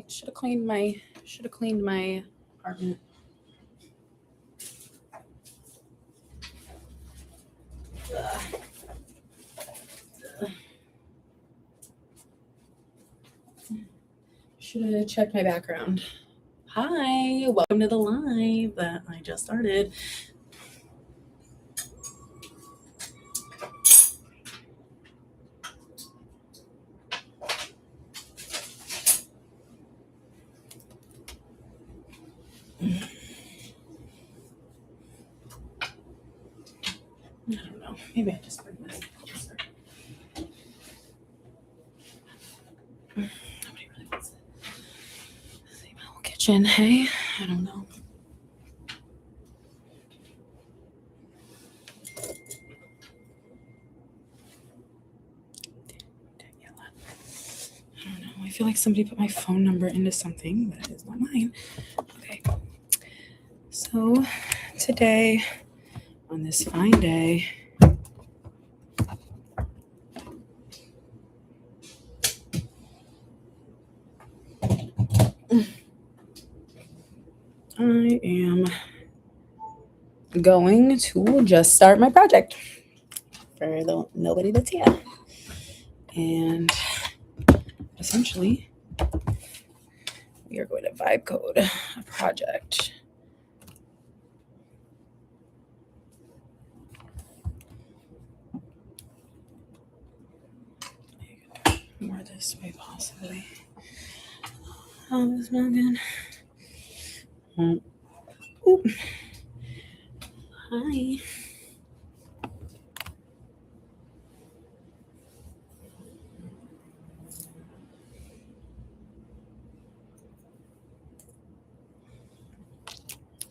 Should have cleaned my apartment. Should have checked my background. Hi, welcome to the live that I just started. I don't know. Maybe I just bring this closer. Nobody really wants to see my whole kitchen. Hey, I don't know. I don't know. I feel like somebody put my phone number into something that is not mine. Okay. So today, on this fine day, I am going to just start my project for nobody that's here. And essentially, we are going to vibe code a project. More this way, possibly. Oh, it's not good. Oop. Hi.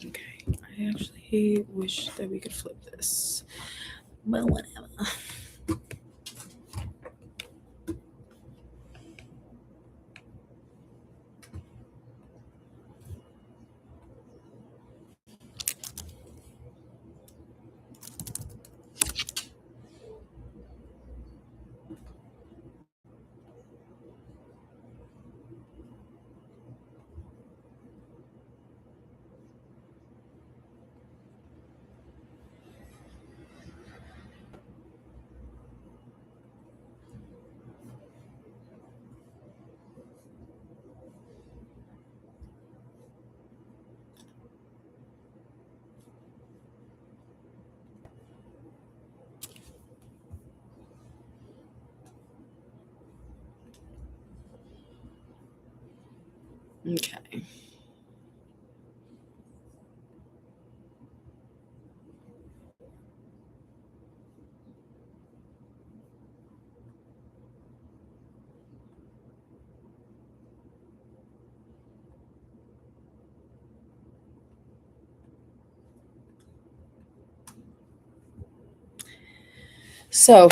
Okay, I actually wish that we could flip this, but whatever. Okay. So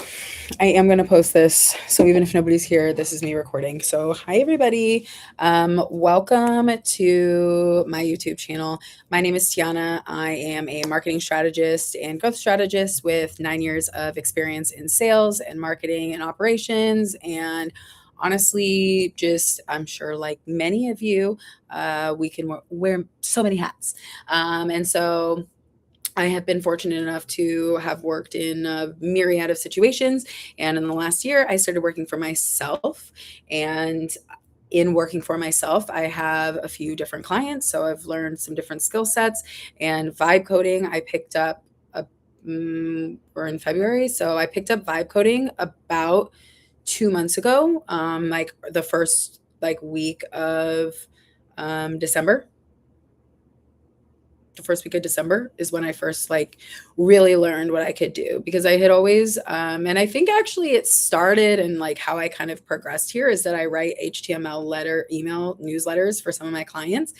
I am going to post this. So even if nobody's here, this is me recording. So hi, everybody. Welcome to my YouTube channel. My name is Tiana. I am a marketing strategist and growth strategist with 9 years of experience in sales and marketing and operations. And honestly, just I'm sure like many of you, we can wear so many hats. And so I have been fortunate enough to have worked in a myriad of situations. And in the last year, I started working for myself. And in working for myself, I have a few different clients. So I've learned some different skill sets. And vibe coding, I picked up, we're in February. So I picked up vibe coding about 2 months ago, like the first like week of December. The first week of December is when I first like really learned what I could do, because I had always and I think actually it started and like how I kind of progressed here is that I write HTML email newsletters for some of my clients,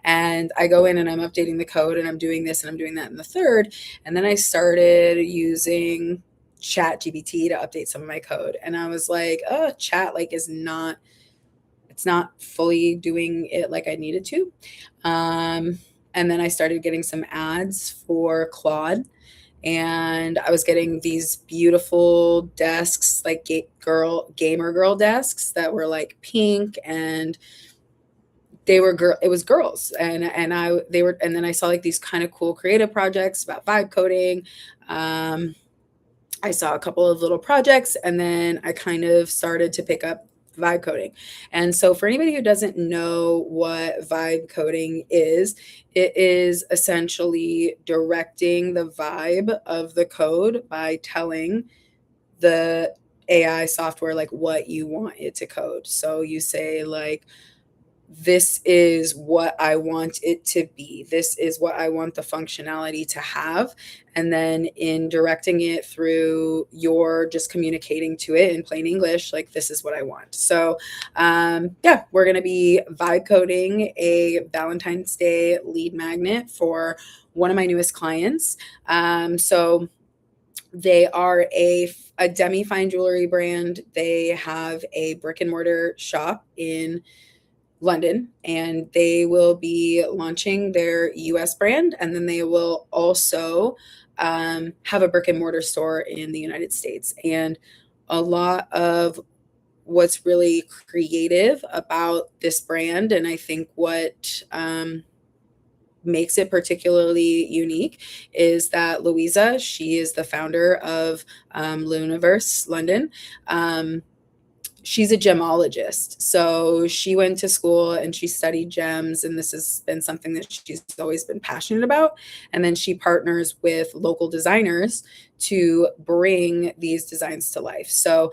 and I go in and I'm updating the code and I'm doing this and I'm doing that in the third, and then I started using chat GPT to update some of my code, and I was like, oh, chat like it's not fully doing it like I needed to. And then I started getting some ads for Claude, and I was getting these beautiful desks, like gamer girl desks that were like pink and it was girls, and I they were and then I saw like these kind of cool creative projects about vibe coding. I saw a couple of little projects, and then I kind of started to pick up vibe coding. And so for anybody who doesn't know what vibe coding is, it is essentially directing the vibe of the code by telling the AI software like what you want it to code. So you say like, this is what I want it to be. This is what I want the functionality to have. And then in directing it through your just communicating to it in plain English, like, this is what I want. So, yeah, we're going to be vibe coding a Valentine's Day lead magnet for one of my newest clients. So they are a demi-fine jewelry brand. They have a brick and mortar shop in London, and they will be launching their US brand, and then they will also have a brick and mortar store in the United States. And a lot of what's really creative about this brand, and I think what makes it particularly unique, is that Louisa, she is the founder of Luniverse London. She's a gemologist. So she went to school and she studied gems, and this has been something that she's always been passionate about. And then she partners with local designers to bring these designs to life. So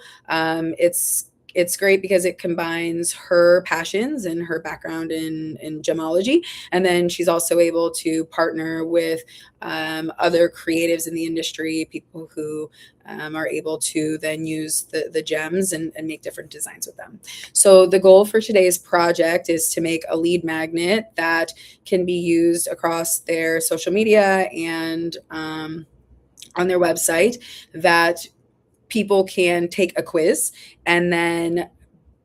it's great because it combines her passions and her background in gemology. And then she's also able to partner with other creatives in the industry, people who are able to then use the gems and make different designs with them. So the goal for today's project is to make a lead magnet that can be used across their social media and on their website, that people can take a quiz, and then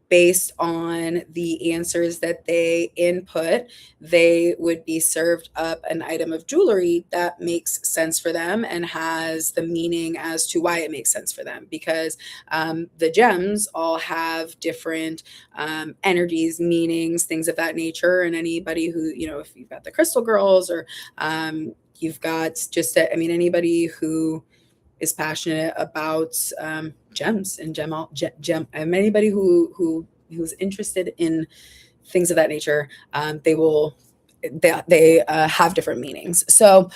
based on the answers that they input, they would be served up an item of jewelry that makes sense for them and has the meaning as to why it makes sense for them. Because the gems all have different energies, meanings, things of that nature. And anybody who, if you've got the crystal girls, or you've got just, anybody who is passionate about gems and gem. Anybody who's interested in things of that nature, they have different meanings. So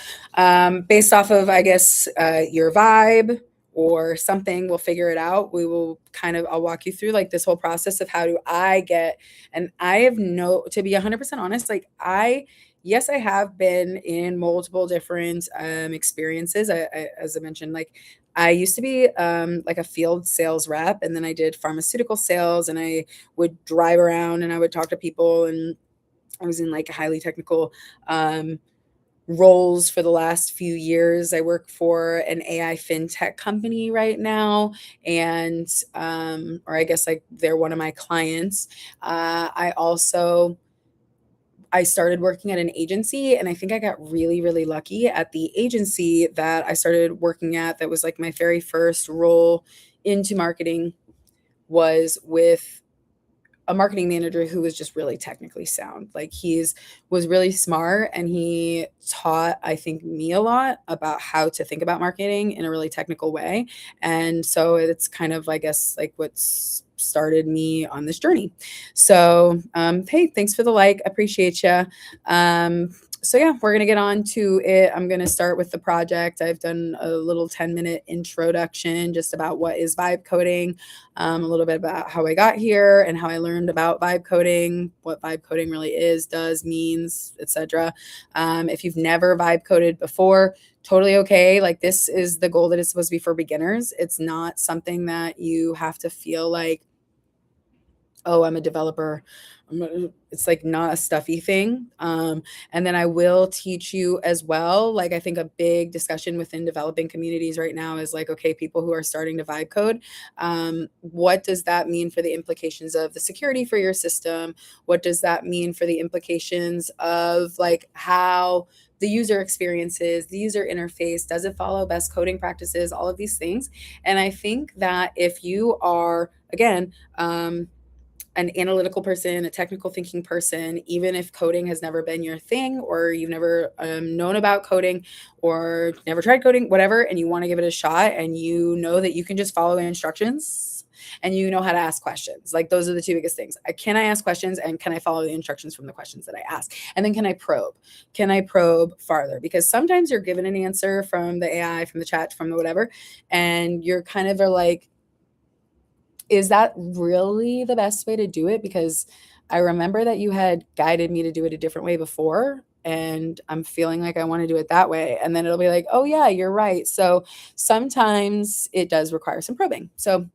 based off of, I guess, your vibe or something, we'll figure it out. I'll walk you through like this whole process of how do I get, and I have to be 100% honest, like yes, I have been in multiple different experiences. As I mentioned, like I used to be like a field sales rep, and then I did pharmaceutical sales, and I would drive around and I would talk to people, and I was in like highly technical roles for the last few years. I work for an AI fintech company right now, and or I guess like they're one of my clients. I started working at an agency, and I think I got really, really lucky at the agency that I started working at. That was like my very first role into marketing, was with a marketing manager who was just really technically sound. Like was really smart, and he taught, I think, me a lot about how to think about marketing in a really technical way. And so it's kind of, I guess, like what's started me on this journey. So hey, thanks for the like, appreciate you. So yeah, we're going to get on to it. I'm going to start with the project. I've done a little 10-minute introduction just about what is vibe coding, a little bit about how I got here and how I learned about vibe coding, what vibe coding really is, does, means, etc. If you've never vibe coded before, totally okay. Like, this is the goal that it's supposed to be for beginners. It's not something that you have to feel like, oh, I'm a developer. It's like not a stuffy thing. And then I will teach you as well. Like, I think a big discussion within developing communities right now is like, okay, people who are starting to vibe code, what does that mean for the implications of the security for your system? What does that mean for the implications of like how the user experiences, the user interface? Does it follow best coding practices? All of these things. And I think that if you are, again, an analytical person, a technical thinking person, even if coding has never been your thing, or you've never known about coding or never tried coding, whatever, and you want to give it a shot, and you know that you can just follow instructions and you know how to ask questions. Like, those are the two biggest things. Can I ask questions, and can I follow the instructions from the questions that I ask? And then can I probe? Can I probe farther? Because sometimes you're given an answer from the AI, from the chat, from the whatever, and you're kind of like, is that really the best way to do it? Because I remember that you had guided me to do it a different way before, and I'm feeling like I want to do it that way. And then it'll be like, oh, yeah, you're right. So sometimes it does require some probing. So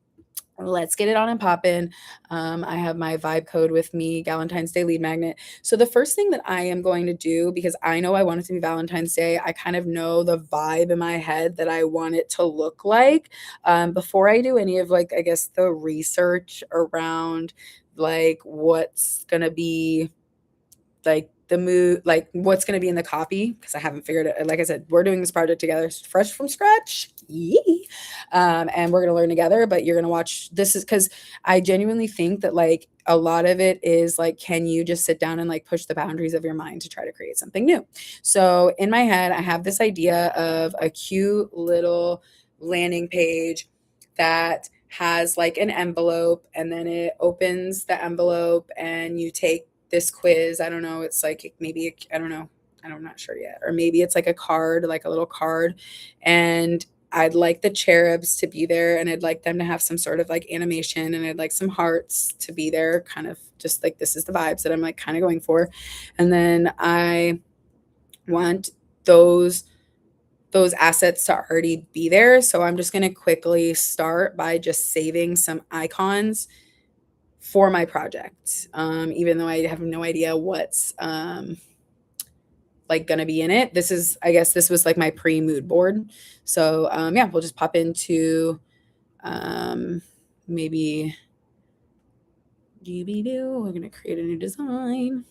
let's get it on and popping. I have my vibe code with me, Valentine's Day lead magnet. So the first thing that I am going to do, because I know I want it to be Valentine's Day, I kind of know the vibe in my head that I want it to look like. Before I do any of, like, I guess the research around like what's going to be like the mood, like what's going to be in the copy, because I haven't figured it. Like I said, we're doing this project together, fresh from scratch. Yee. And we're going to learn together, but you're going to watch. This is because I genuinely think that like a lot of it is like, can you just sit down and like push the boundaries of your mind to try to create something new? So in my head, I have this idea of a cute little landing page that has like an envelope, and then it opens the envelope and you take this quiz. I don't know. It's like maybe, I don't know. I'm not sure yet. Or maybe it's like a card, like a little card. And I'd like the cherubs to be there, and I'd like them to have some sort of like animation, and I'd like some hearts to be there, kind of just like, this is the vibes that I'm like kind of going for. And then I want those assets to already be there. So I'm just going to quickly start by just saving some icons for my project, even though I have no idea what's like gonna be in it. This is, I guess this was like my pre-mood board. So yeah, we'll just pop into maybe we're gonna create a new design,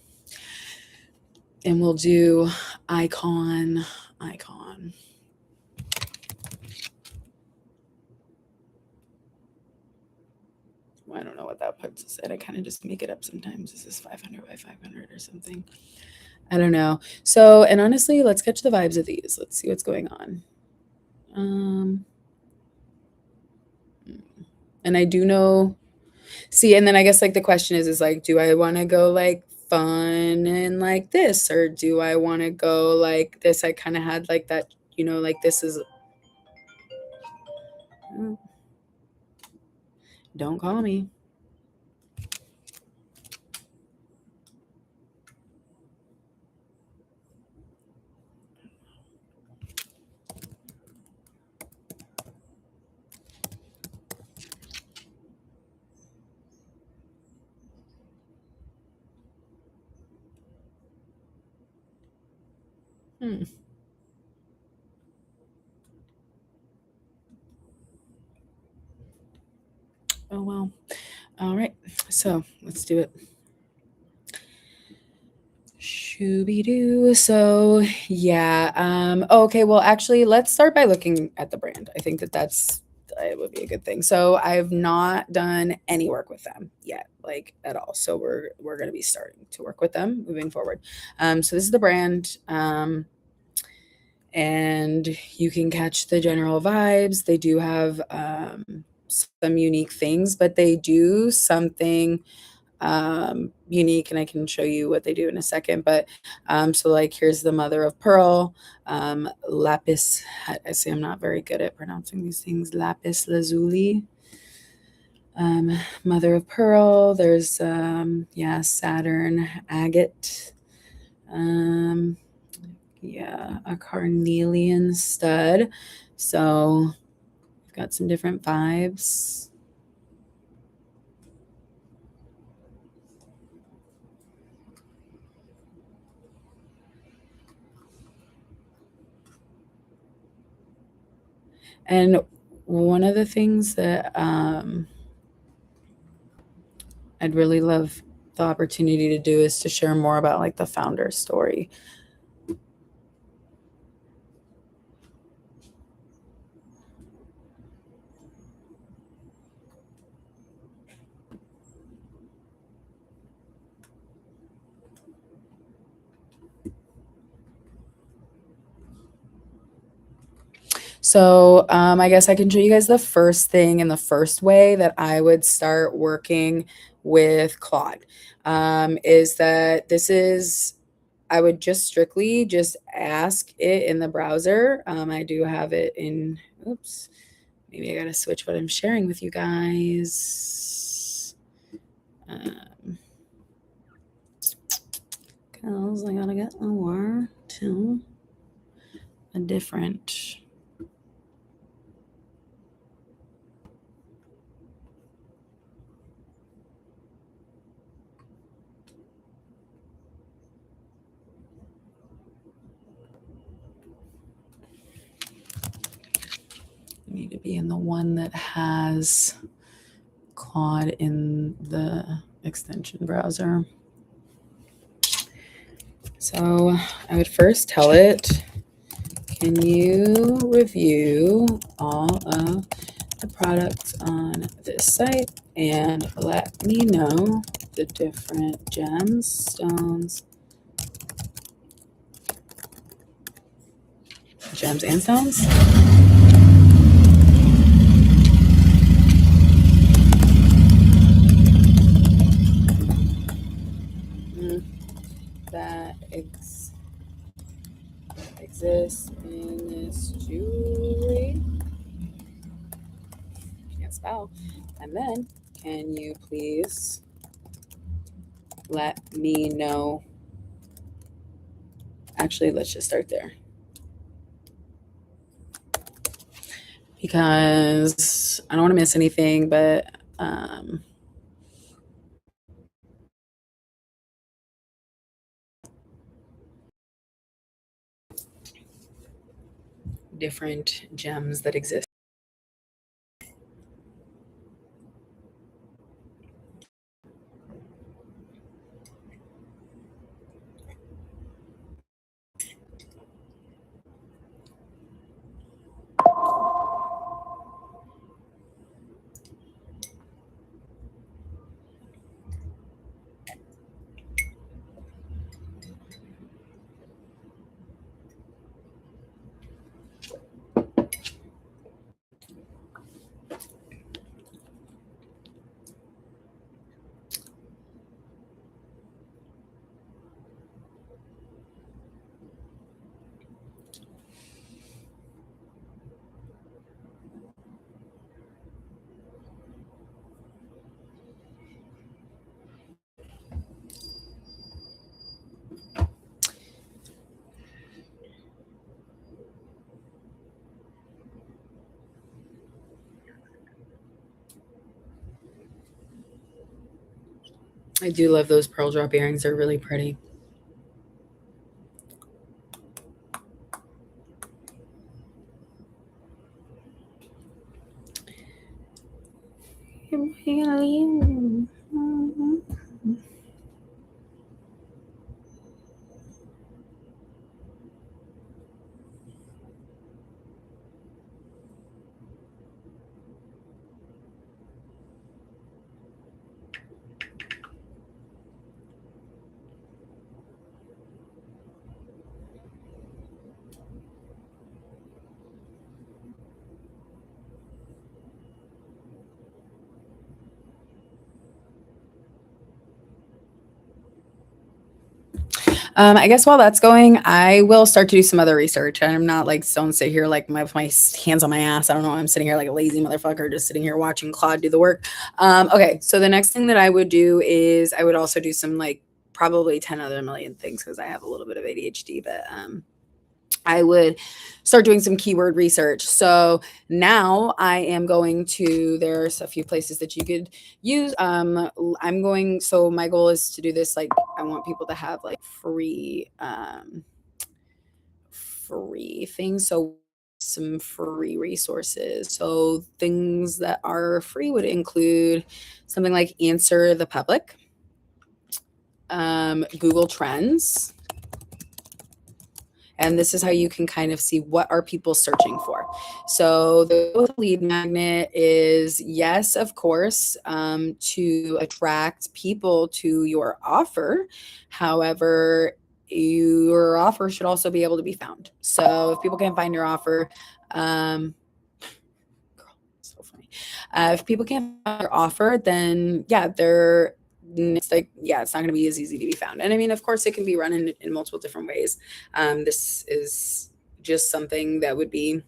and we'll do icon. Well, I don't know what that puts us at. I kind of just make it up sometimes. This is 500 by 500 or something. I don't know. So, and honestly, let's catch the vibes of these. Let's see what's going on. And I do know, see, and then I guess like the question is like, do I want to go like fun and like this, or do I want to go like this? I kind of had like that, like this is, don't call me. Oh, well. All right. So let's do it. Shooby-doo. So yeah. Okay. Well, actually, let's start by looking at the brand. I think that it would be a good thing. So I've not done any work with them yet, like at all. So we're gonna be starting to work with them moving forward. So this is the brand. And you can catch the general vibes. They do have some unique things, but they do something unique, and I can show you what they do in a second. But so like, here's the mother of pearl, lapis. I say I'm not very good at pronouncing these things. Lapis lazuli, mother of pearl. There's Saturn agate. A carnelian stud. So we've got some different vibes. And one of the things that I'd really love the opportunity to do is to share more about like the founder story. So I guess I can show you guys the first thing and the first way that I would start working with Claude is that this is, I would just strictly just ask it in the browser. I do have it in, oops, maybe I got to switch what I'm sharing with you guys. Because I got to get over to a different. I need to be in the one that has Claude in the extension browser. So I would first tell it, can you review all of the products on this site and let me know the different gems, stones, gems and stones? That exists in this jewelry. Can't spell. And then, can you please let me know? Actually, let's just start there. Because I don't want to miss anything, but different gems that exist. I do love those pearl drop earrings. They're really pretty. I guess while that's going, I will start to do some other research. I'm not like, don't sit here like with my hands on my ass. I don't know. I'm sitting here like a lazy motherfucker, just sitting here watching Claude do the work. Okay, so the next thing that I would do is I would also do some like probably 10 other million things because I have a little bit of ADHD, but I would start doing some keyword research. So now I am going to, there's a few places that you could use. So my goal is to do this. Like, I want people to have like free things. So some free resources. So things that are free would include something like Answer the Public, Google Trends. And this is how you can kind of see what are people searching for. So the lead magnet is, yes, of course, to attract people to your offer. However, you your offer should also be able to be found. So if people can't find your offer, so funny. If people can't find your offer, then yeah, it's like, yeah, it's not going to be as easy to be found. And I mean, of course, it can be run in multiple different ways. This is just something that would be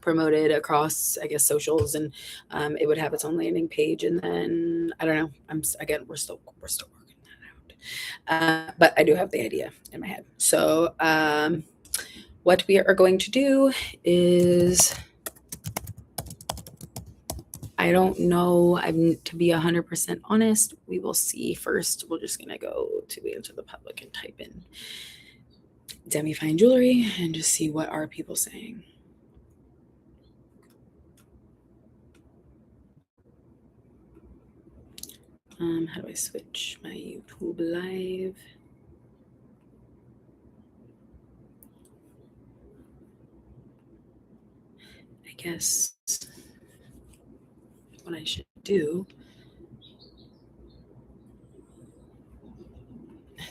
promoted across, I guess, socials, and it would have its own landing page. And then I don't know. Again, we're still working that out. But I do have the idea in my head. So what we are going to do is, I don't know. To be 100% honest, we will see. First, we're just gonna go to answer the public and type in demi-fine jewelry and just see what are people saying. How do I switch my YouTube live? I guess what I should do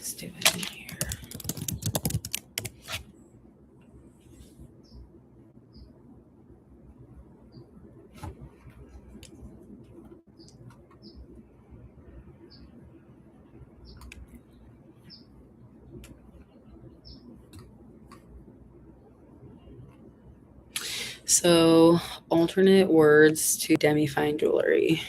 is do it in here. So, alternate words to demi-fine jewelry.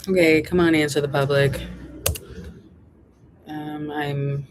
Okay, come on, answer the public. I'm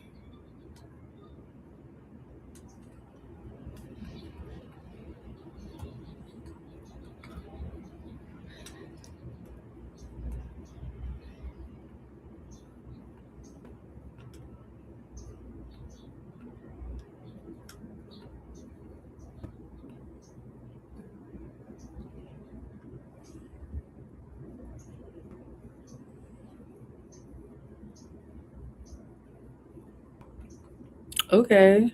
okay.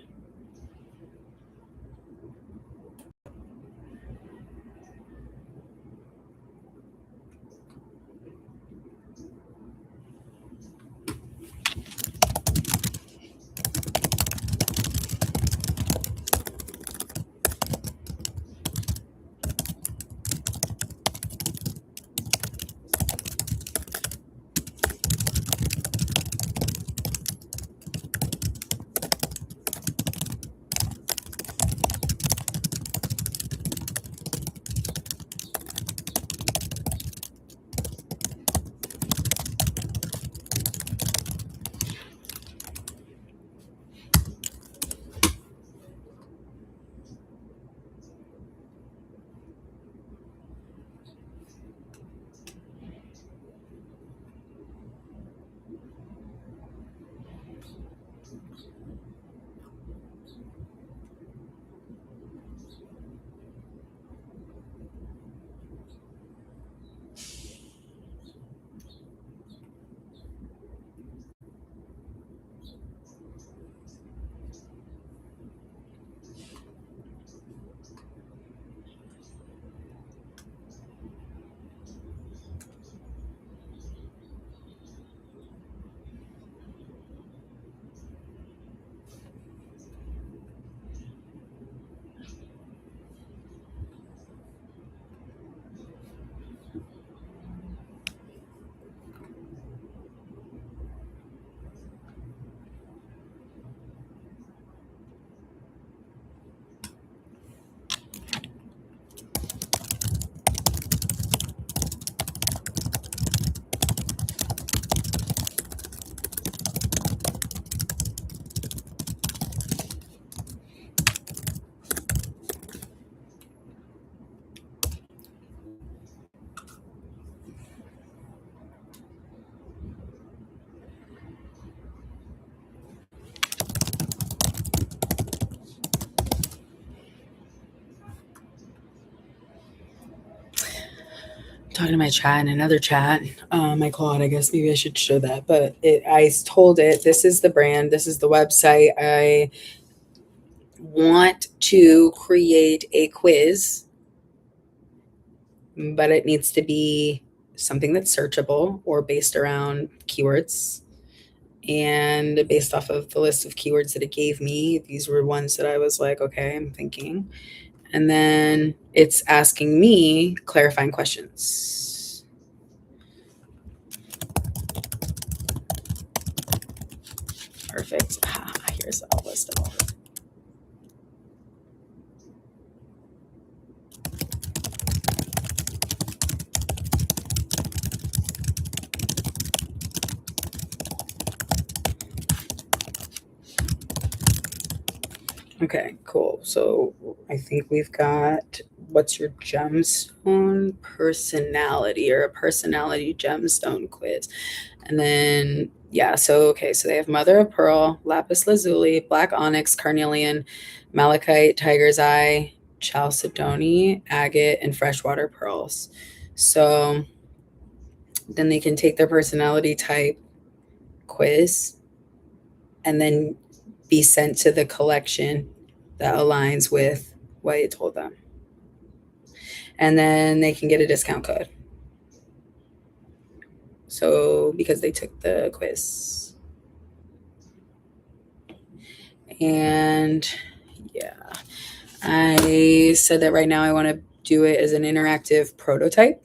talking to my chat in another chat, my Claude, I guess maybe I should show that, but I told it, this is the brand, this is the website. I want to create a quiz, but it needs to be something that's searchable or based around keywords. And based off of the list of keywords that it gave me, these were ones that I was like, okay, I'm thinking. And then it's asking me clarifying questions. Perfect. Here's a list of all of them. Okay, cool. So I think we've got what's your gemstone personality, or a personality gemstone quiz. And then, yeah, so okay, so they have mother of pearl, lapis lazuli, black onyx, carnelian, malachite, tiger's eye, chalcedony, agate, and freshwater pearls. So then they can take their personality type quiz and then be sent to the collection that aligns with what it told them. And then they can get a discount code. So because they took the quiz. And yeah, I said that right now I want to do it as an interactive prototype.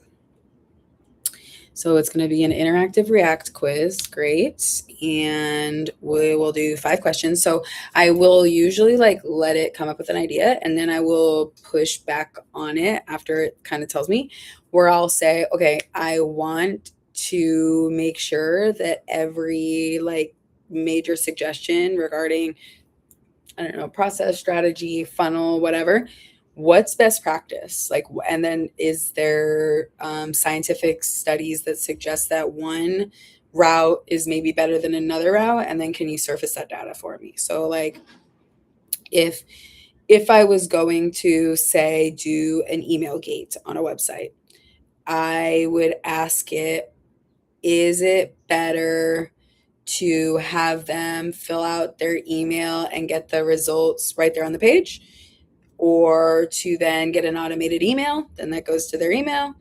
So it's going to be an interactive React quiz. Great. And we will do 5 questions. So I will usually let it come up with an idea, and then I will push back on it after it kind of tells me, where I'll say, okay, I want to make sure that every major suggestion regarding, I don't know, process, strategy, funnel, whatever, what's best practice? And then is there scientific studies that suggest that one route is maybe better than another route? And then can you surface that data for me? So if I was going to say do an email gate on a website, I would ask it, is it better to have them fill out their email and get the results right there on the page, or to then get an automated email, then that goes to their email,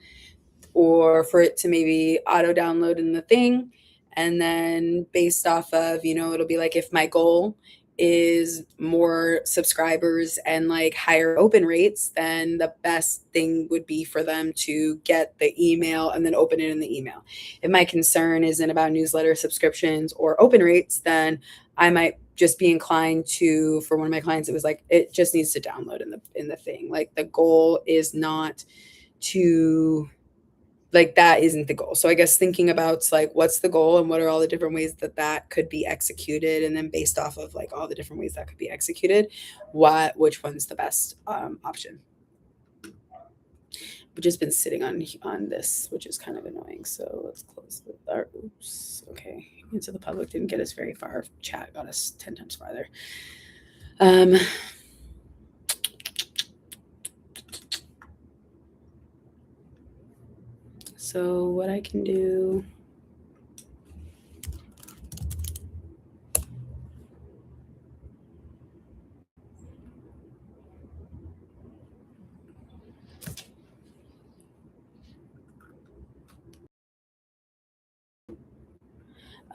or for it to maybe auto download in the thing? And then based off of, it'll be like, if my goal is more subscribers and higher open rates, then the best thing would be for them to get the email and then open it in the email. If my concern isn't about newsletter subscriptions or open rates, then I might just be inclined to, for one of my clients, it was like, it just needs to download in the thing. Like, the goal is not to, that isn't the goal. So I guess thinking about what's the goal and what are all the different ways that could be executed, and then based off of all the different ways that could be executed, which one's the best option. We've just been sitting on this, which is kind of annoying. So let's close our oops. Okay, into the public didn't get us very far. Chat got us 10 times farther. So what I can do,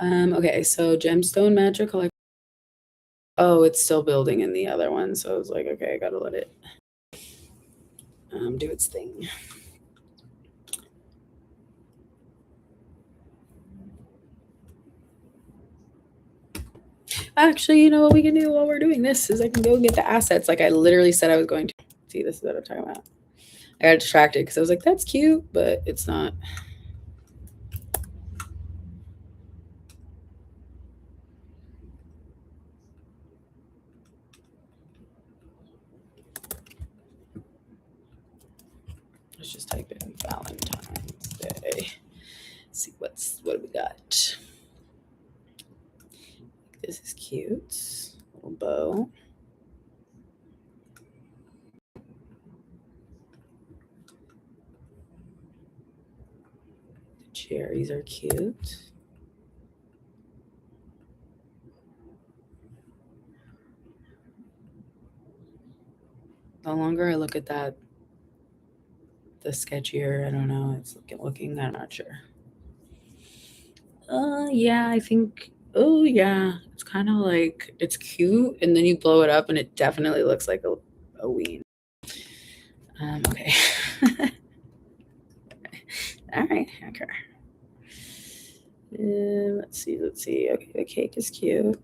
okay, so gemstone magic collection. Oh, it's still building in the other one. So I was like, okay, I gotta let it do its thing. Actually, you know what we can do while we're doing this is I can go get the assets like I literally said I was going to. See, this is what I'm talking about. I got distracted because I was like, that's cute, but it's not. Let's just type in Valentine's Day. See what do we got. This is cute. Little bow. cherries are cute. The longer I look at that, the sketchier. I don't know. It's looking. I'm not sure. Yeah, I think. Oh, yeah. It's kind of like it's cute, and then you blow it up, and it definitely looks like a ween. Okay. All right. Okay. Let's see. Let's see. Okay, the cake is cute.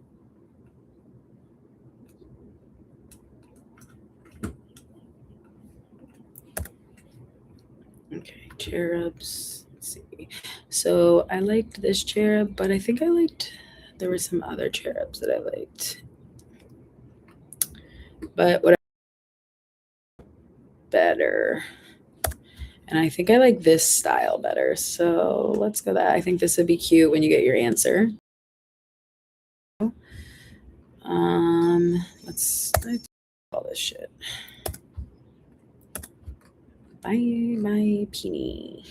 Okay, cherubs. Let's see. So I liked this cherub, but I think there were some other cherubs that I liked. But what better? And I think I like this style better. So let's go that. I think this would be cute when you get your answer. Let's all this shit. Bye, my peenie.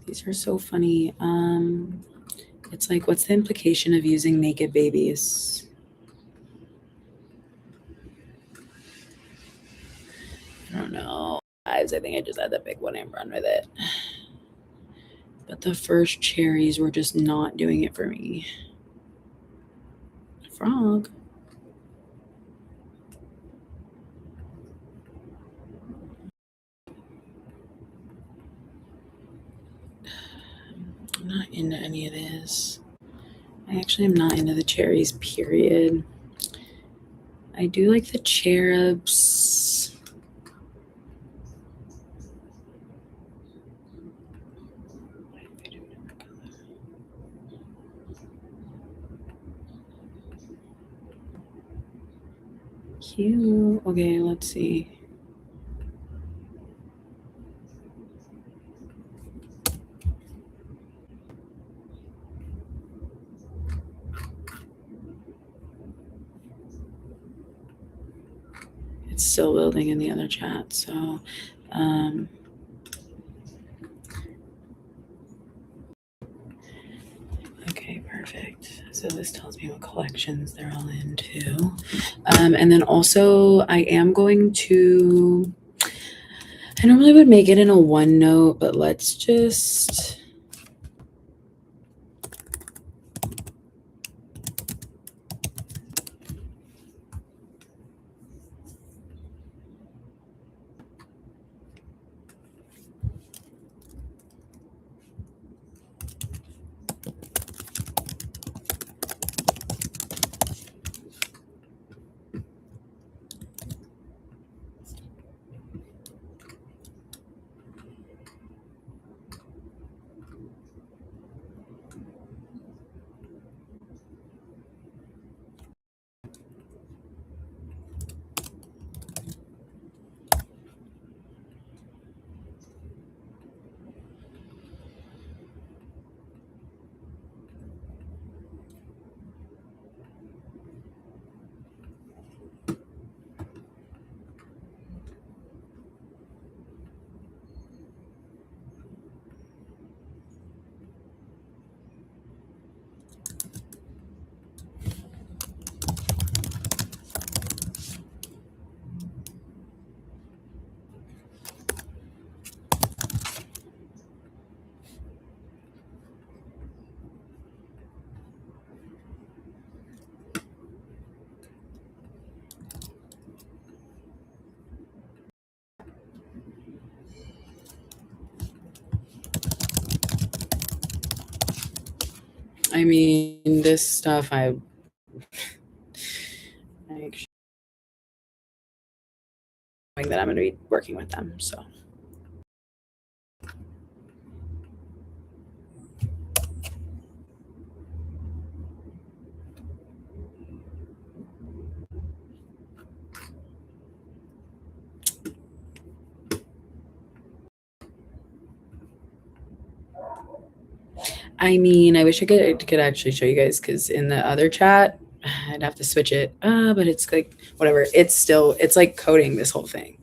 These are so funny. It's like, what's the implication of using naked babies? I don't know. Guys, I think I just had the big one and run with it. But the first cherries were just not doing it for me. Frog. I'm not into any of this. I actually am not into the cherries, period. I do like the cherubs. Cute. Okay, let's see. It's still building in the other chat, so okay, perfect. So this tells me what collections they're all into. And then also I am going to, I normally would make it in a OneNote, but let's just, I mean, this stuff I make sure that I'm going to be working with them. So I mean, I wish I could actually show you guys because in the other chat, I'd have to switch it. But it's like whatever. It's like coding this whole thing.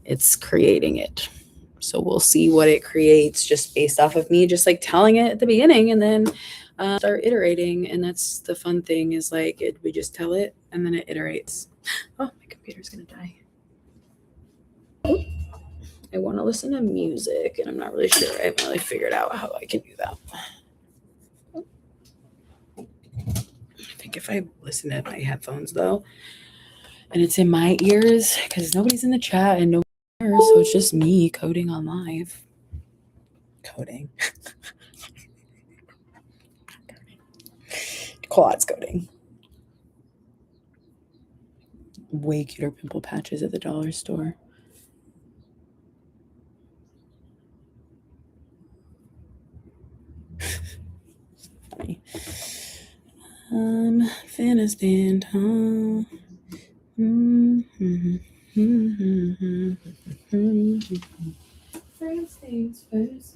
It's creating it. So we'll see what it creates just based off of me just like telling it at the beginning and then start iterating. And that's the fun thing is like we just tell it and then it iterates. Oh, my computer's gonna die. I want to listen to music and I'm not really sure. I haven't really figured out how I can do that. I think if I listen to my headphones though, and it's in my ears because nobody's in the chat and nobody's there, so it's just me coding on live. Coding. Quads coding. Way cuter pimple patches at the dollar store. Funny. Afghanistan. First things first.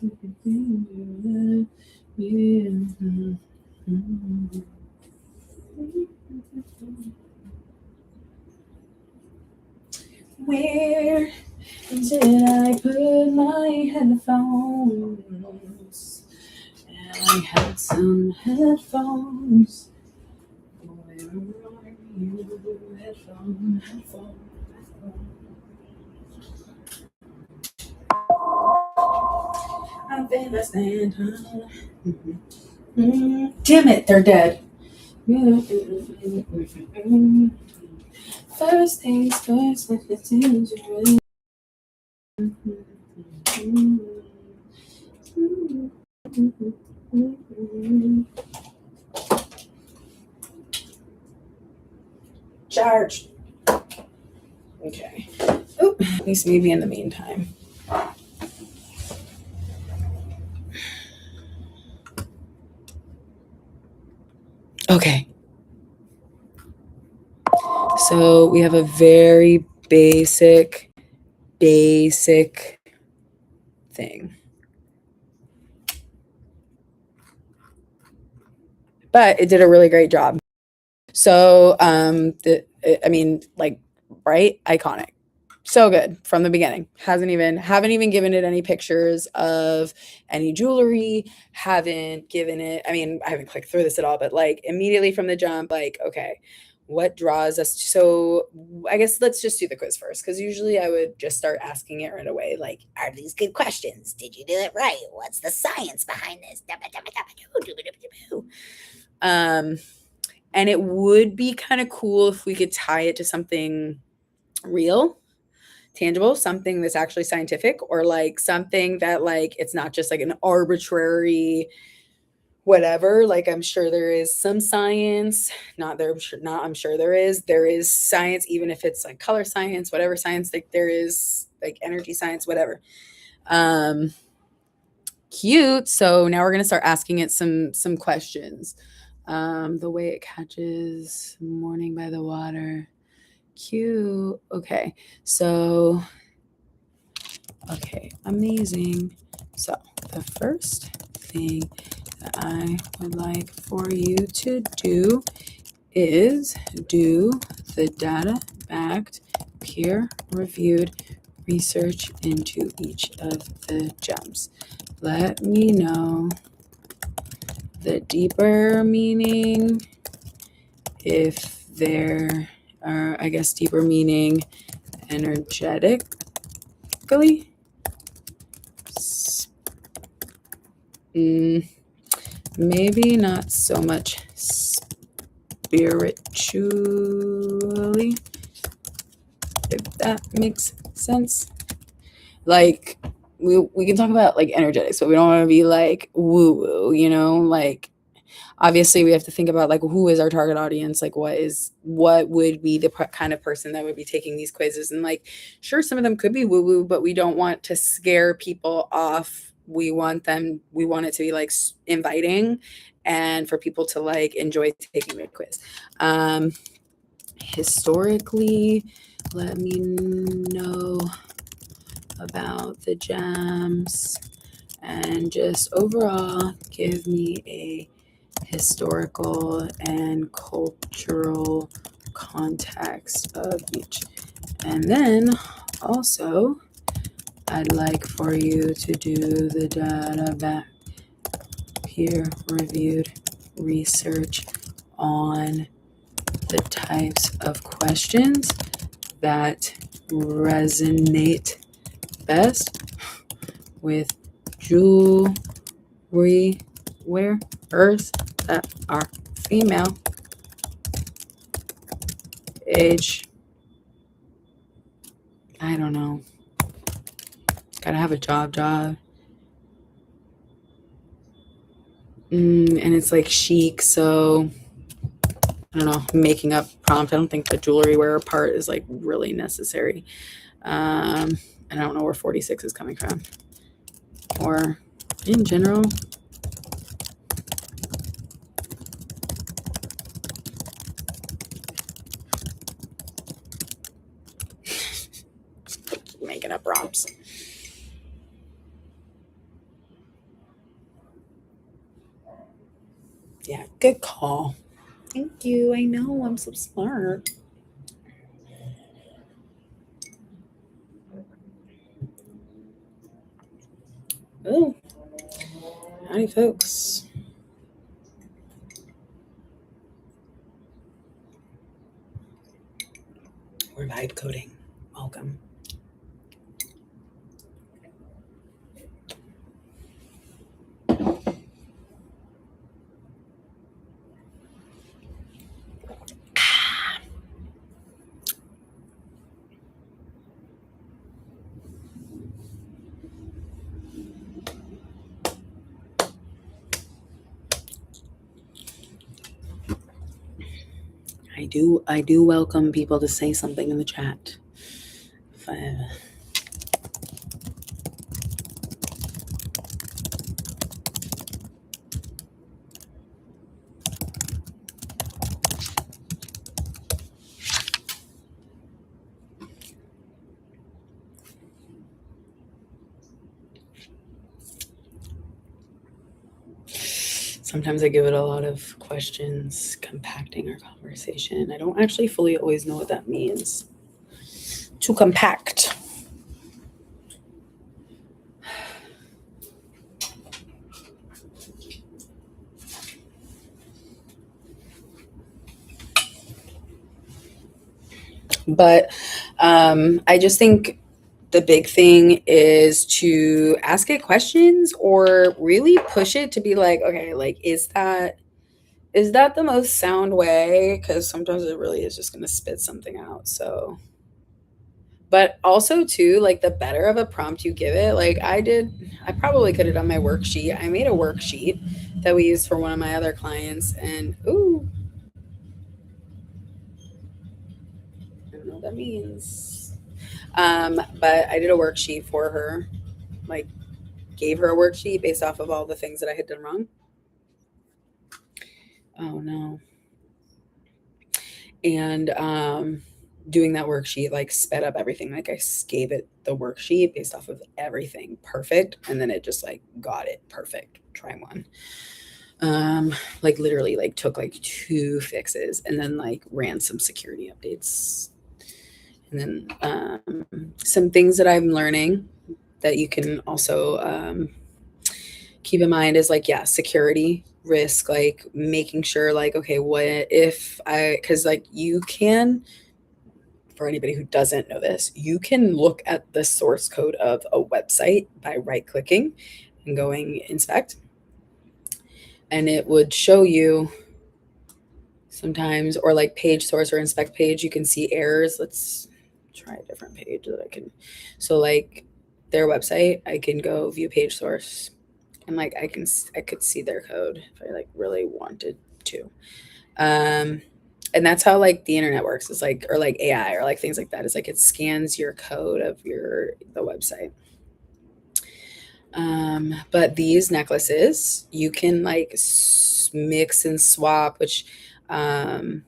Where did I put my headphones? And I had some headphones. Where are you? Headphone. I've been listening. Damn it, they're dead. First things first, let the things you charged. Okay. Oh, at least maybe in the meantime. Okay. So we have a very basic thing. But it did a really great job. So, right? Iconic. So good from the beginning. Haven't even given it any pictures of any jewelry. Haven't given it, I haven't clicked through this at all, but like immediately from the jump, like, okay, what draws us? So I guess let's just do the quiz first, because usually I would just start asking it right away. Like, are these good questions? Did you do it right? What's the science behind this? And it would be kind of cool if we could tie it to something real, tangible, something that's actually scientific, or like something that like it's not just like an arbitrary whatever. Like I'm sure there is some science, I'm sure there is science, even if it's like color science, whatever science, like there is like energy science, whatever. Cute. So now we're gonna start asking it some questions. The way it catches morning by the water. Cute. Okay. So, okay, amazing. So the first thing that I would like for you to do is do the data-backed, peer-reviewed research into each of the gems. Let me know the deeper meaning, if there are, I guess, deeper meaning energetically. Maybe not so much spiritually, if that makes sense. Like we can talk about like energetics, but we don't want to be like woo woo, you know, like obviously we have to think about like who is our target audience, like what would be the kind of person that would be taking these quizzes. And like sure, some of them could be woo woo, but we don't want to scare people off. We want it to be like inviting and for people to like enjoy taking the quiz. Historically, let me know about the gems and just overall give me a historical and cultural context of each. And then also, I'd like for you to do the data back peer reviewed research on the types of questions that resonate best with jewelry wearers that are female, age, I don't know, gotta have a job. And it's like chic, so I don't know, making up prompt. I don't think the jewelry wearer part is like really necessary. And I don't know where 46 is coming from. Or in general, making up prompts. Yeah, good call. Thank you. I know I'm so smart. Oh, howdy, folks. We're vibe coding. Welcome. I do welcome people to say something in the chat. Sometimes I give it a lot of questions, compacting our conversation. I don't actually fully always know what that means. To compact. But I just think the big thing is to ask it questions or really push it to be like, okay, like, is that the most sound way? Because sometimes it really is just going to spit something out. So, but also too, like the better of a prompt you give it, like I probably could have done my worksheet. I made a worksheet that we used for one of my other clients, and ooh, I don't know what that means. But I did a worksheet for her, like gave her a worksheet based off of all the things that I had done wrong. Oh no. And doing that worksheet like sped up everything. Like I gave it the worksheet based off of everything perfect, and then it just like got it perfect. Try one. Like literally like took like 2 fixes and then like ran some security updates. And then some things that I'm learning that you can also keep in mind is like, yeah, security risk, like making sure like, okay, what if because like you can, for anybody who doesn't know this, you can look at the source code of a website by right clicking and going inspect, and it would show you sometimes, or like page source or inspect page, you can see errors. Let's try a different page that I can. So like their website, I can go view page source, and like I could see their code if I like really wanted to. And that's how like the internet works. It's like, or like AI or like things like that. It's like it scans your code of the website. But these necklaces you can like mix and swap, which show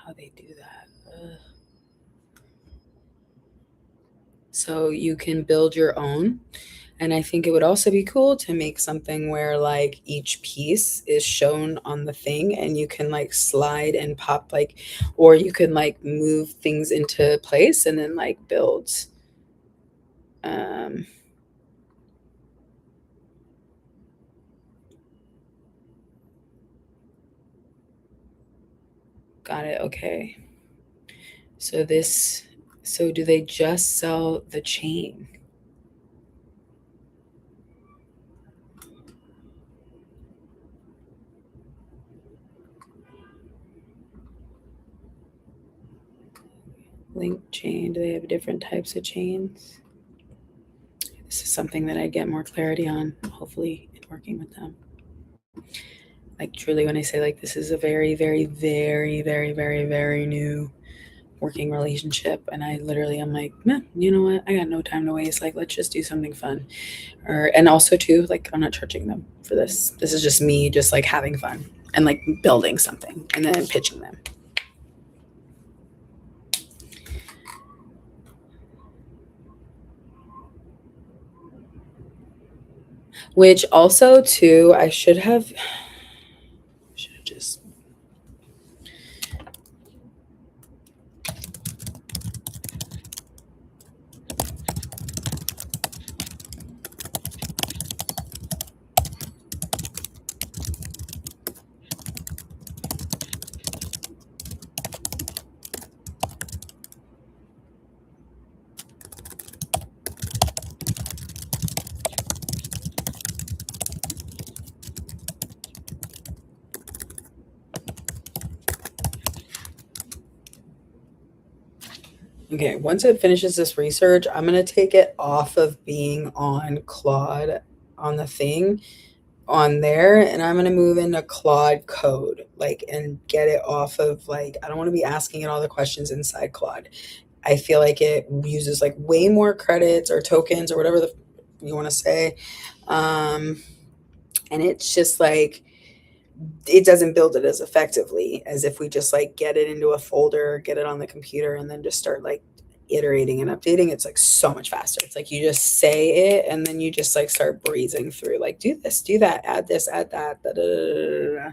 how they do that. So you can build your own, And I think it would also be cool to make something where like each piece is shown on the thing and you can like slide and pop like, or you can like move things into place and then like build. Um, got it. Okay. So this, so do they just sell the chain? Link chain, do they have different types of chains? This is something that I get more clarity on, hopefully, in working with them. Like, truly, when I say, like, this is a very, very, very, very, very, very new working relationship. And I literally am like, nah, you know what? I got no time to waste. Like, let's just do something fun. And also, too, like, I'm not charging them for this. This is just me, just like having fun and like building something and then pitching them. Which also, too, I should have just okay, once it finishes this research, I'm gonna take it off of being on Claude on the thing on there, and I'm gonna move into Claude code, like, and get it off of like I don't want to be asking it all the questions inside Claude. I feel like it uses like way more credits or tokens or whatever you want to say, and it's just like it doesn't build it as effectively as if we just like get it into a folder, get it on the computer, and then just start like iterating and updating. It's like so much faster. It's like you just say it and then you just like start breezing through, like, do this, do that, add this, add that. Da, da, da, da, da.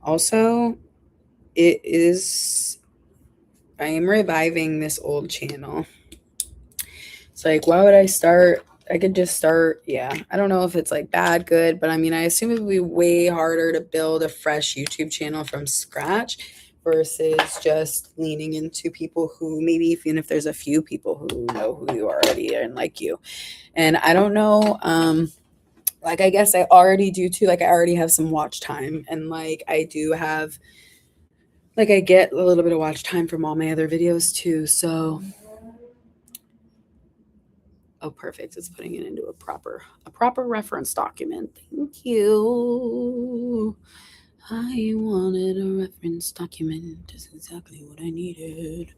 Also, it is, I am reviving this old channel. It's like, why would I start? I could just start. Yeah. I don't know if it's like bad, good, but I mean, I assume it would be way harder to build a fresh YouTube channel from scratch versus just leaning into people who maybe, even if there's a few people who know who you already are and like you. And I don't know. Like, I guess I already do too. Like, I already have some watch time, and like, I do have, like, I get a little bit of watch time from all my other videos too. So, oh, perfect. It's putting it into a proper reference document. Thank you. I wanted a reference document. That's exactly what I needed.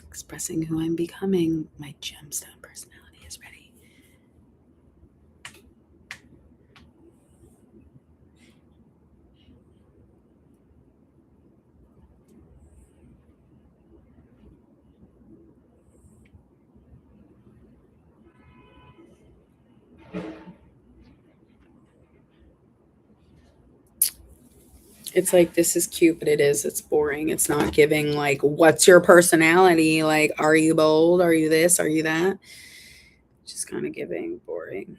Expressing who I'm becoming. My gemstone personality is ready. It's like, this is cute, but it's boring. It's not giving like, what's your personality? Like, are you bold? Are you this? Are you that? Just kind of giving boring.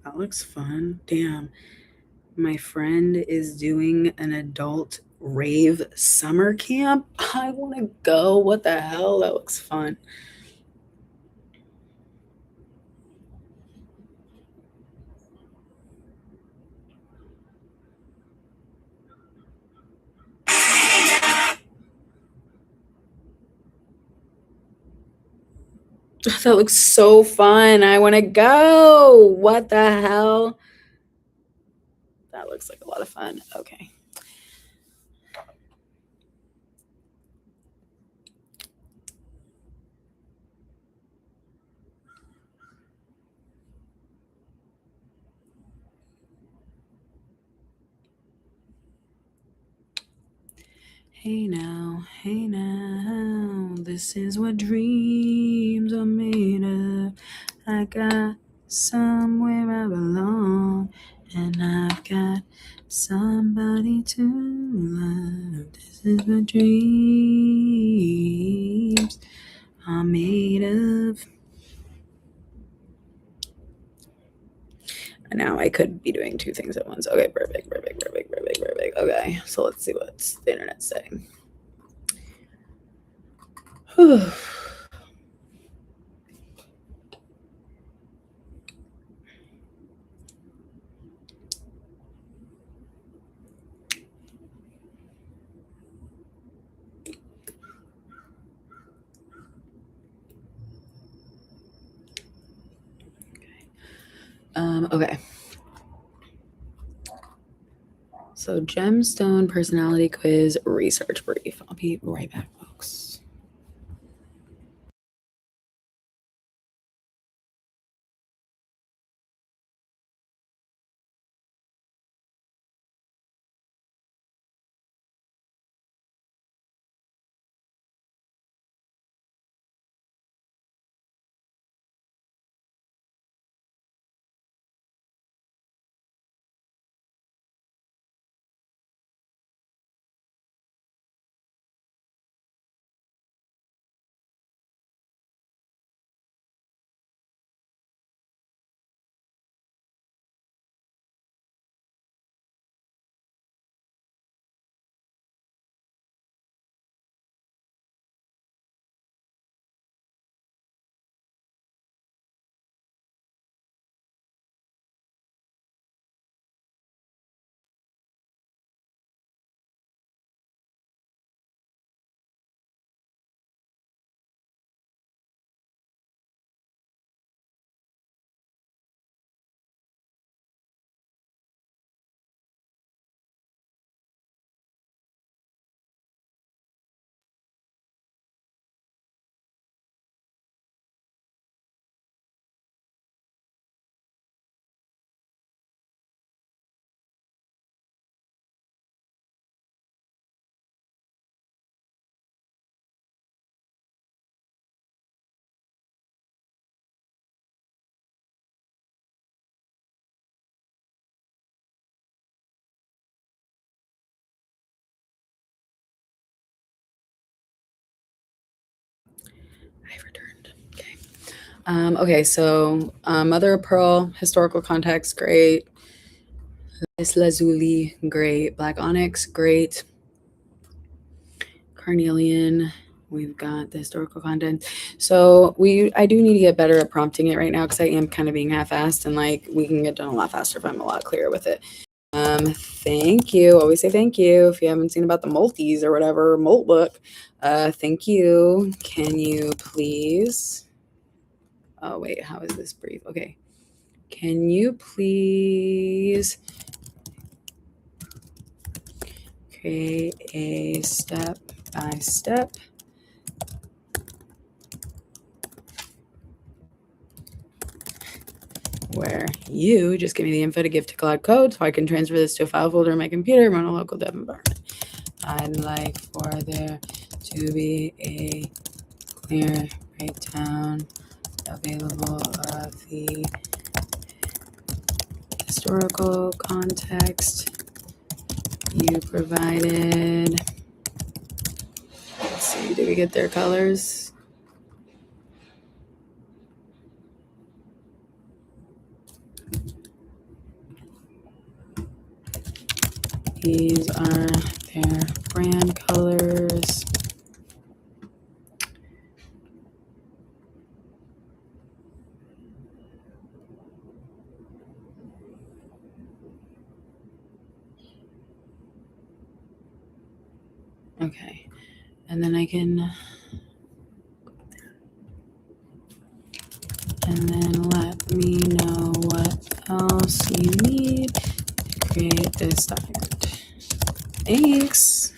That looks fun. Damn. My friend is doing an adult rave summer camp. I want to go. What the hell? That looks fun. That looks so fun. I want to go. What the hell? That looks like a lot of fun. Okay. Hey now, this is what dreams are made of. I got somewhere I belong, and I've got somebody to love. This is what dreams are made of. Now I could be doing two things at once. Okay, perfect. Okay, so let's see what's the internet saying. Whew. Okay. So gemstone personality quiz research brief. I'll be right back, folks. I returned. Okay. Okay, so Mother of Pearl, historical context, great. Liss Lazuli, great. Black Onyx, great. Carnelian, we've got the historical content. So I do need to get better at prompting it right now because I am kind of being half-assed, and like we can get done a lot faster if I'm a lot clearer with it. Thank you. Always say thank you. If you haven't seen about the multis or whatever, molt book, thank you. Can you please? Oh, wait, how is this brief? Okay. Can you please create a step-by-step where you just give me the info to give to Cloud Code so I can transfer this to a file folder in my computer, run a local dev environment. I'd like for there to be a clear breakdown available of the historical context you provided. Let's see, did we get their colors? These are their brand colors. Okay, and then I can you need to create this document. Thanks.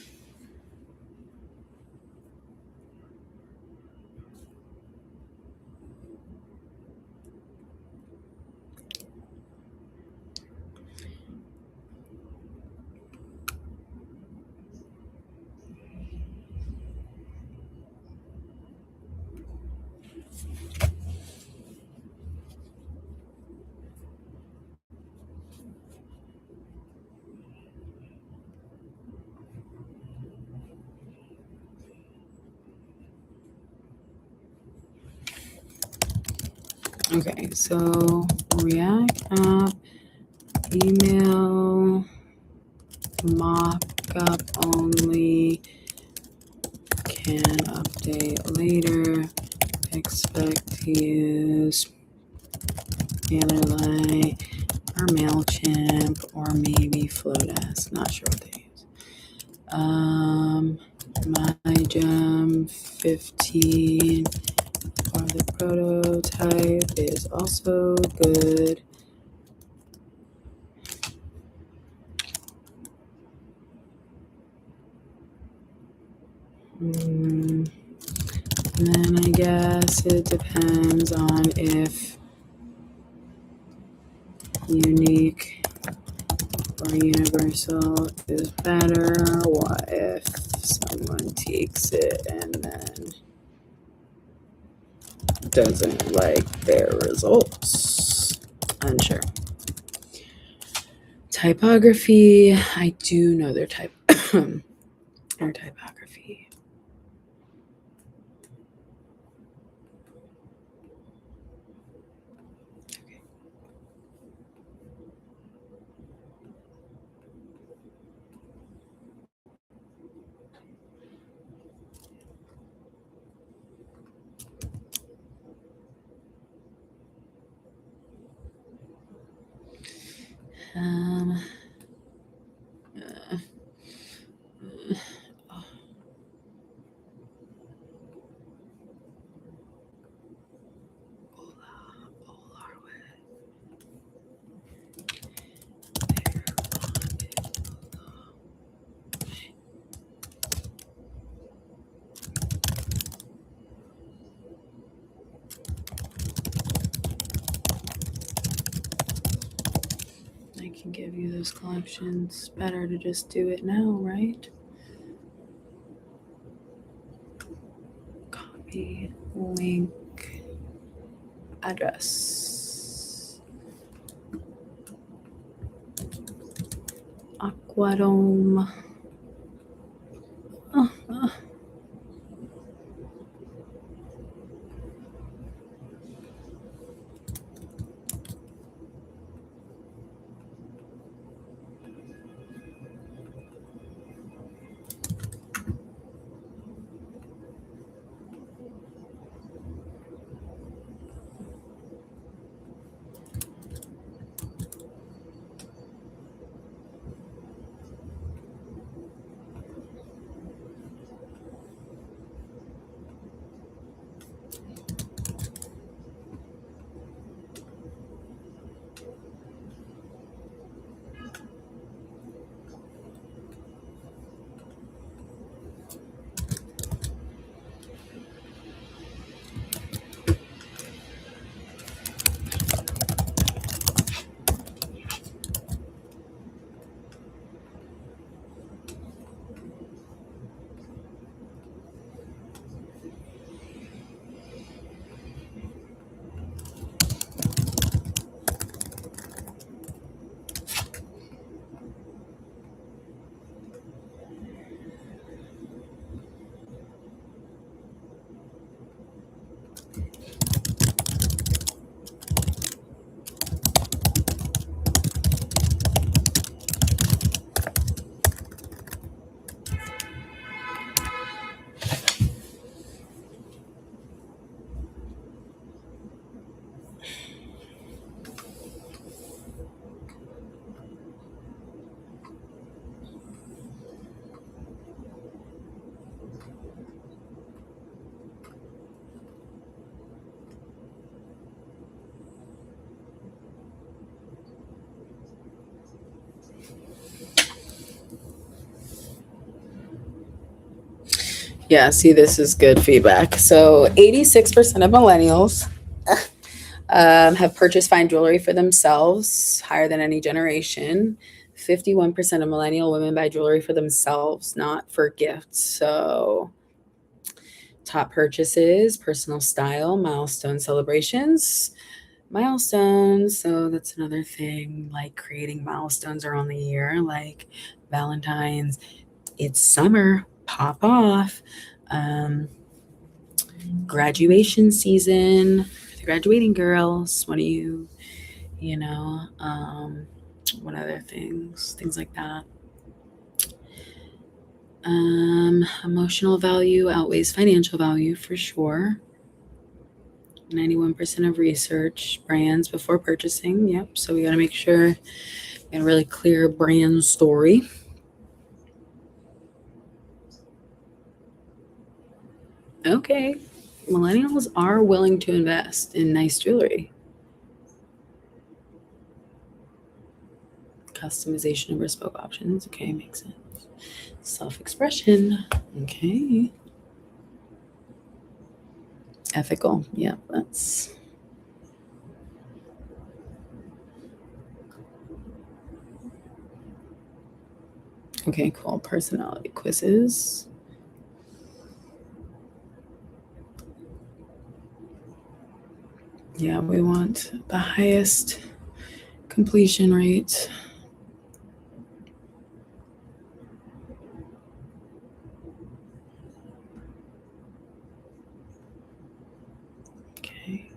Okay, so React app, email, mockup only, can update later, expect to use MailerLite or MailChimp or maybe Flowdesk. Not sure what they use. MyGem 15 for the prototype is also good. And then I guess it depends on if unique or universal is better. What if someone takes it and then doesn't like their results? Unsure. Typography, I do know their their typography. I can give you those collections. Better to just do it now, right? Copy link address. Aquadome. Yeah, see, this is good feedback. So 86% of millennials have purchased fine jewelry for themselves, higher than any generation. 51% of millennial women buy jewelry for themselves, not for gifts. So, top purchases, personal style, milestone celebrations. Milestones, so that's another thing, like creating milestones around the year, like Valentine's, it's summer, pop off. Um, Graduation season for the graduating girls. What do what other things like that. Emotional value outweighs financial value for sure. 91% of research brands before purchasing. Yep. So we got to make sure and really clear brand story. Okay. Millennials are willing to invest in nice jewelry. Customization and bespoke options. Okay, makes sense. Self expression. Okay. Ethical. Yep, that's okay. Cool. Personality quizzes. Yeah, we want the highest completion rate. Okay.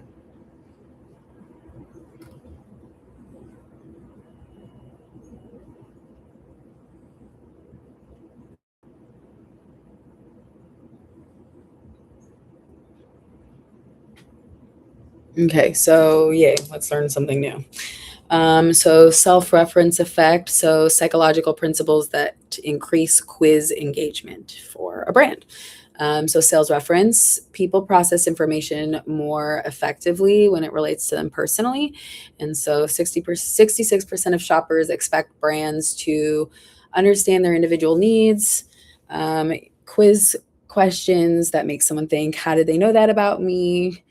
Okay, so yay, let's learn something new. So self-reference effect, so psychological principles that increase quiz engagement for a brand. So sales reference, people process information more effectively when it relates to them personally. And so 66% of shoppers expect brands to understand their individual needs. Quiz questions that make someone think, how did they know that about me?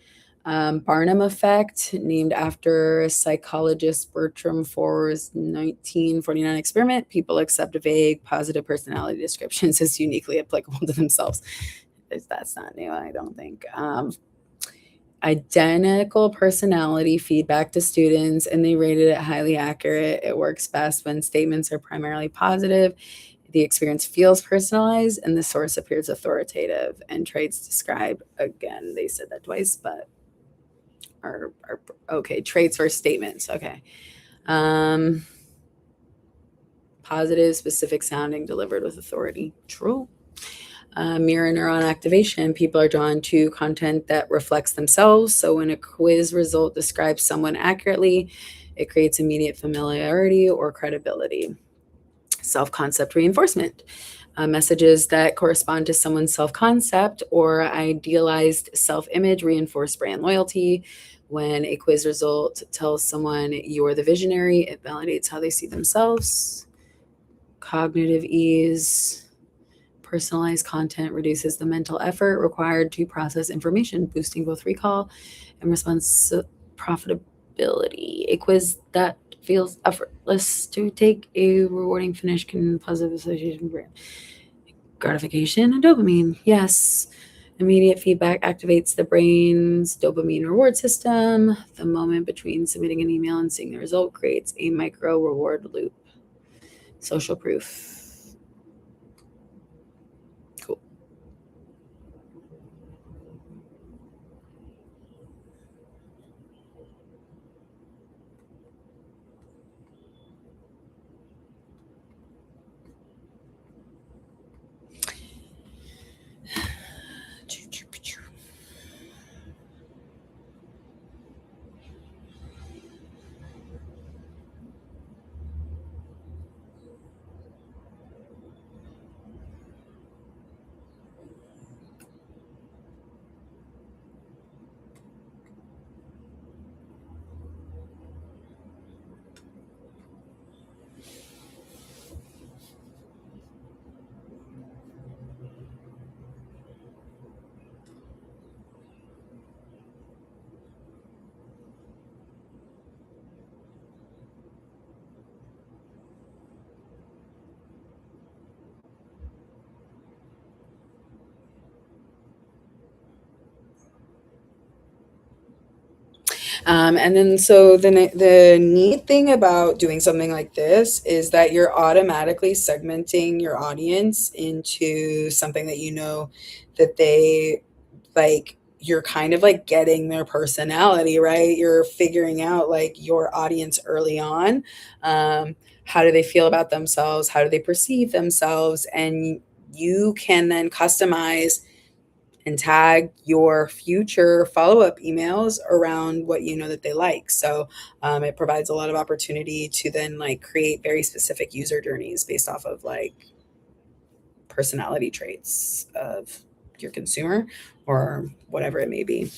Barnum effect, named after psychologist Bertram Forr's 1949 experiment. People accept vague, positive personality descriptions as uniquely applicable to themselves. That's not new, I don't think. Identical personality feedback to students, and they rated it highly accurate. It works best when statements are primarily positive, the experience feels personalized, and the source appears authoritative. And traits describe, again, they said that twice, but are okay. Traits versus statements. Okay. Um, Positive, specific sounding, delivered with authority. True. Mirror neuron activation. People are drawn to content that reflects themselves. So when a quiz result describes someone accurately, it creates immediate familiarity or credibility. Self concept reinforcement. Messages that correspond to someone's self concept or idealized self image reinforce brand loyalty. When a quiz result tells someone you're the visionary, it validates how they see themselves. Cognitive ease. Personalized content reduces the mental effort required to process information, boosting both recall and response profitability. A quiz that feels effortless to take, a rewarding finish, can positive association brand. Gratification and dopamine. Yes. Immediate feedback activates the brain's dopamine reward system. The moment between submitting an email and seeing the result creates a micro reward loop. Social proof. Cool. And then so the neat thing about doing something like this is that you're automatically segmenting your audience into something that you know that they like. You're kind of like getting their personality, right? You're figuring out like your audience early on. How do they feel about themselves? How do they perceive themselves? And you can then customize and tag your future follow-up emails around what you know that they like. So it provides a lot of opportunity to then like create very specific user journeys based off of like personality traits of your consumer or whatever it may be.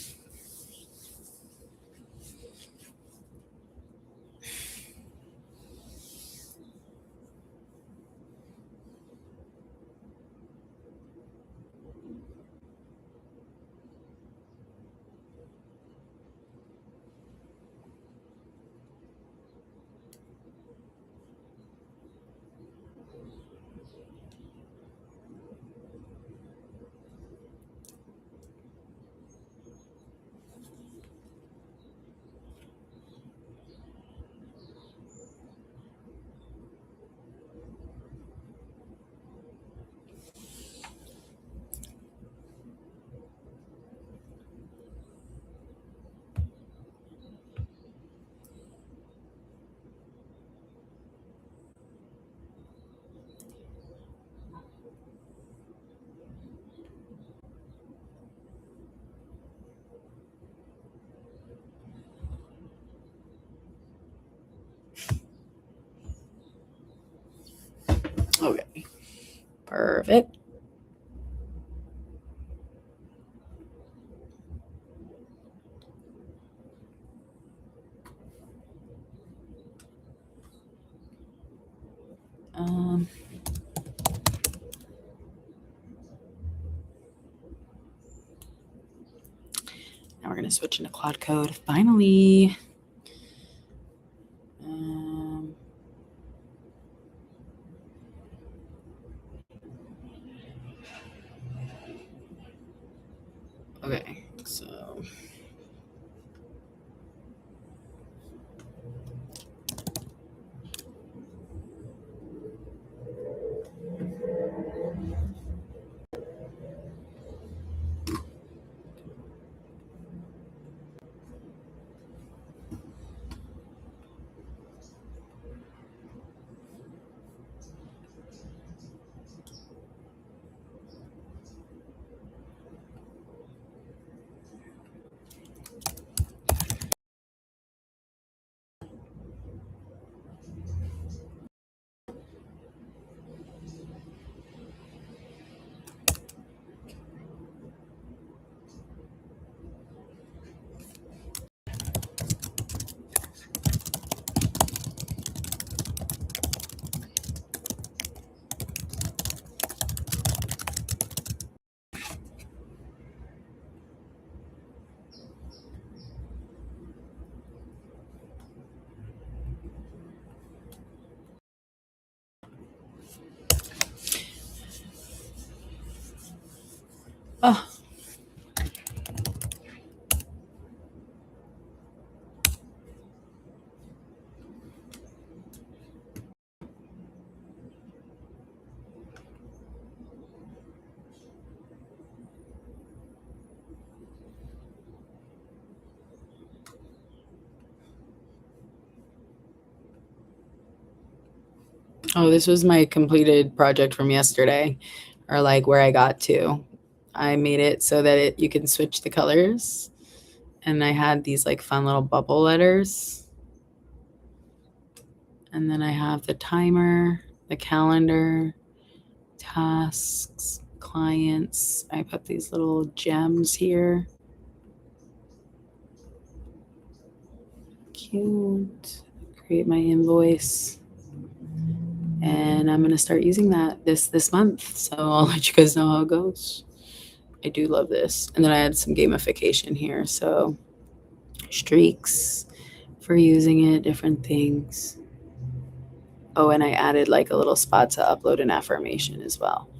Okay, perfect. Um, Now we're going to switch into Cloud Code finally. Um, okay, so oh, oh, this was my completed project from yesterday, or like where I got to. I made it so that you can switch the colors, and I had these like fun little bubble letters. And then I have the timer, the calendar, tasks, clients. I put these little gems here. Cute. Create my invoice. And I'm gonna start using that this month. So I'll let you guys know how it goes. I do love this. And then I had some gamification here. So streaks for using it, different things. Oh, and I added like a little spot to upload an affirmation as well.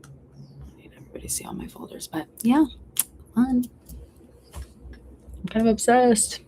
I need everybody to see all my folders, but yeah, fun. I'm kind of obsessed.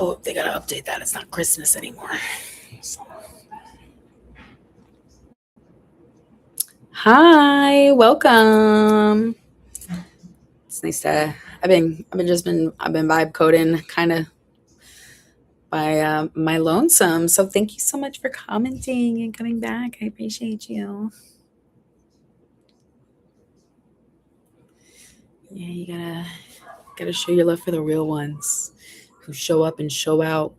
Oh, they gotta update that. It's not Christmas anymore. So. Hi, welcome. It's nice to. I've been vibe coding kind of by my lonesome. So thank you so much for commenting and coming back. I appreciate you. Yeah, you gotta show your love for the real ones who show up and show out.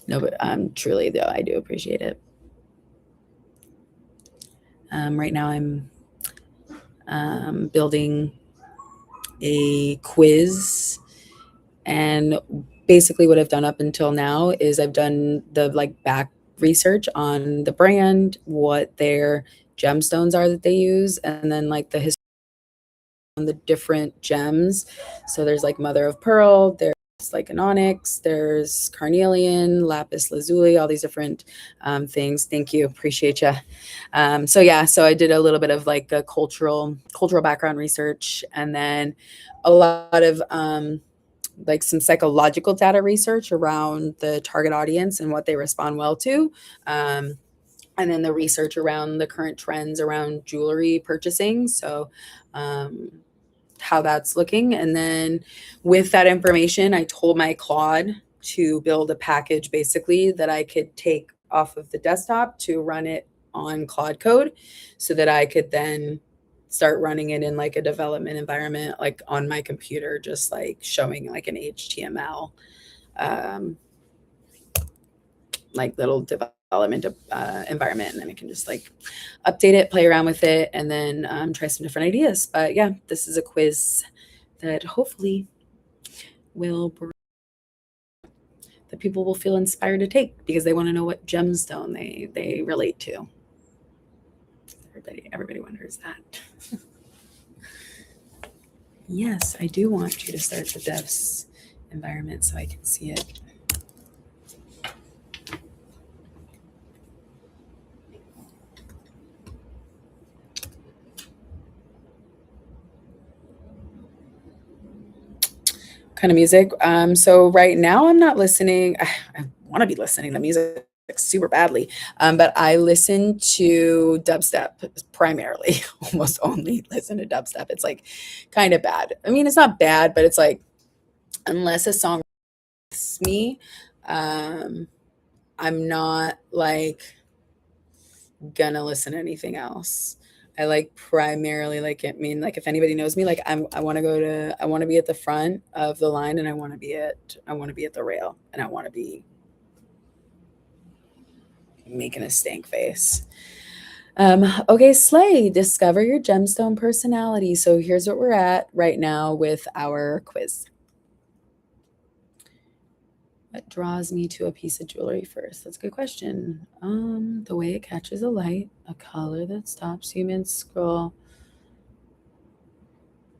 No, but truly though, I do appreciate it. Right now, I'm building a quiz, and basically, what I've done up until now is I've done the like back research on the brand, what their gemstones are that they use, and then like the history on the different gems. So there's like mother of pearl, there's like an onyx, there's carnelian, lapis lazuli, all these different things. Thank you, appreciate you. So yeah, so I did a little bit of like a cultural background research, and then a lot of like some psychological data research around the target audience and what they respond well to. And then the research around the current trends around jewelry purchasing. So, how that's looking. And then with that information, I told my Claude to build a package basically that I could take off of the desktop to run it on Claude Code so that I could then start running it in like a development environment, like on my computer, just like showing like an HTML, um, like little development environment. And then I can just like update it, play around with it, and then try some different ideas. But yeah, this is a quiz that hopefully will that people will feel inspired to take because they want to know what gemstone they relate to. Everybody wonders that. Yes, I do want you to start the devs environment so I can see it. Kind of music. So right now I'm not listening. I want to be listening to music super badly, but I listen to dubstep primarily. Almost only listen to dubstep. It's like kind of bad. I mean, it's not bad, but it's like unless a song hits me, um, I'm not like gonna listen to anything else. I like primarily like I mean like if anybody knows me like I want to be at the front of the line, and I want to be at the rail, and I want to be making a stank face. Okay, Slay, discover your gemstone personality. So here's what we're at right now with our quiz. What draws me to a piece of jewelry first? That's a good question. The way it catches a light, a color that stops humans scroll.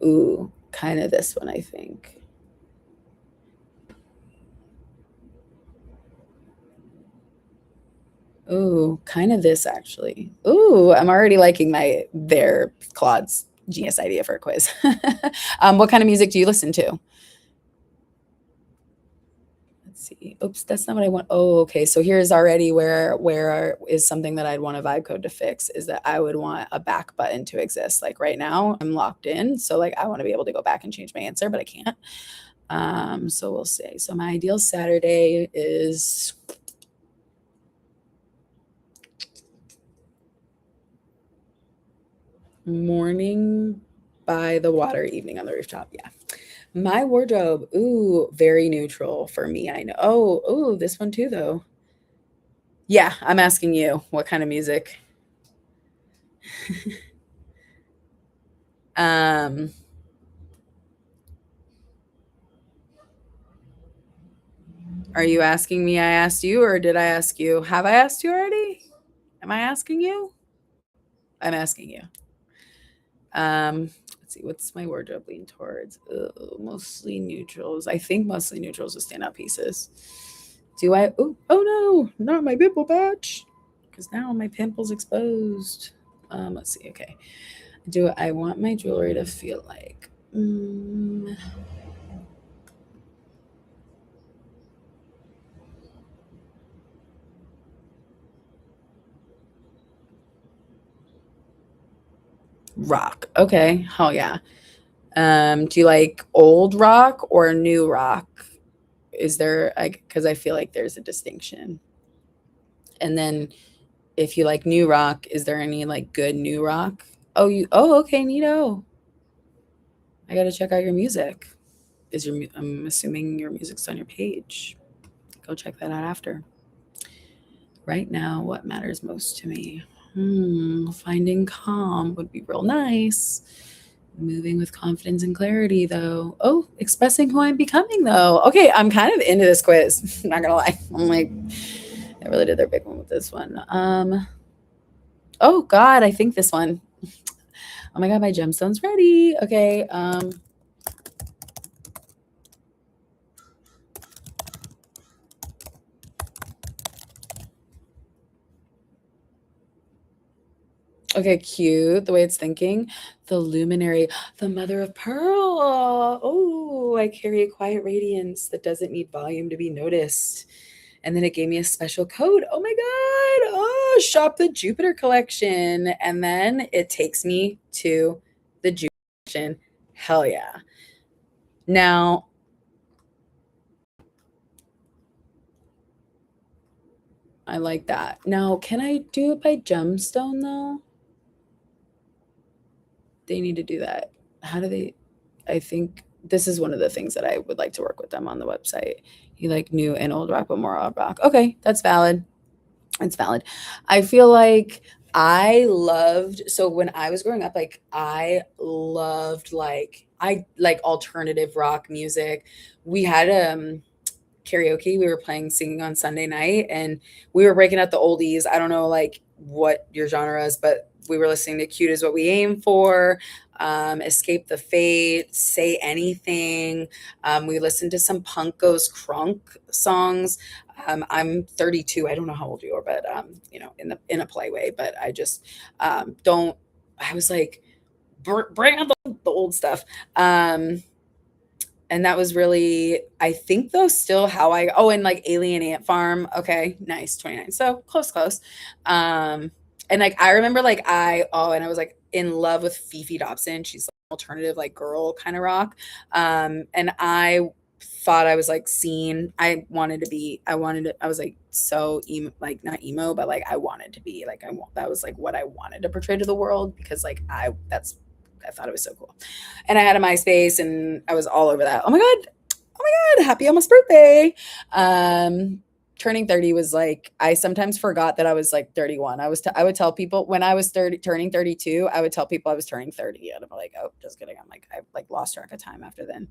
Ooh, kind of this one, I think. Ooh, kind of this actually. Ooh, I'm already liking their Claude's genius idea for a quiz. What kind of music do you listen to? Let's see. Oops, that's not what I want. Oh, okay. So here's already where is something that I'd want a vibe code to fix is that I would want a back button to exist. Like right now, I'm locked in, so like I want to be able to go back and change my answer, but I can't. So we'll see. So my ideal Saturday is morning by the water, evening on the rooftop. Yeah. My wardrobe, ooh, very neutral for me. I know. Oh, this one too, though. Yeah, I'm asking you what kind of music. Um, are you asking me? I asked you, or did I ask you? Have I asked you already? Am I asking you? I'm asking you. Let's see. What's my wardrobe lean towards? Mostly neutrals. I think mostly neutrals with standout pieces. Do I? Oh no, not my pimple patch, because now my pimple's exposed. Let's see. Okay. Do I want my jewelry to feel like? Rock. Okay. Hell yeah. Do you like old rock or new rock? Is there like, because I feel like there's a distinction. And then if you like new rock, is there any like good new rock? Oh, okay, neato. I gotta check out your music. I'm assuming your music's on your page. Go check that out after. Right now, what matters most to me? Finding calm would be real nice. Moving with confidence and clarity, though. Oh, expressing who I'm becoming, though. Okay, I'm kind of into this quiz. Not gonna lie. I'm like, I really did their big one with this one. Oh God, I think this one. Oh my God, my gemstone's ready. Okay. Okay, cute. The way it's thinking. The luminary, the mother of pearl. Oh, I carry a quiet radiance that doesn't need volume to be noticed. And then it gave me a special code. Oh my God. Oh, shop the Jupiter collection. And then it takes me to the Jupiter collection. Hell yeah. Now, I like that. Now, can I do it by gemstone though? They need to do that. How do they? I think this is one of the things that I would like to work with them on the website. You like new and old rock, but more old rock. Okay, that's valid. It's valid. I feel like I loved so when I was growing up, like I loved I like alternative rock music. We had karaoke. We were playing singing on Sunday night and we were breaking out the oldies. I don't know like what your genre is, but we were listening to Cute is What We Aim For, Escape the Fate, Say Anything. We listened to some Punk Goes Crunk songs. I'm 32. I don't know how old you are, but in a play way. But I just don't. I was like, bring out the old stuff. And that was really, I think though, still how and like Alien Ant Farm. Okay, nice, 29. So close. And like I remember and I was like in love with Fifi Dobson. She's like alternative like girl kind of rock. And I thought I was like seen. I was like so emo, like not emo, but like I wanted to be like that was like what I wanted to portray to the world because like I thought it was so cool. And I had a MySpace and I was all over that. Oh my God. Oh my God. Happy almost birthday. Turning 30 was like, I sometimes forgot that I was like 31. I would tell people when I was turning 32, I would tell people I was turning 30. And I'm like, oh, just kidding. I'm like, I like lost track of time after then.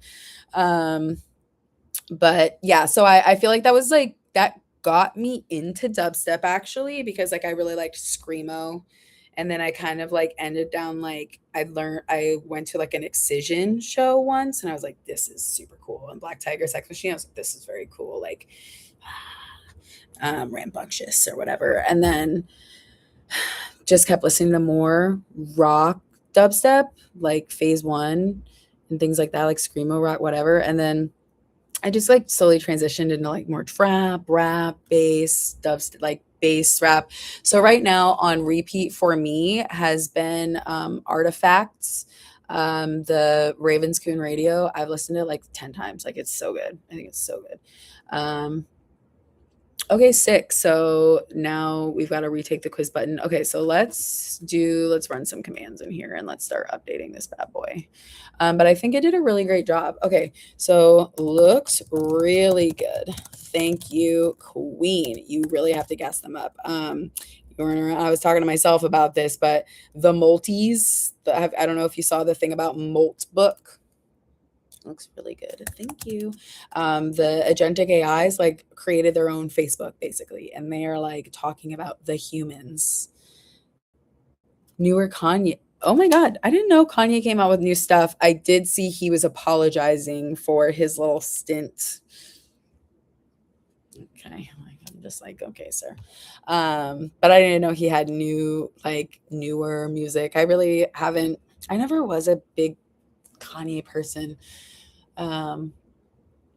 But yeah, so I feel like that was like, that got me into dubstep actually, because like I really liked Screamo. And then I kind of like ended down like I went to like an Excision show once and I was like, this is super cool. And Black Tiger Sex Machine, I was like, this is very cool, like rambunctious or whatever. And then just kept listening to more rock dubstep, like phase one and things like that, like Screamo rock, whatever. And then I just like slowly transitioned into like more trap, rap, bass, dubstep, like bass rap. So right now on repeat for me has been Artifacts, the Ravenscoon Radio. I've listened to it like 10 times. Like it's so good. I think it's so good. Um, Okay, sick. So now we've got to retake the quiz button. Okay, so let's run some commands in here and let's start updating this bad boy. But I think I did a really great job. Okay, so looks really good. Thank you, Queen. You really have to gas them up. I was talking to myself about this, but the Maltese, I don't know if you saw the thing about Molt Book. Looks really good. Thank you. The agentic AIs like created their own Facebook basically, and they are like talking about the humans. Newer Kanye. Oh my God. I didn't know Kanye came out with new stuff. I did see he was apologizing for his little stint. Okay. I'm just like, okay, sir. But I didn't know he had newer music. I never was a big Kanye person. Um,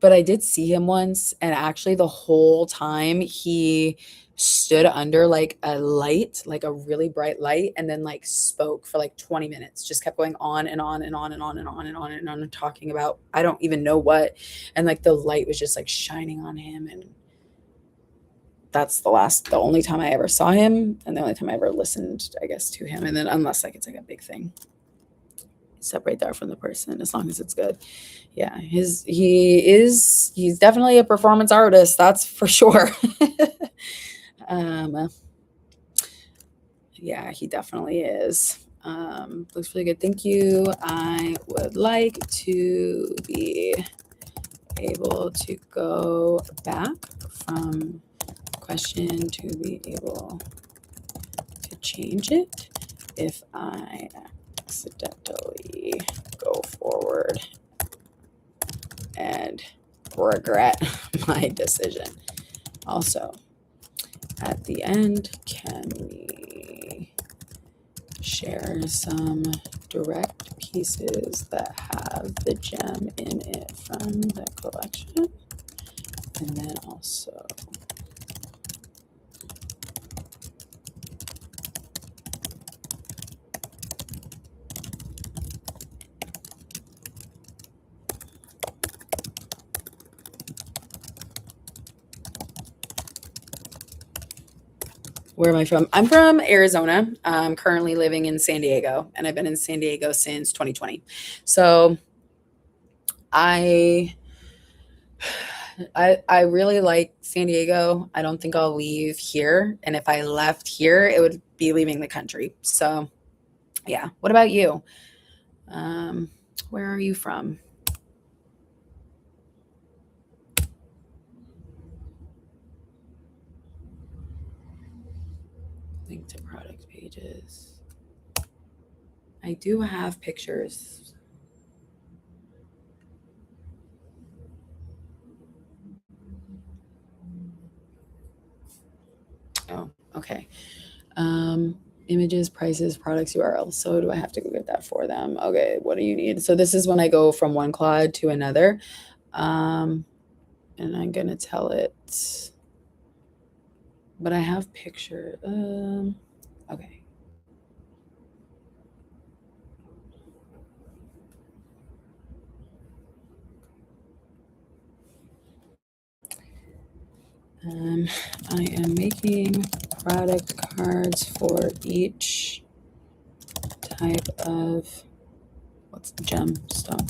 but I did see him once, and actually the whole time he stood under like a light, like a really bright light, and then like spoke for like 20 minutes, just kept going on and on and on and on and on and on and on and talking about I don't even know what. And like the light was just like shining on him. And that's the only time I ever saw him, and the only time I ever listened, I guess, to him. And then unless like it's like a big thing, separate that from the person as long as it's good. Yeah, he's definitely a performance artist, that's for sure. um yeah, he definitely is. Looks really good, thank you. I would like to be able to go back from question to be able to change it if I accidentally go forward and regret my decision. Also, at the end, can we share some direct pieces that have the gem in it from the collection? And then also, where am I from? I'm from Arizona. I'm currently living in San Diego, and I've been in San Diego since 2020. So I really like San Diego. I don't think I'll leave here, and if I left here, it would be leaving the country. So yeah. What about you? Um, where are you from? Link to product pages. I do have pictures. Oh, okay. Images, prices, products, URLs. So do I have to go get that for them? Okay, what do you need? So this is when I go from one cloud to another. And I'm gonna tell it, but I have picture. Okay. I am making product cards for each type of, what's the gemstone?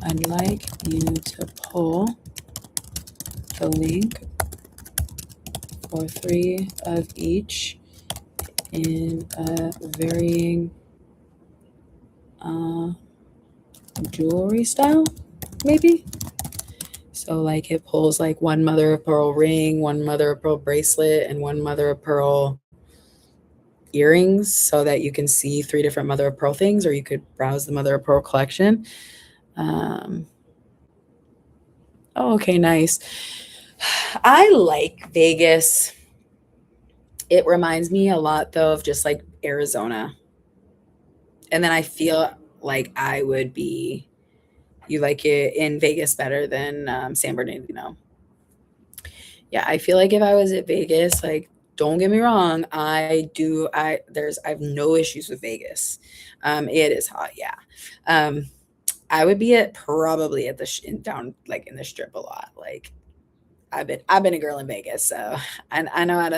I'd like you to pull the link for 3 of each in a varying jewelry style, maybe. So like it pulls like one mother of pearl ring, one mother of pearl bracelet, and one mother of pearl earrings, so that you can see 3 different mother of pearl things, or you could browse the mother of pearl collection. Oh, okay, nice. I like Vegas. It reminds me a lot though of just like Arizona. And then I feel like I would be, you like it in Vegas better than San Bernardino. Yeah, I feel like if I was at Vegas, like, don't get me wrong, I have no issues with Vegas. It is hot, yeah. Um, I would be at probably at the down like in the strip a lot. Like I've been a girl in Vegas, so I know how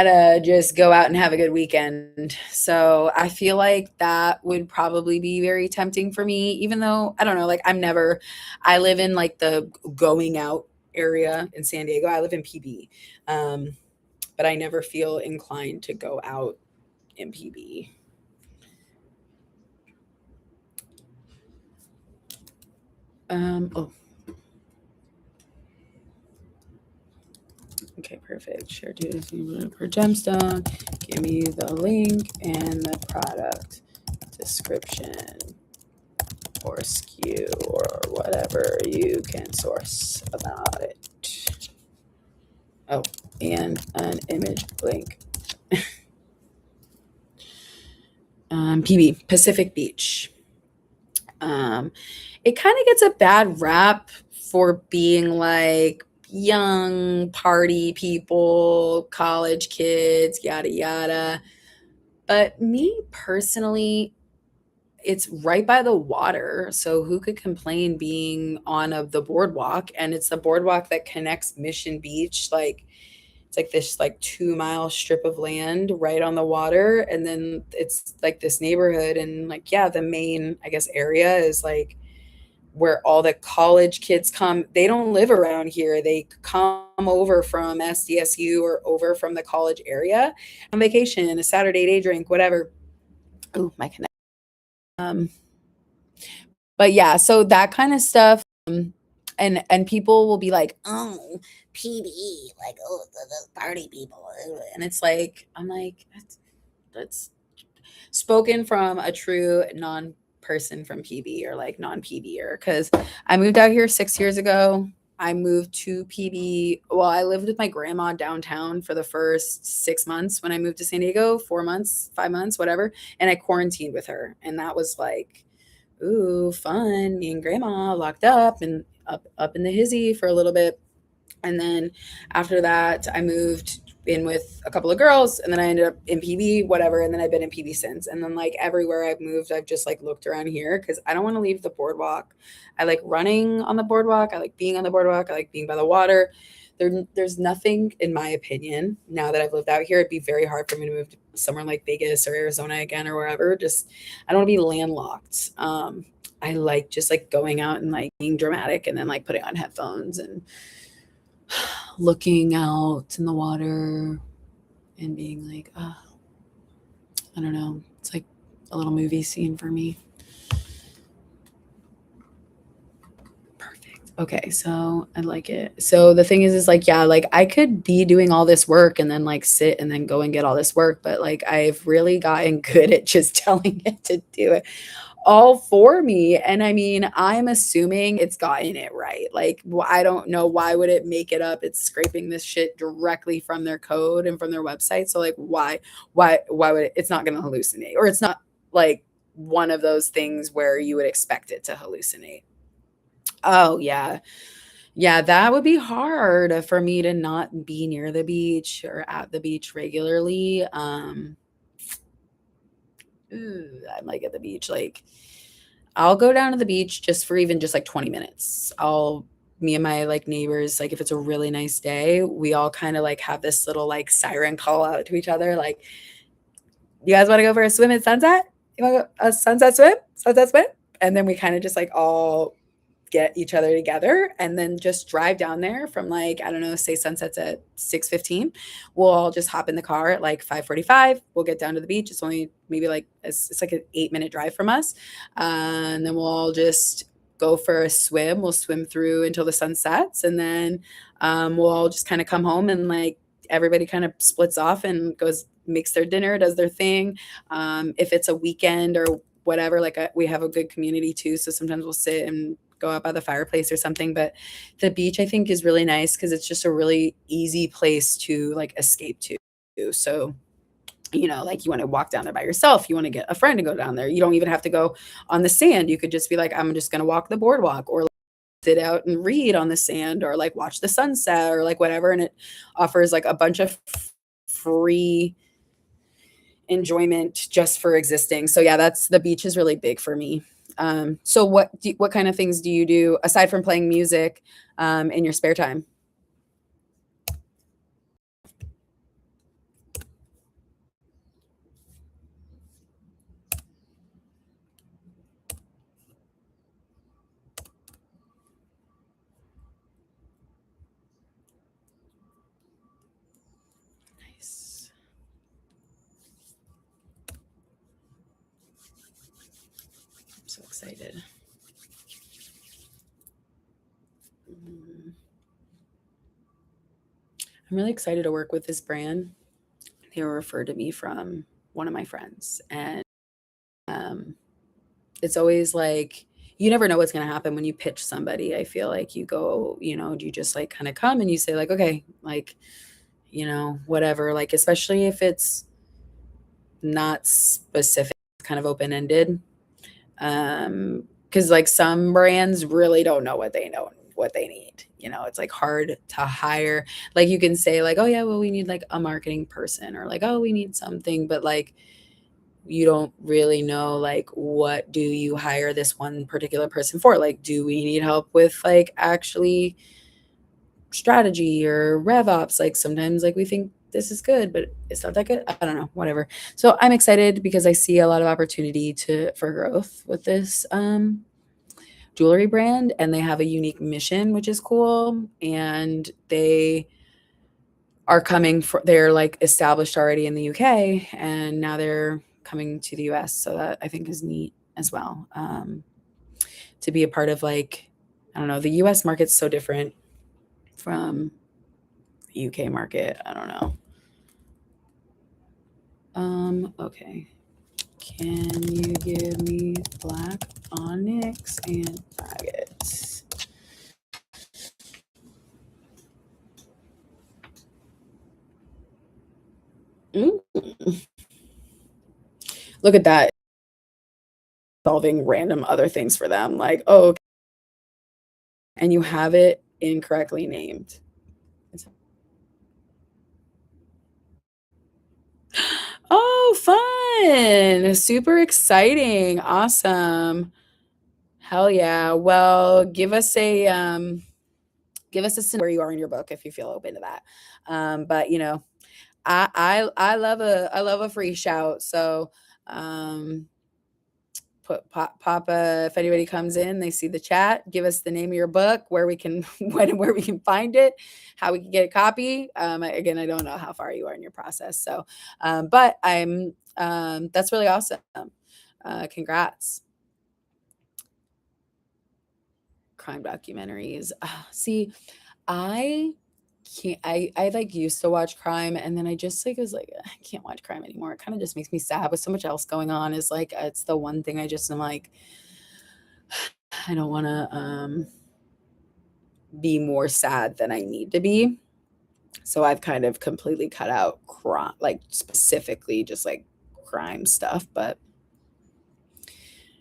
to just go out and have a good weekend. So I feel like that would probably be very tempting for me, even though I don't know, like I live in like the going out area in San Diego. I live in PB. But I never feel inclined to go out in PB. Oh, okay, perfect. Share duties per gemstone. Give me the link and the product description or SKU or whatever you can source about it. Oh, and an image link. PB, Pacific Beach. Um, it kind of gets a bad rap for being like young party people, college kids, yada yada. But me personally, it's right by the water. So who could complain being on of the boardwalk? And it's the boardwalk that connects Mission Beach. Like it's like this like 2 mile strip of land right on the water. And then it's like this neighborhood. And like, yeah, the main, I guess, area is like where all the college kids come. They don't live around here. They come over from SDSU or over from the college area on vacation, a Saturday day drink, whatever. Oh, my connection. Um, but yeah, so that kind of stuff. And people will be like, oh, PB, like, oh, the party people. And it's like, I'm like, that's spoken from a true non person from PB or like non PBer. Because I moved out here 6 years ago. I moved to PB. Well, I lived with my grandma downtown for the first 6 months when I moved to San Diego, 4 months, 5 months, whatever. And I quarantined with her. And that was like, ooh, fun. Me and grandma locked up and up in the hizzy for a little bit. And then after that, I moved in with a couple of girls, and then I ended up in PB, whatever. And then I've been in PB since. And then like everywhere I've moved, I've just like looked around here because I don't want to leave the boardwalk. I like running on the boardwalk. I like being on the boardwalk. I like being by the water. There's nothing, in my opinion, now that I've lived out here, it'd be very hard for me to move to somewhere like Vegas or Arizona again or wherever. Just, I don't want to be landlocked. I like just like going out and like being dramatic and then like putting on headphones and looking out in the water and being like, oh, I don't know. It's like a little movie scene for me. Perfect. Okay, so I like it. So the thing is like, yeah, like I could be doing all this work and then like sit and then go and get all this work, but like I've really gotten good at just telling it to do it all for me. And I mean, I'm assuming it's gotten it right. Like, I don't know why would it make it up. It's scraping this shit directly from their code and from their website. So like, why would it's not going to hallucinate, or it's not like one of those things where you would expect it to hallucinate. Oh yeah. Yeah, that would be hard for me to not be near the beach or at the beach regularly. I'm like at the beach, like I'll go down to the beach just for even just like 20 minutes. Me and my like neighbors, like if it's a really nice day, we all kind of like have this little like siren call out to each other. Like, you guys want to go for a swim at sunset? You want to go a sunset swim? Sunset swim? And then we kind of just like all get each other together and then just drive down there from like, I don't know, say sunsets at 6:15. We'll all just hop in the car at like 5:45. We'll get down to the beach. It's only maybe like it's like an 8-minute drive from us. And then we'll all just go for a swim. We'll swim through until the sun sets, and then we'll all just kind of come home, and like everybody kind of splits off and goes makes their dinner, does their thing. If it's a weekend or whatever, like we have a good community too, so sometimes we'll sit and go out by the fireplace or something. But the beach, I think, is really nice because it's just a really easy place to like escape to. So, like you want to walk down there by yourself, you want to get a friend to go down there, you don't even have to go on the sand. You could just be like, I'm just going to walk the boardwalk, or like, sit out and read on the sand, or like watch the sunset, or like whatever. And it offers like a bunch of free enjoyment just for existing. So yeah, that's the beach is really big for me. So what kind of things do you do aside from playing music in your spare time? Nice. I'm so excited. Mm. I'm really excited to work with this brand. They were referred to me from one of my friends, and um, it's always like you never know what's going to happen when you pitch somebody. I feel like you go, you just like kind of come and you say like, okay, like, whatever, like, especially if it's not specific, kind of open ended. because like some brands really don't know what they need. You know, it's like hard to hire. Like you can say like, oh yeah, well we need like a marketing person, or like, oh we need something, but like you don't really know like what do you hire this one particular person for? Like, do we need help with like actually strategy or rev ops? Like sometimes like we think this is good, but it's not that good. I don't know, whatever. So I'm excited because I see a lot of opportunity to for growth with this jewelry brand, and they have a unique mission, which is cool. And they are coming for, they're like established already in the UK, and now they're coming to the US. So that I think is neat as well. To be a part of like, I don't know, the US market's so different from the UK market. I don't know. Okay. Can you give me black onyx and agates? Mm. Look at that. Solving random other things for them. Like, oh, okay. And you have it incorrectly named. Oh, fun. Super exciting. Awesome. Hell yeah. Well, give us a where you are in your book if you feel open to that. But you know, I love a free shout. So put papa if anybody comes in, they see the chat, give us the name of your book, where we can where we can find it, how we can get a copy. Again, I don't know how far you are in your process. So but I'm that's really awesome. Congrats. Crime documentaries. See, I can't I like used to watch crime, and then I just like was like I can't watch crime anymore. It kind of just makes me sad with so much else going on. Is like it's the one thing I just am like I don't want to be more sad than I need to be. So I've kind of completely cut out crime, like specifically just like crime stuff. But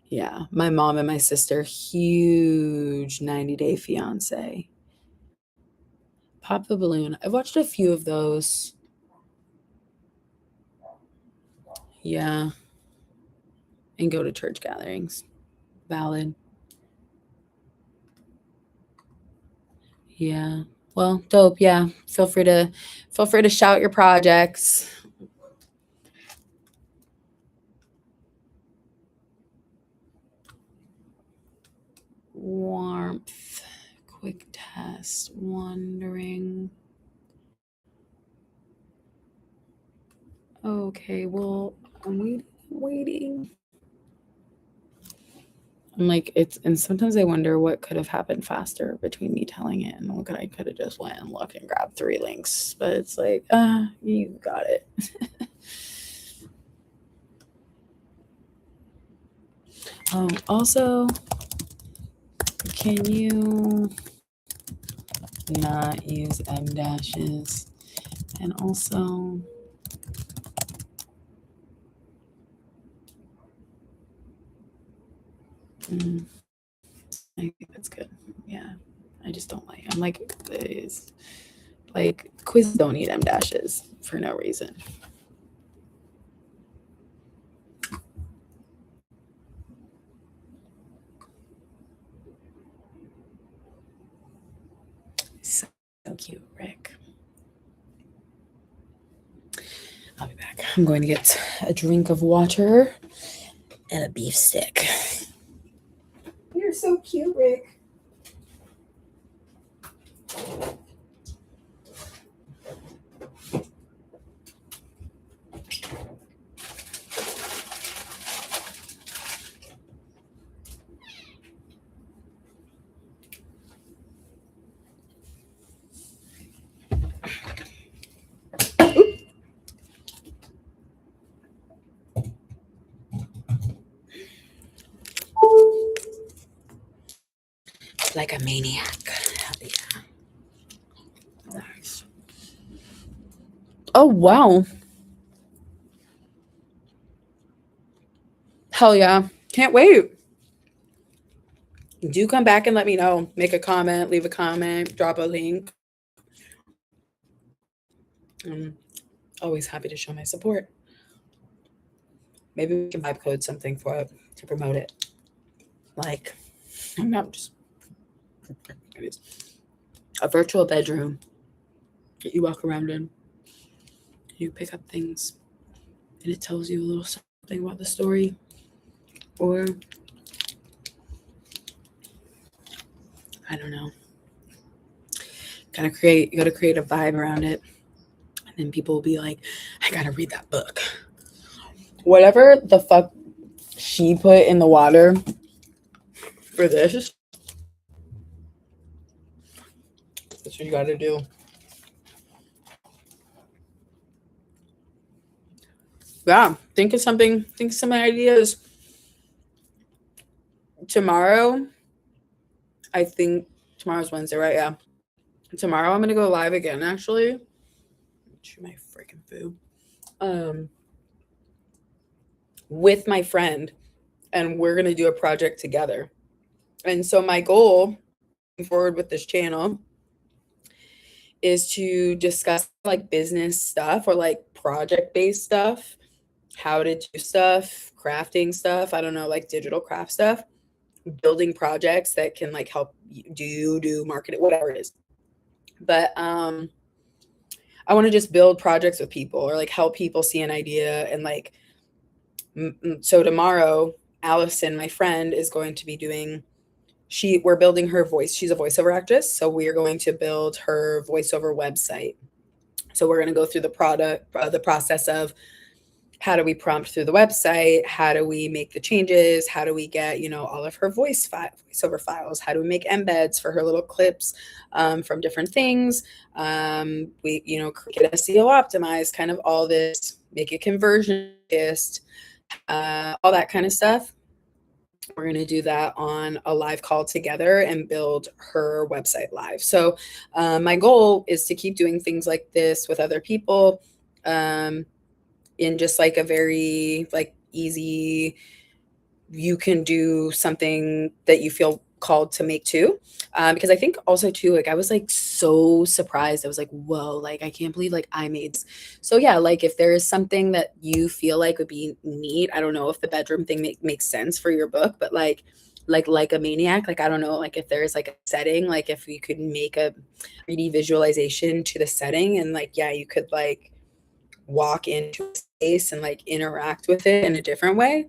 yeah, my mom and my sister, huge 90 Day Fiance. Pop the Balloon. I've watched a few of those. Yeah. And go to church gatherings. Valid. Yeah. Well, dope. Yeah. Feel free to shout your projects. Warmth. Quick test. Wondering. Okay, well, I'm waiting. I'm like, it's, and sometimes I wonder what could have happened faster between me telling it and what I could have just went and looked and grabbed 3 links. But it's like, you got it. Also, can you not use M dashes? And also, I think that's good. Yeah, I just don't like. I'm like, it's like quizzes don't need M dashes for no reason. So cute, Rick. I'll be back. I'm going to get a drink of water and a beef stick. You're so cute, Rick. Like a maniac. Yeah. Nice. Oh, wow. Hell yeah. Can't wait. do come back and let me know. Make a comment, leave a comment, drop a link. I'm always happy to show my support. Maybe we can vibe code something for it to promote it. Like, I'm not just a virtual bedroom that you walk around in. You pick up things, and it tells you a little something about the story, or I don't know. You gotta create a vibe around it, and then people will be like, I gotta read that book. Whatever the fuck she put in the water for this, that's what you gotta do. Yeah, think of some ideas. Tomorrow, I think tomorrow's Wednesday, right? Yeah. Tomorrow I'm gonna go live again, actually. Chew my freaking food. With my friend, and we're gonna do a project together. And so my goal forward with this channel is to discuss like business stuff or like project based stuff, how to do stuff, crafting stuff, I don't know, like digital craft stuff, building projects that can like help you do marketing, whatever it is. But I want to just build projects with people or like help people see an idea. And like so tomorrow Allison, my friend, is going to be doing we're building her voice. She's a voiceover actress, so we are going to build her voiceover website. So we're going to go through the process of how do we prompt through the website, how do we make the changes, how do we get all of her voiceover files, how do we make embeds for her little clips from different things, we get SEO optimized, kind of all this, make it conversion based, all that kind of stuff. We're going to do that on a live call together and build her website live. So my goal is to keep doing things like this with other people in just like a very like easy, you can do something that you feel called to make too. Because I think also too, like I was like so surprised. I was like, whoa, like I can't believe like I made. So yeah, like if there is something that you feel like would be neat, I don't know if the bedroom thing makes sense for your book, but like a maniac, like I don't know, like if there's like a setting, like if you could make a 3D visualization to the setting, and like yeah, you could like walk into a space and like interact with it in a different way,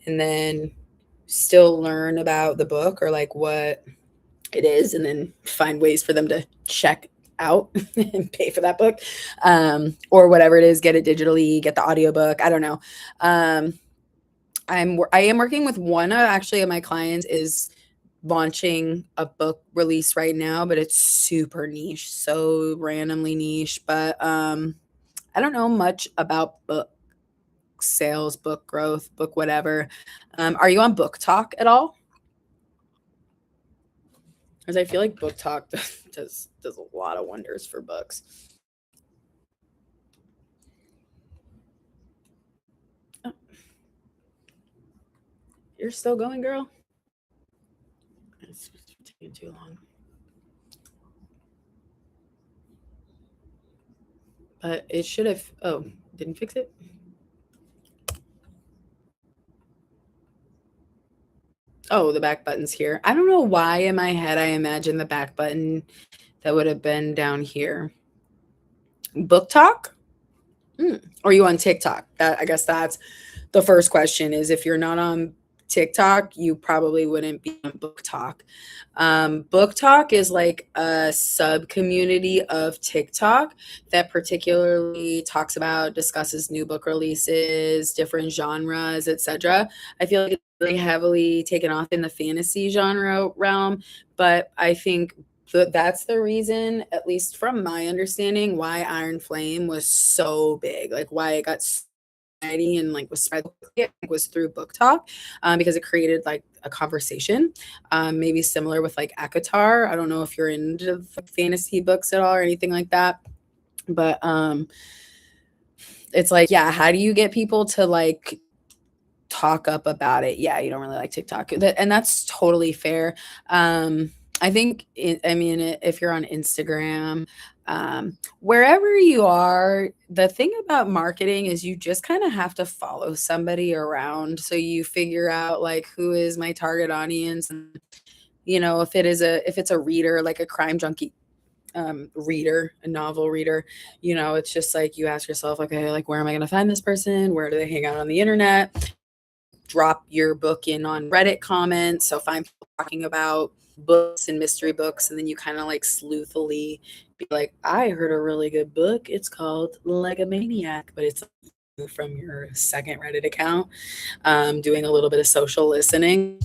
and then still learn about the book or like what it is, and then find ways for them to check out and pay for that book, or whatever it is, get it digitally, get the audiobook, I don't know. I am working with one actually of my clients is launching a book release right now, but it's super niche, so randomly niche, but I don't know much about book sales, book growth, book whatever. Are you on Book Talk at all? Because I feel like Book Talk does a lot of wonders for books. Oh, you're still going, girl? It's taking too long. But it should have. Oh, didn't fix it? Oh, the back button's here. I don't know why in my head I imagine the back button that would have been down here. Book Talk? Or are you on TikTok? I guess that's the first question, is if you're not on TikTok, you probably wouldn't be on Book Talk. Book Talk is like a sub community of TikTok that particularly discusses new book releases, different genres, etc. I feel like it's really heavily taken off in the fantasy genre realm, but I think that's the reason, at least from my understanding, why Iron Flame was so big, like why it got so and like was spread was through Book Talk, because it created like a conversation, maybe similar with like ACOTAR. I don't know if you're into fantasy books at all or anything like that, but it's like, yeah, how do you get people to like talk up about it. Yeah, you don't really like TikTok, and that's totally fair. I think, if you're on Instagram, wherever you are, the thing about marketing is you just kind of have to follow somebody around. So you figure out like, who is my target audience? And, if it's a reader, like a crime junkie reader, a novel reader, it's just like you ask yourself, okay, like, where am I going to find this person? Where do they hang out on the internet? Drop your book in on Reddit comments. So find people talking about books and mystery books, and then you kind of like sleuthily be like, I heard a really good book. It's called Legamaniac, but it's from your second Reddit account, doing a little bit of social listening.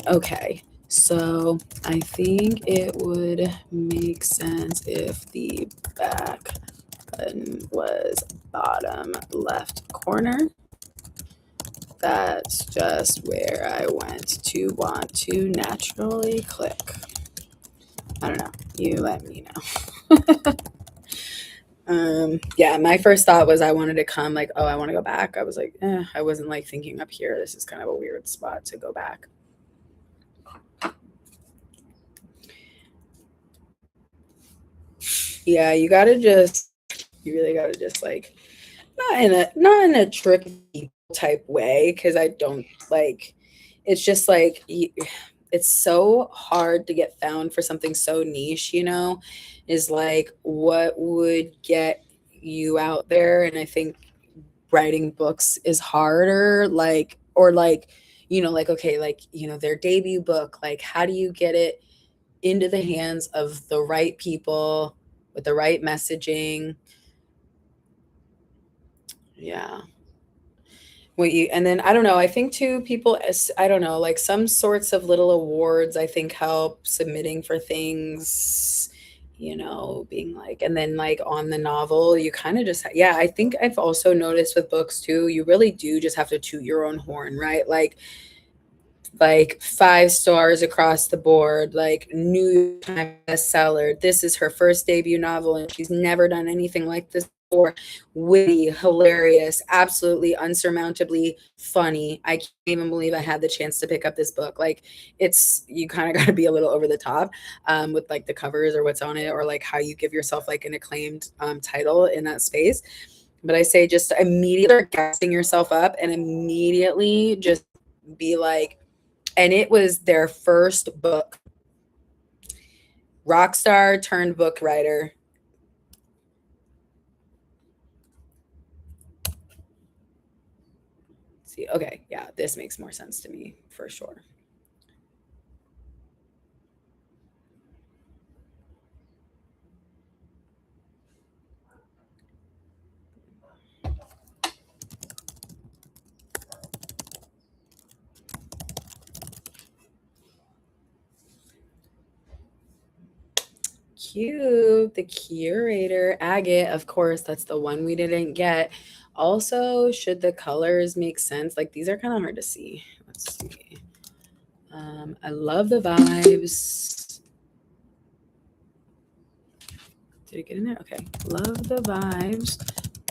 Okay, so I think it would make sense if the back button was bottom left corner. That's just where I want to naturally click. I don't know. You let me know. Yeah, my first thought was I wanted to come like, oh, I want to go back. I was like, I wasn't like thinking up here. This is kind of a weird spot to go back. Yeah, you really gotta just like, not in a tricky type way, because I don't like, it's just like, it's so hard to get found for something so niche, is like, what would get you out there? And I think writing books is harder, like, or like, like, okay, like, their debut book, like, how do you get it into the hands of the right people with the right messaging? Yeah. And then I don't know, I think too, people, I don't know, like some sorts of little awards, I think help submitting for things, being like, and then like on the novel, you kind of just, yeah, I think I've also noticed with books too, you really do just have to toot your own horn, right? Like 5 stars across the board, like New York Times bestseller. This is her first debut novel, and she's never done anything like this before. Witty, hilarious, absolutely unsurmountably funny. I can't even believe I had the chance to pick up this book. Like, you kind of got to be a little over the top with like the covers or what's on it, or like how you give yourself like an acclaimed title in that space. But I say just immediately start gassing yourself up and immediately just be like, and it was their first book. Rock star turned book writer. See, okay, yeah, this makes more sense to me for sure. Cute. The curator, agate, of course, that's the one we didn't get. Also, should the colors make sense? Like, these are kind of hard to see. Let's see. I love the vibes. Did it get in there? Okay. Love the vibes,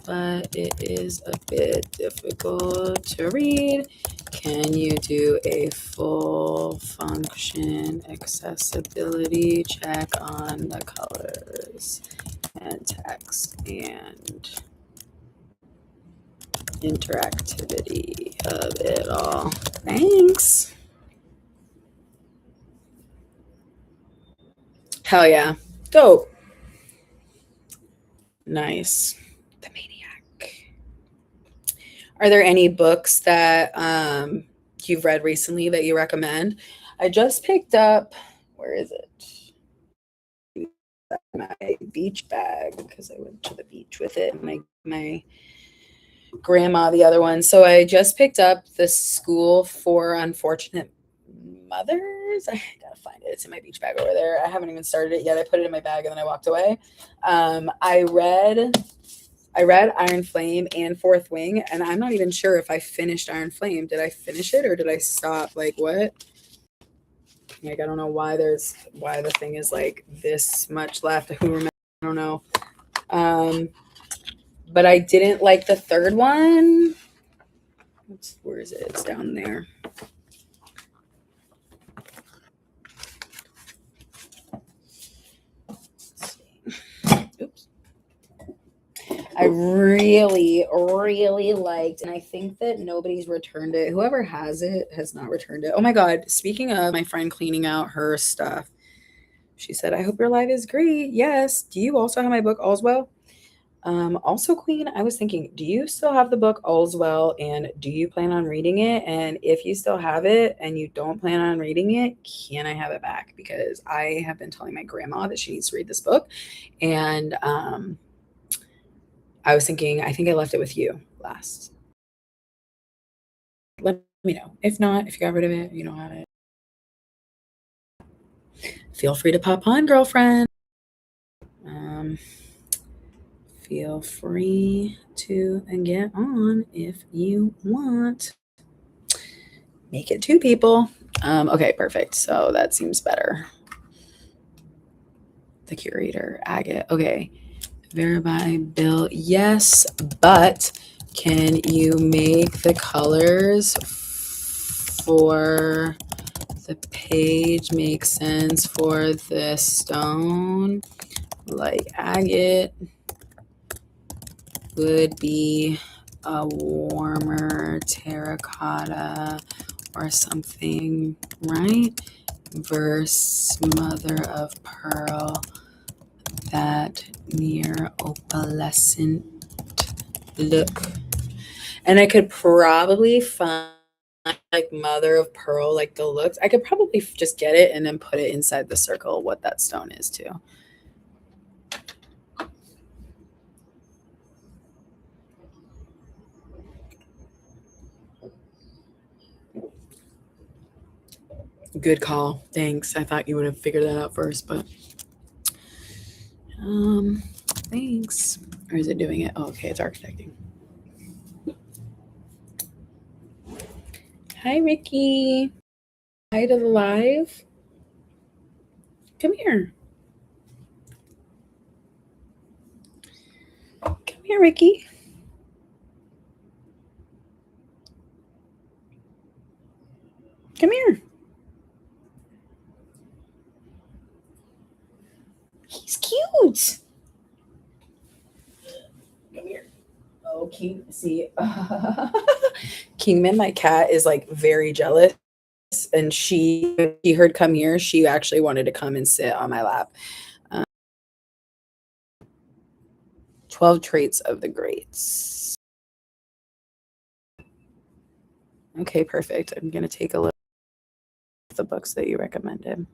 but it is a bit difficult to read. Can you do a full function accessibility check on the colors and text and interactivity of it all? Thanks. Hell yeah. Dope. Nice. The Maniac. Are there any books that you've read recently that you recommend? I just picked up, where is it? My beach bag, because I went to the beach with it. My grandma the other one. So I just picked up The School for Unfortunate Mothers. I gotta find it. It's in my beach bag over there. I haven't even started it yet. I put it in my bag and then I walked away. I read Iron Flame and Fourth Wing, and I'm not even sure if I finished Iron Flame. Did I finish it or did I stop? Like, what? Like, I don't know why the thing is like this much left. Who remembers? I don't know. But I didn't like the third one. Where is it? It's down there. Let's see. Oops. I really, really liked, and I think that nobody's returned it. Whoever has it has not returned it. Oh my God. Speaking of my friend cleaning out her stuff, she said, I hope your live is great. Yes. Do you also have my book, All's Well? Also, Queen, I was thinking, do you still have the book All's Well, and do you plan on reading it? And if you still have it and you don't plan on reading it, can I have it back? Because I have been telling my grandma that she needs to read this book. And I was thinking, I think I left it with you last. Let me know. If not, if you got rid of it, you don't have it, feel free to pop on, girlfriend. Feel free to get on if you want. Make it two people. Okay, perfect. So that seems better. The curator, Agate. Okay. Verify bill. Yes, but can you make the colors for the page make sense for the stone? Like agate would be a warmer terracotta or something, right? Verse mother of pearl, that near opalescent look. And I could probably find like mother of pearl, like the looks. I could probably just get it and then put it inside the circle what that stone is too. Good call. Thanks. I thought you would have figured that out first, but thanks. Or is it doing it? Oh, okay, it's architecting. Hi, Ricky. Hi to the live. Come here. Come here, Ricky. Come here. He's cute. Come here. Oh, King. See, Kingman, my cat, is like very jealous. And she heard come here. She actually wanted to come and sit on my lap. 12 traits of the greats. Okay, perfect. I'm going to take a look at the books that you recommended.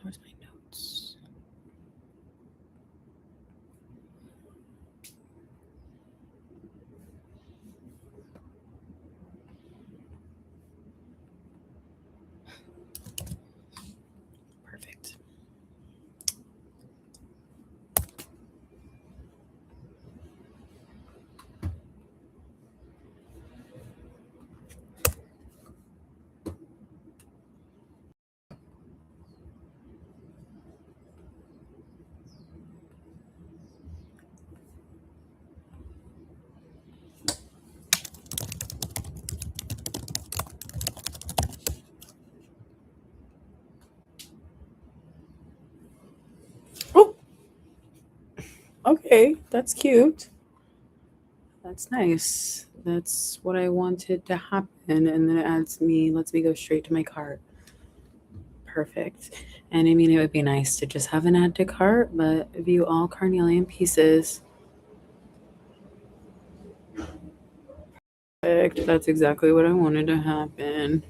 Where's my notes? Perfect. Oh, okay. That's cute. That's nice. That's what I wanted to happen. And then it lets me go straight to my cart. Perfect. And I mean, it would be nice to just have an add to cart, but view all carnelian pieces. Perfect. That's exactly what I wanted to happen.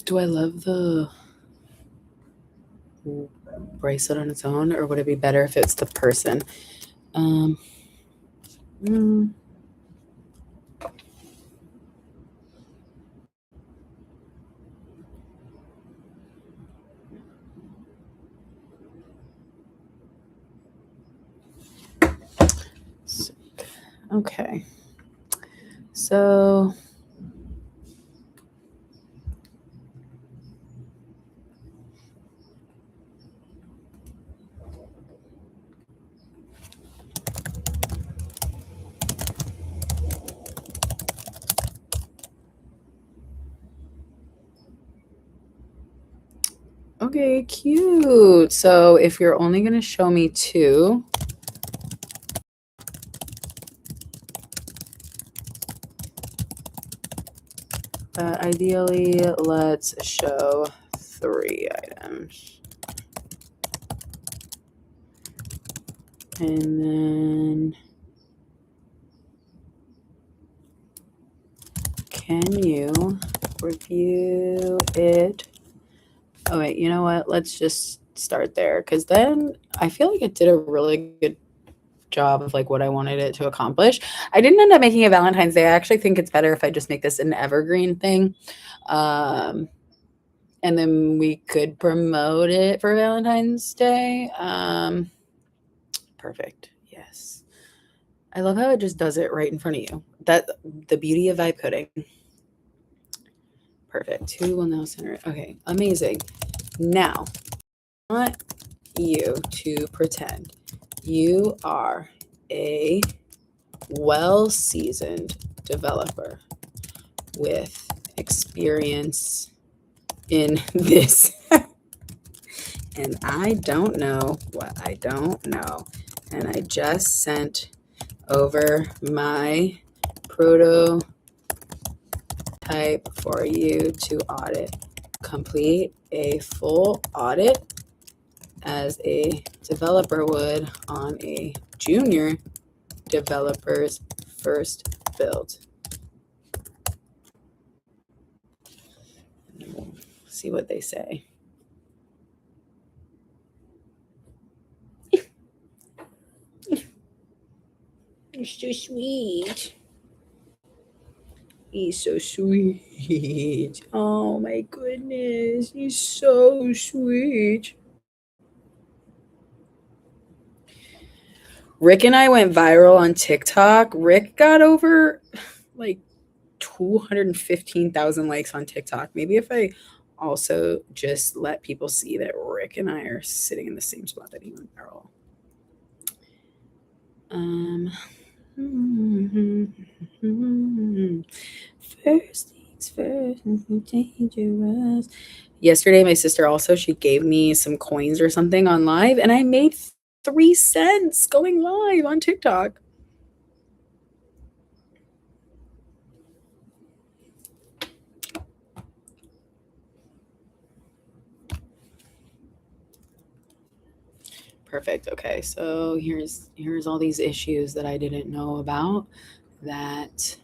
Do I love the bracelet on its own, or would it be better if it's the person? Um, mm, okay. So okay, cute. So if you're only going to show me two, ideally, let's show 3 items. And then can you review it? Oh, wait, you know what? Let's just start there because then I feel like it did a really good job of like what I wanted it to accomplish. I didn't end up making a Valentine's Day. I actually think it's better if I just make this an evergreen thing. And then we could promote it for Valentine's Day. Perfect. Yes. I love how it just does it right in front of you. That the beauty of vibe coding. Perfect. Who will now center it? Okay, amazing. Now, I want you to pretend you are a well-seasoned developer with experience in this. And I don't know what I don't know. And I just sent over my prototype for you to audit. Complete a full audit as a developer would on a junior developer's first build. And we'll see what they say. You're so sweet. He's so sweet. Oh my goodness. He's so sweet. Rick and I went viral on TikTok. Rick got over like 215,000 likes on TikTok. Maybe if I also just let people see that Rick and I are sitting in the same spot that he went viral. First things first, dangerous. Yesterday, my sister also, she gave me some coins or something on live, and I made 3 cents going live on TikTok. Perfect. Okay, so here's all these issues that I didn't know about. That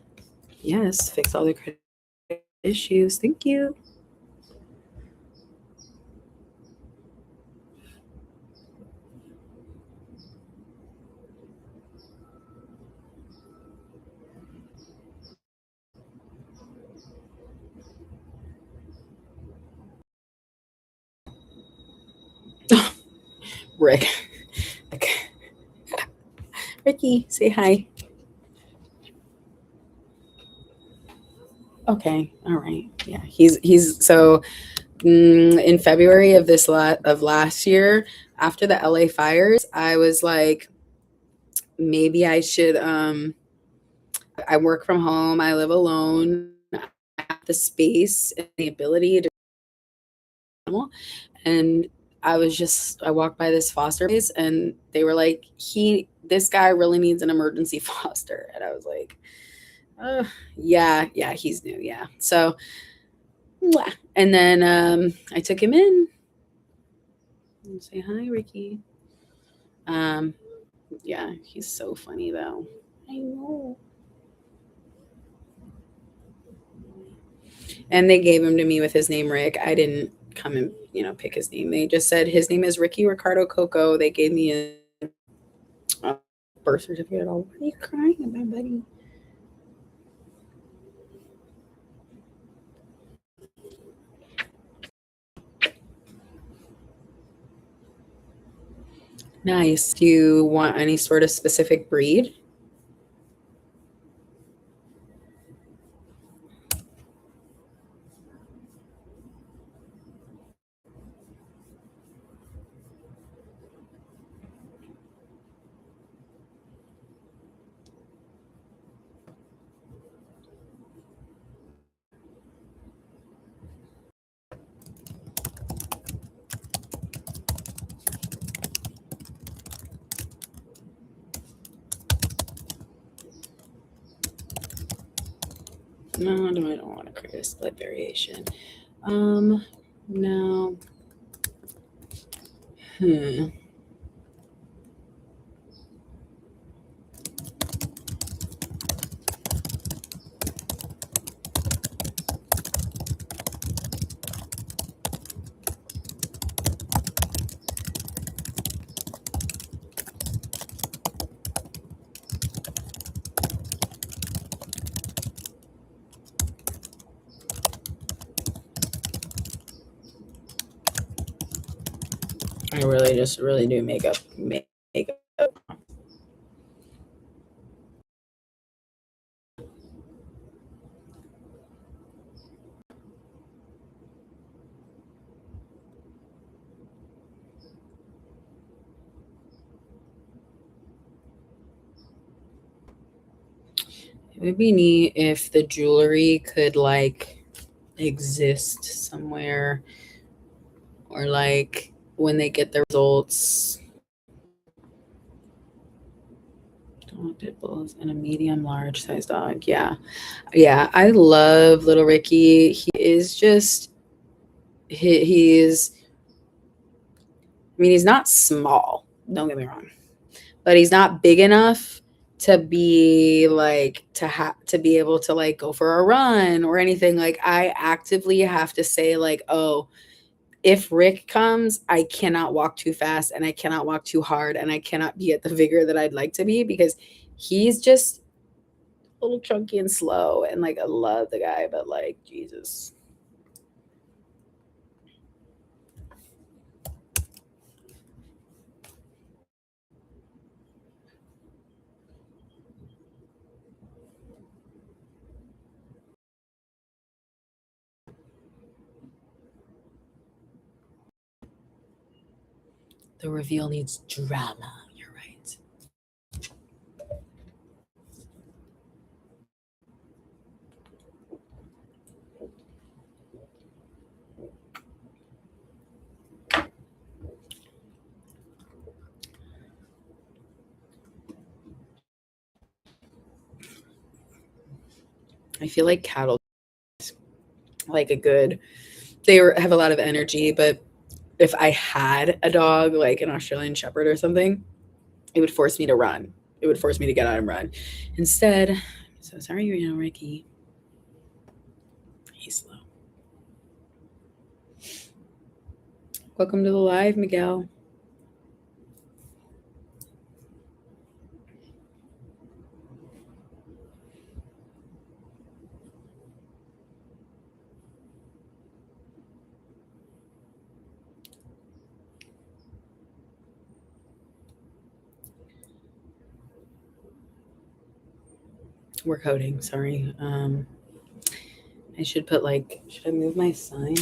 yes, fix all the credit issues. Thank you. Rick. Ricky, say hi. Okay. All right. Yeah. He's so in February of last year, after the LA fires, I was like, maybe I should I work from home, I live alone, I have the space and the ability to and I walked by this foster place and they were like, this guy really needs an emergency foster. And I was like, yeah, he's new. Yeah. So, and then I took him in. Say hi, Ricky. Yeah, he's so funny though. I know. And they gave him to me with his name Rick. I didn't come and pick his name. They just said his name is Ricky Ricardo Coco. They gave me a birth certificate. What are you crying about, buddy? Nice. Do you want any sort of specific breed? No, I don't want to create a split variation. No. I really do makeup. It would be neat if the jewelry could like exist somewhere, or like when they get their results. Pit bulls and a medium large size dog. Yeah. Yeah. I love little Ricky. He is just, he's, I mean, he's not small. Don't get me wrong, but he's not big enough to be like to be able to like go for a run or anything. Like I actively have to say like, oh, if Rick comes, I cannot walk too fast and I cannot walk too hard and I cannot be at the vigor that I'd like to be, because he's just a little chunky and slow, and like I love the guy, but like Jesus. The reveal needs drama. You're right. I feel like cattle like a good, have a lot of energy, but if I had a dog like an Australian Shepherd or something, it would force me to run. It would force me to get out and run. Instead, so sorry, Ricky. He's slow. Welcome to the live, Miguel. We're coding. Sorry. I should put like. Should I move my sign?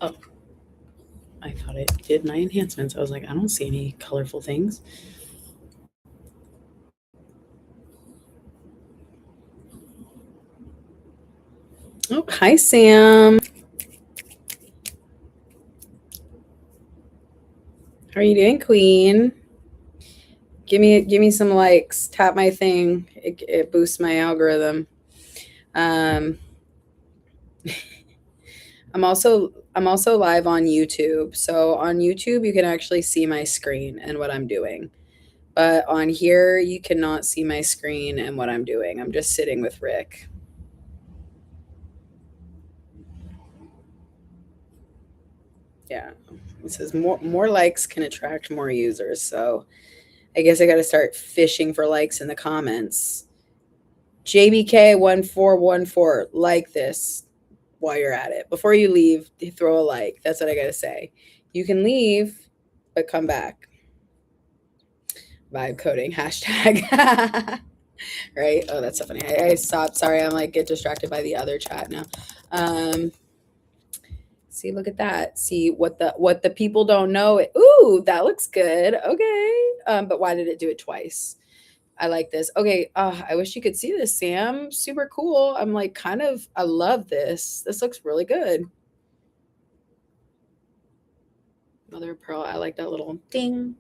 Oh, I thought it did my enhancements. I was like, I don't see any colorful things. Oh, hi, Sam. How are you doing, Queen? Give me some likes. Tap my thing. It boosts my algorithm. Um, I'm also live on YouTube. So on YouTube, you can actually see my screen and what I'm doing. But on here, you cannot see my screen and what I'm doing. I'm just sitting with Rick. Yeah. It says more likes can attract more users. So I guess I got to start fishing for likes in the comments. JBK1414, like this while you're at it. Before you leave, throw a like. That's what I got to say. You can leave but come back. Vibe coding hashtag. Right? Oh, that's so funny. I stopped. Sorry, I'm like get distracted by the other chat now. Um, see, look at that. See what the people don't know. Ooh, that looks good. Okay. But why did it do it twice? I like this. Okay. I wish you could see this, Sam. Super cool. I'm like kind of I love this. This looks really good. Mother of pearl. I like that little ding.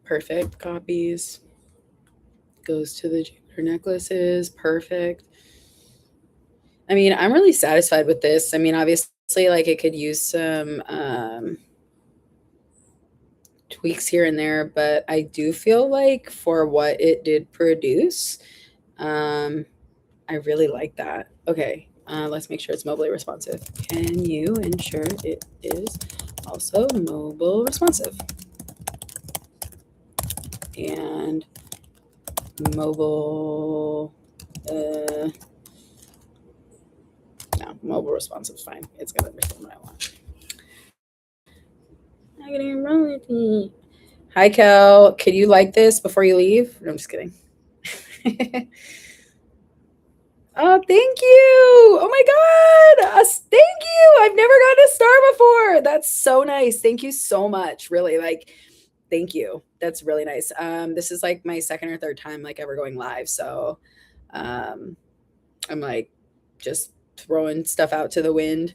Perfect. Copies. Goes to the Jupiter necklaces. Perfect. I mean, I'm really satisfied with this. I mean, obviously, like it could use some tweaks here and there, but I do feel like for what it did produce, um, I really like that. Okay, let's make sure it's mobile responsive. Can you ensure it is also mobile responsive? And mobile, no, mobile responsive is fine. It's gonna understand what I want. I'm getting wrong with me. Hi, Kel. Could you like this before you leave? No, I'm just kidding. Oh, thank you. Oh my God. Thank you. I've never gotten a star before. That's so nice. Thank you so much. Really, like, thank you. That's really nice. This is like my second or third time like ever going live. So um I'm like just throwing stuff out to the wind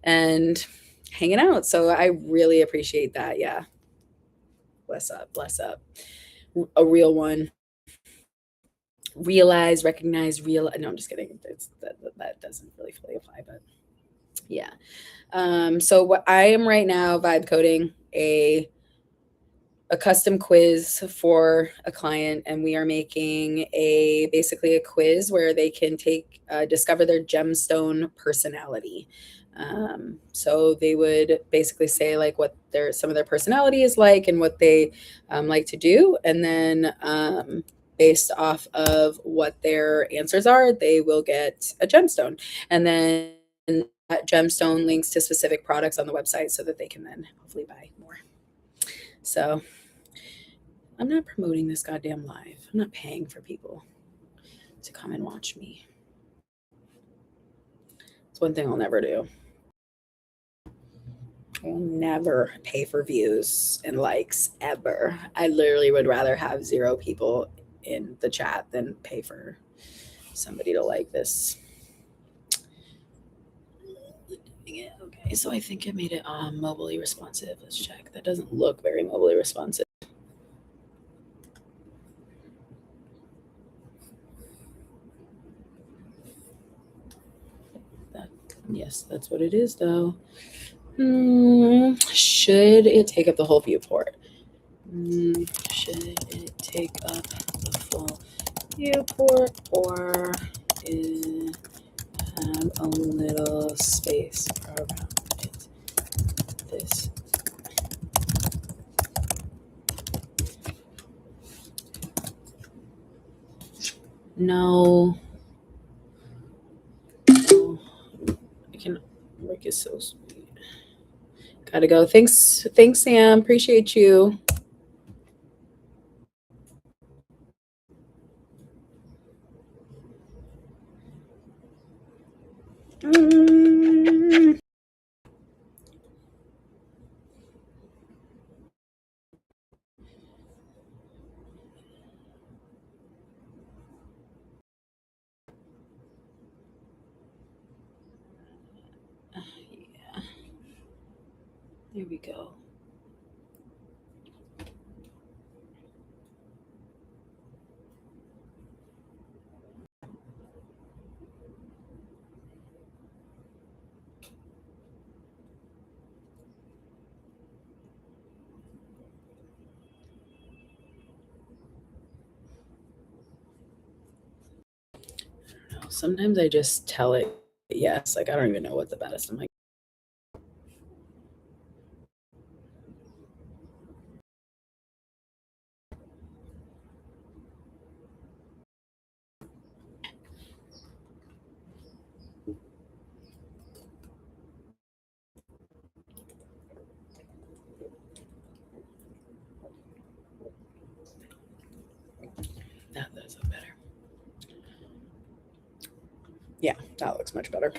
and hanging out. So I really appreciate that. Yeah. Bless up, bless up. A real one. Realize, recognize, real. No, I'm just kidding. That doesn't really fully apply, but yeah. So what I am right now vibe coding a custom quiz for a client, and we are making a basically a quiz where they can take discover their gemstone personality. So they would basically say like what their some of their personality is like and what they like to do, and then based off of what their answers are, they will get a gemstone, and then that gemstone links to specific products on the website so that they can then hopefully buy more. So I'm not promoting this goddamn live. I'm not paying for people to come and watch me. It's one thing I'll never do. I'll never pay for views and likes ever. I literally would rather have 0 people in the chat than pay for somebody to like this. Okay, so I think I made it mobilely responsive. Let's check. That doesn't look very mobilely responsive. That, yes, that's what it is though. Should it take up the whole viewport? Should it take up the full viewport or have a little space around it? This. No. No. I can work is so sweet. Gotta go. Thanks, Sam. Appreciate you. Mm. Yeah. There we go. Sometimes I just tell it yes. Like I don't even know what the best. I'm like, Yeah, that looks much better.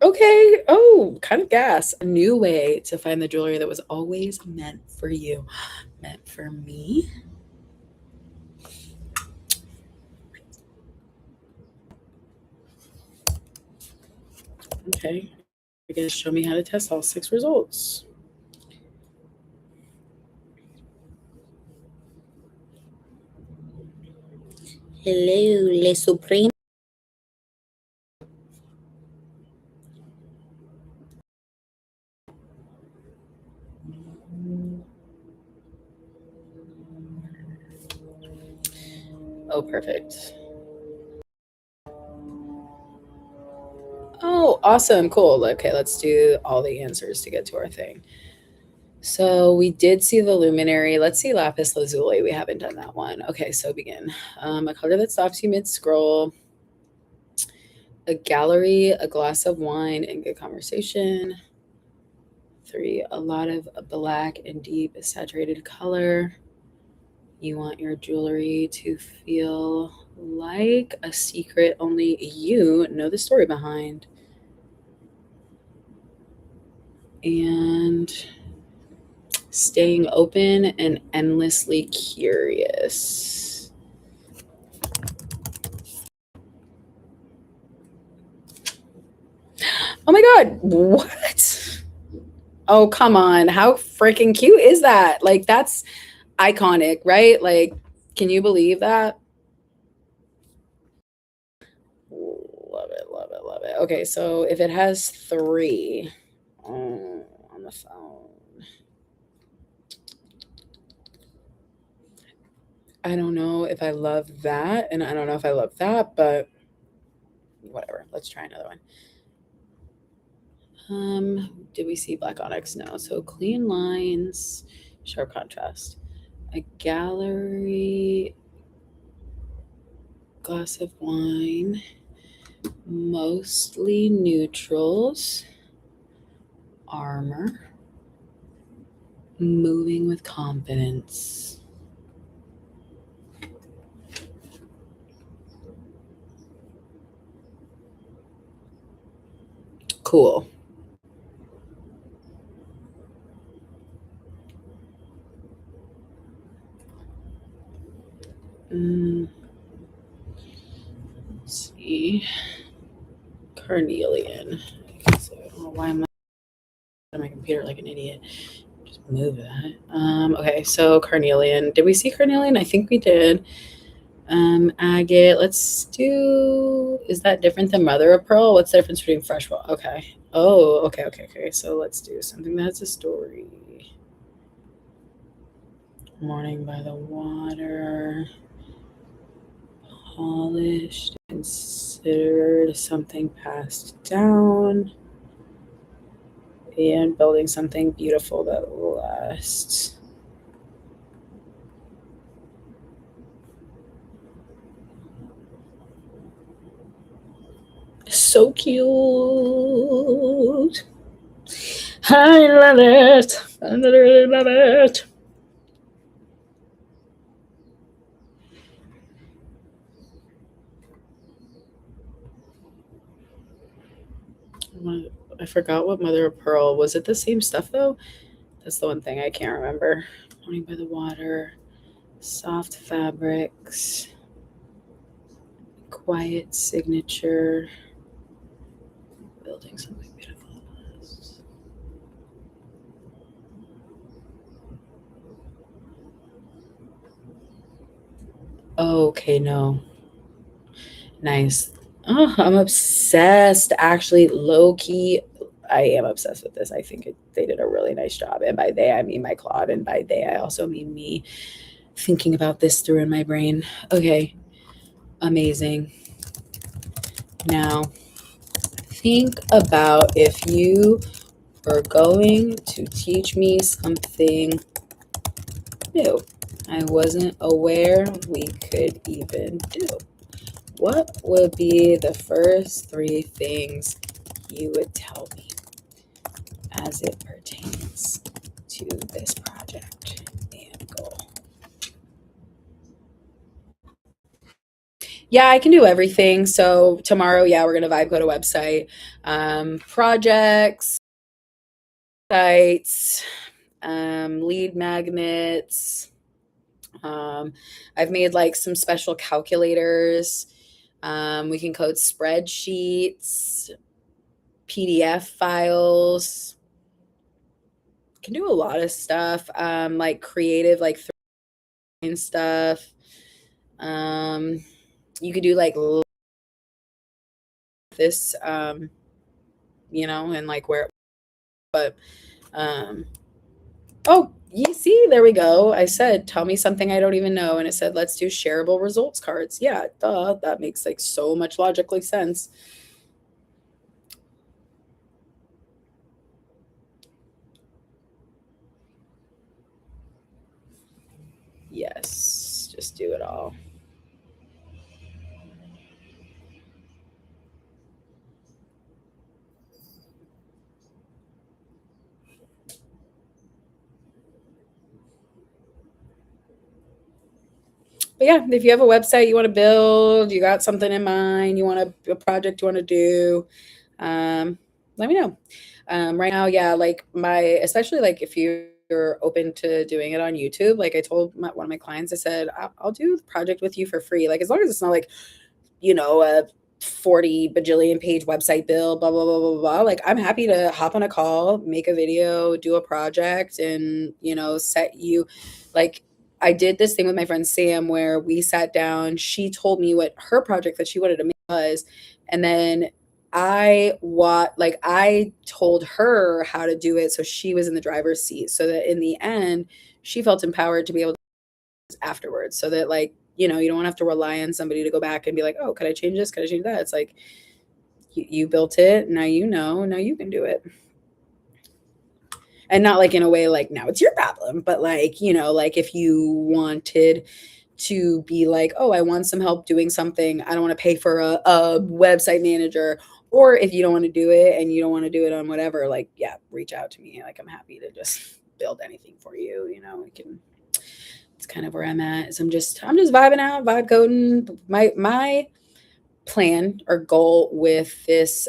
Okay. Oh, kind of gas. A new way to find the jewelry that was always meant for you. Meant for me. Okay. I guess show me how to test all 6 results. Hello, Le Supreme. Oh, perfect. Oh, awesome. Cool. Okay, let's do all the answers to get to our thing. So we did see the luminary. Let's see lapis lazuli. We haven't done that one. Okay, so begin. A color that stops you mid scroll. A gallery, a glass of wine, and good conversation. 3, a lot of black and deep saturated color. You want your jewelry to feel like a secret only you know the story behind. And staying open and endlessly curious. Oh my God, what? Oh, come on. How freaking cute is that? Like, that's iconic, right? Like, can you believe that? Love it, love it, love it. Okay, so if it has 3 on the phone, I don't know if I love that, and I don't know if I love that, but whatever. Let's try another one. Did we see black onyx? No. So clean lines, sharp contrast. A gallery, glass of wine, mostly neutrals, armor, moving with confidence. Cool. Let's see. Carnelian. So, why am I on my computer like an idiot? Just move that. Okay, so carnelian. Did we see carnelian? I think we did. Agate. Let's do. Is that different than mother of pearl? What's the difference between fresh water? Okay. Oh, okay. So let's do something that's a story. Morning by the water. Polished, considered something passed down, and building something beautiful that lasts. So cute. I love it. I really love it. I forgot what mother of pearl was. It the same stuff though? That's the one thing I can't remember. Morning by the water, soft fabrics, quiet signature, building something beautiful. Okay, no. Nice. Oh, I'm obsessed. Actually, low key, I am obsessed with this. I think they did a really nice job. And by they, I mean my Claude. And by they, I also mean me thinking about this through in my brain. Okay, amazing. Now, think about if you were going to teach me something new I wasn't aware we could even do. What would be the first 3 things you would tell me as it pertains to this project? Yeah, I can do everything. So tomorrow, yeah, we're gonna vibe code a website, projects, sites, lead magnets. Um, I've made like some special calculators. We can code spreadsheets, PDF files. Can do a lot of stuff. Like creative, like throwing stuff. Um, you could do like this, and like where, but um, oh, you see, there we go. I said, tell me something I don't even know. And it said, let's do shareable results cards. Yeah, duh. That makes like so much logically sense. Yes, just do it all. But yeah, if you have a website you want to build, you got something in mind, you want a project you want to do, um, let me know. Right now, yeah, like especially like if you're open to doing it on YouTube, like I told one of my clients, I said, I'll do the project with you for free. Like as long as it's not like a 40 bajillion page website build, blah, blah, blah, blah, blah. Like, I'm happy to hop on a call, make a video, do a project, and, set you like, I did this thing with my friend Sam where we sat down. She told me what her project that she wanted to make was. And then I told her how to do it. So she was in the driver's seat so that in the end, she felt empowered to be able afterwards so that you don't have to rely on somebody to go back and be like, oh, could I change this, could I change that? It's like you built it, now you can do it. And not like in a way like now it's your problem, but like if you wanted to be like, oh, I want some help doing something, I don't want to pay for a website manager, or if you don't want to do it and you don't want to do it on whatever, like, yeah, reach out to me. Like, I'm happy to just build anything for you. We can It's kind of where I'm at. Is I'm just vibing out, vibe coding. My plan or goal with this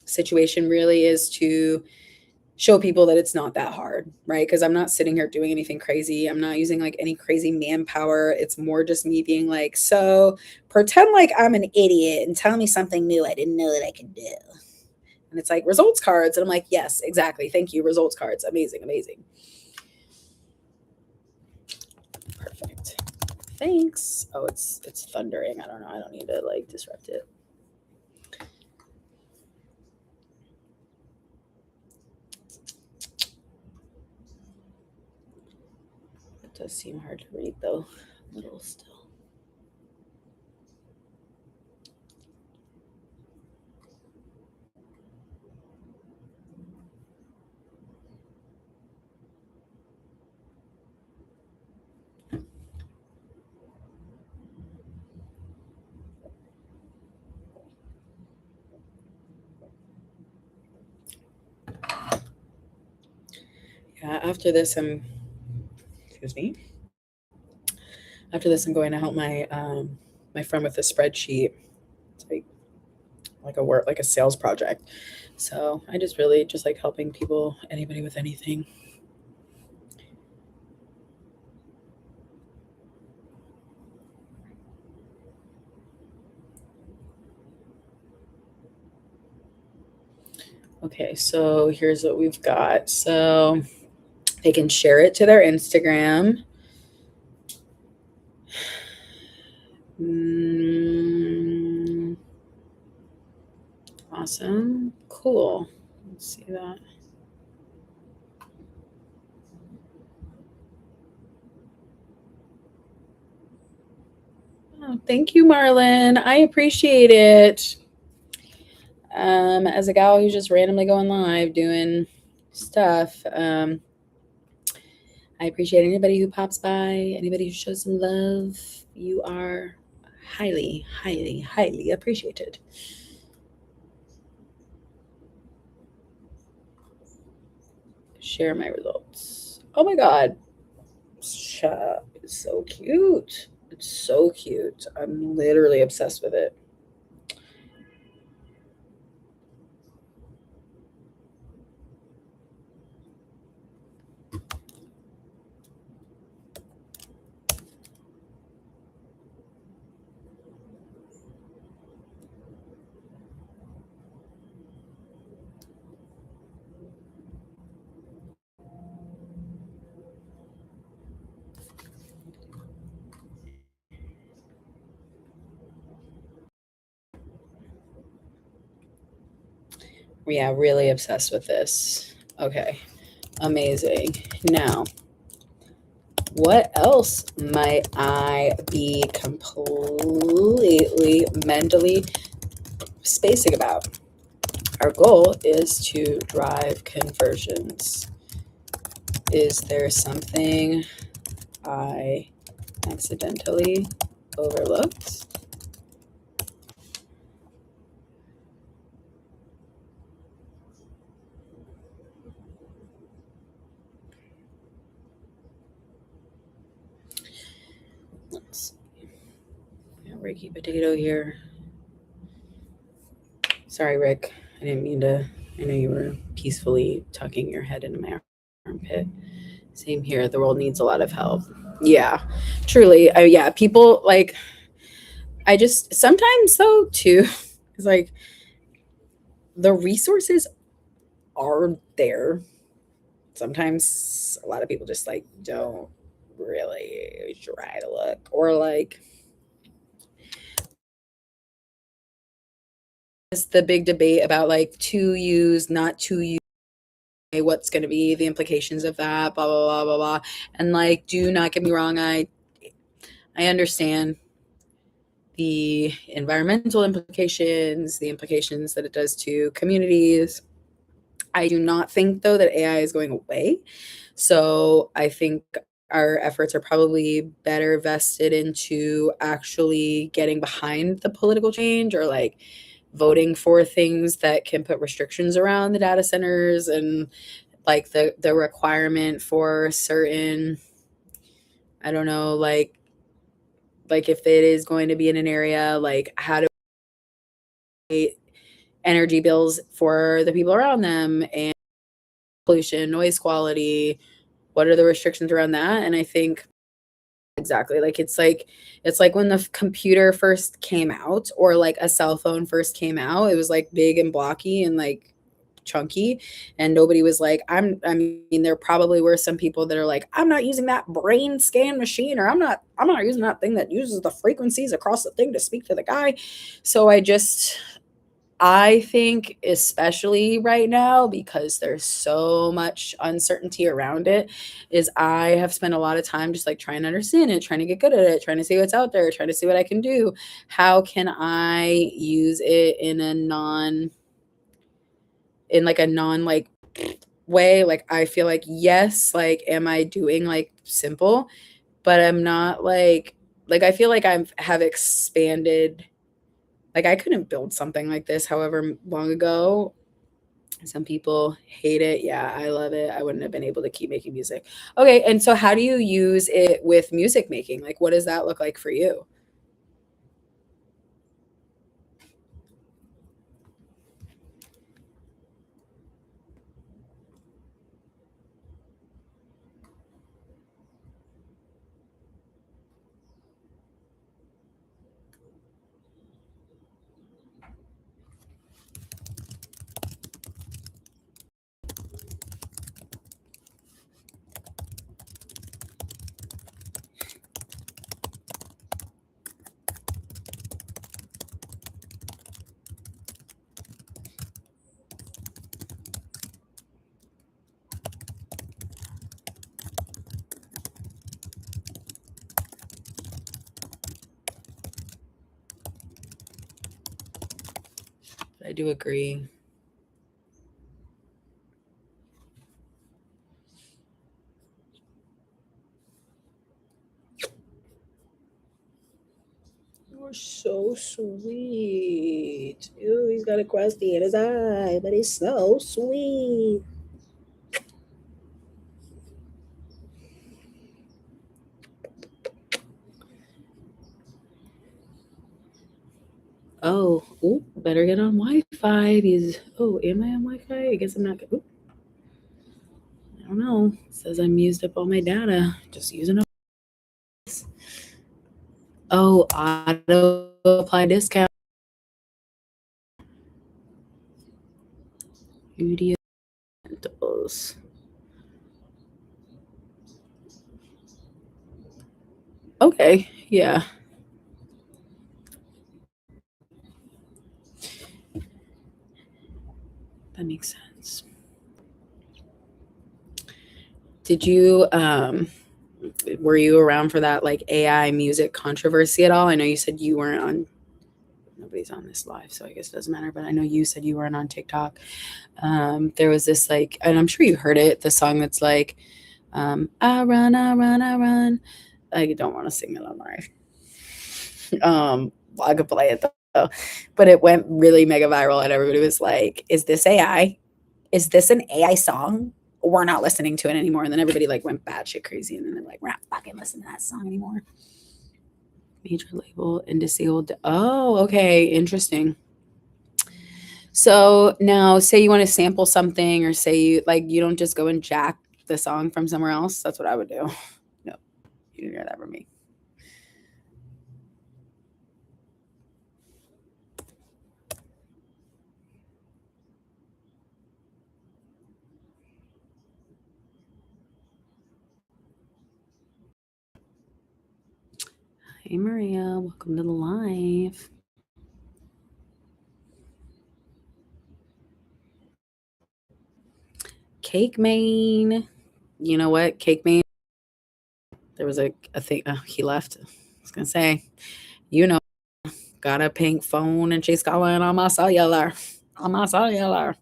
situation really is to show people that it's not that hard, right? Because I'm not sitting here doing anything crazy. I'm not using like any crazy manpower. It's more just me being like, so pretend like I'm an idiot and tell me something new I didn't know that I could do. And it's like results cards. And I'm like, yes, exactly. Thank you. Results cards. Amazing, amazing. Perfect. Thanks. Oh, it's thundering. I don't know. I don't need to like disrupt it. It does seem hard to read though. A little still. Yeah, after this I'm excuse me. After this I'm going to help my friend with a spreadsheet. It's like a work like a sales project. So I just really just like helping people, anybody with anything. Okay, so here's what we've got. So they can share it to their Instagram. Mm, awesome. Cool. Let's see that. Oh, thank you, Marlon. I appreciate it. As a gal who's just randomly going live doing stuff, I appreciate anybody who pops by, anybody who shows some love. You are highly, highly, highly appreciated. Share my results. Oh my God. Shut up. It's so cute. It's so cute. I'm literally obsessed with it. Yeah, really obsessed with this. Okay, amazing. Now, what else might I be completely mentally spacing about? Our goal is to drive conversions. Is there something I accidentally overlooked? Let's see. Ricky Potato here. Sorry, Rick. I didn't mean to. I know you were peacefully tucking your head into my armpit. Same here. The world needs a lot of help. Yeah, truly. Yeah, people like, I just sometimes though too, it's like the resources are there. Sometimes a lot of people just like don't really try to look, or like it's the big debate about like to use, not to use, what's going to be the implications of that, blah blah blah blah blah. And like, do not get me wrong, I understand the environmental implications, the implications that it does to communities. I do not think though that AI is going away. So I think our efforts are probably better vested into actually getting behind the political change, or like voting for things that can put restrictions around the data centers, and like the requirement for certain, I don't know, like if it is going to be in an area, like how to pay energy bills for the people around them, and pollution, noise quality, what are the restrictions around that? And I think exactly, like it's like when the computer first came out, or like a cell phone first came out, it was like big and blocky and like chunky, and nobody was like, I mean, there probably were some people that are like, I'm not using that brain scan machine, or I'm not using that thing that uses the frequencies across the thing to speak to the guy. So I think, especially right now, because there's so much uncertainty around it, is I have spent a lot of time just like trying to understand it, trying to get good at it, trying to see what's out there, trying to see what I can do. How can I use it in a non like way? Like, I feel like, yes, like, am I doing like simple, but I'm not like I feel like have expanded. Like, I couldn't build something like this however long ago. Some people hate it. Yeah, I love it. I wouldn't have been able to keep making music. Okay, and so how do you use it with music making? Like, what does that look like for you? I do agree. You're so sweet. Ew, he's got a crusty in his eye, but he's so sweet. Oh, ooh, better get on Wi-Fi. Am I on Wi-Fi? I guess I'm not. Ooh, I don't know. It says I'm used up all my data. Just using up. Oh, auto apply discount. Studio rentals. Okay, yeah, that makes sense. Did you were you around for that like AI music controversy at all? I know you said you weren't on. Nobody's on this live, so I guess it doesn't matter. But I know you said you weren't on TikTok. There was this like, and I'm sure you heard it. The song that's like, "I run, I run, I run." I don't want to sing it on live. I could play it though, but it went really mega viral, and everybody was like, "Is this AI? Is this an AI song? We're not listening to it anymore." And then everybody like went batshit crazy, and then they're like, "We're not fucking listening to that song anymore." Major label and disabled. Oh, okay, interesting. So now, say you want to sample something, or say you don't just go and jack the song from somewhere else. That's what I would do. No, you didn't hear that from me. Hey Maria, welcome to the live. Cake Main. You know what? Cake Main. There was a thing. Oh, he left. I was gonna say, you know, got a pink phone and she's calling on my cellular, on my cellular,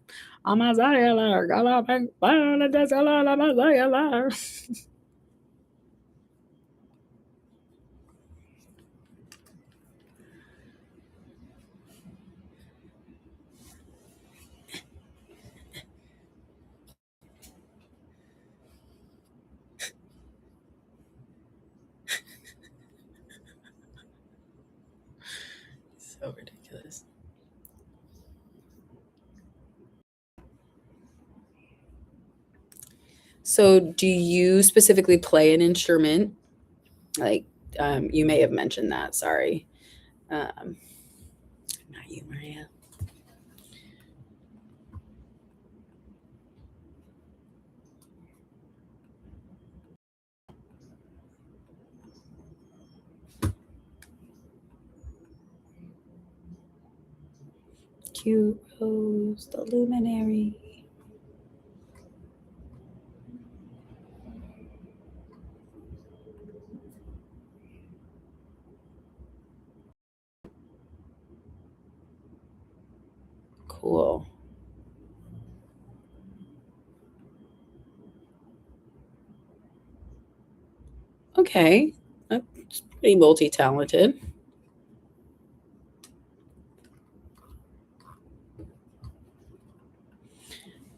on my cellular. Got a pink phone and she's calling on my cellular. So ridiculous. So, do you specifically play an instrument? Like, you may have mentioned that. Sorry, um, not you, Maria. Cute Rose, the luminary. Cool. Okay, that's pretty multi-talented.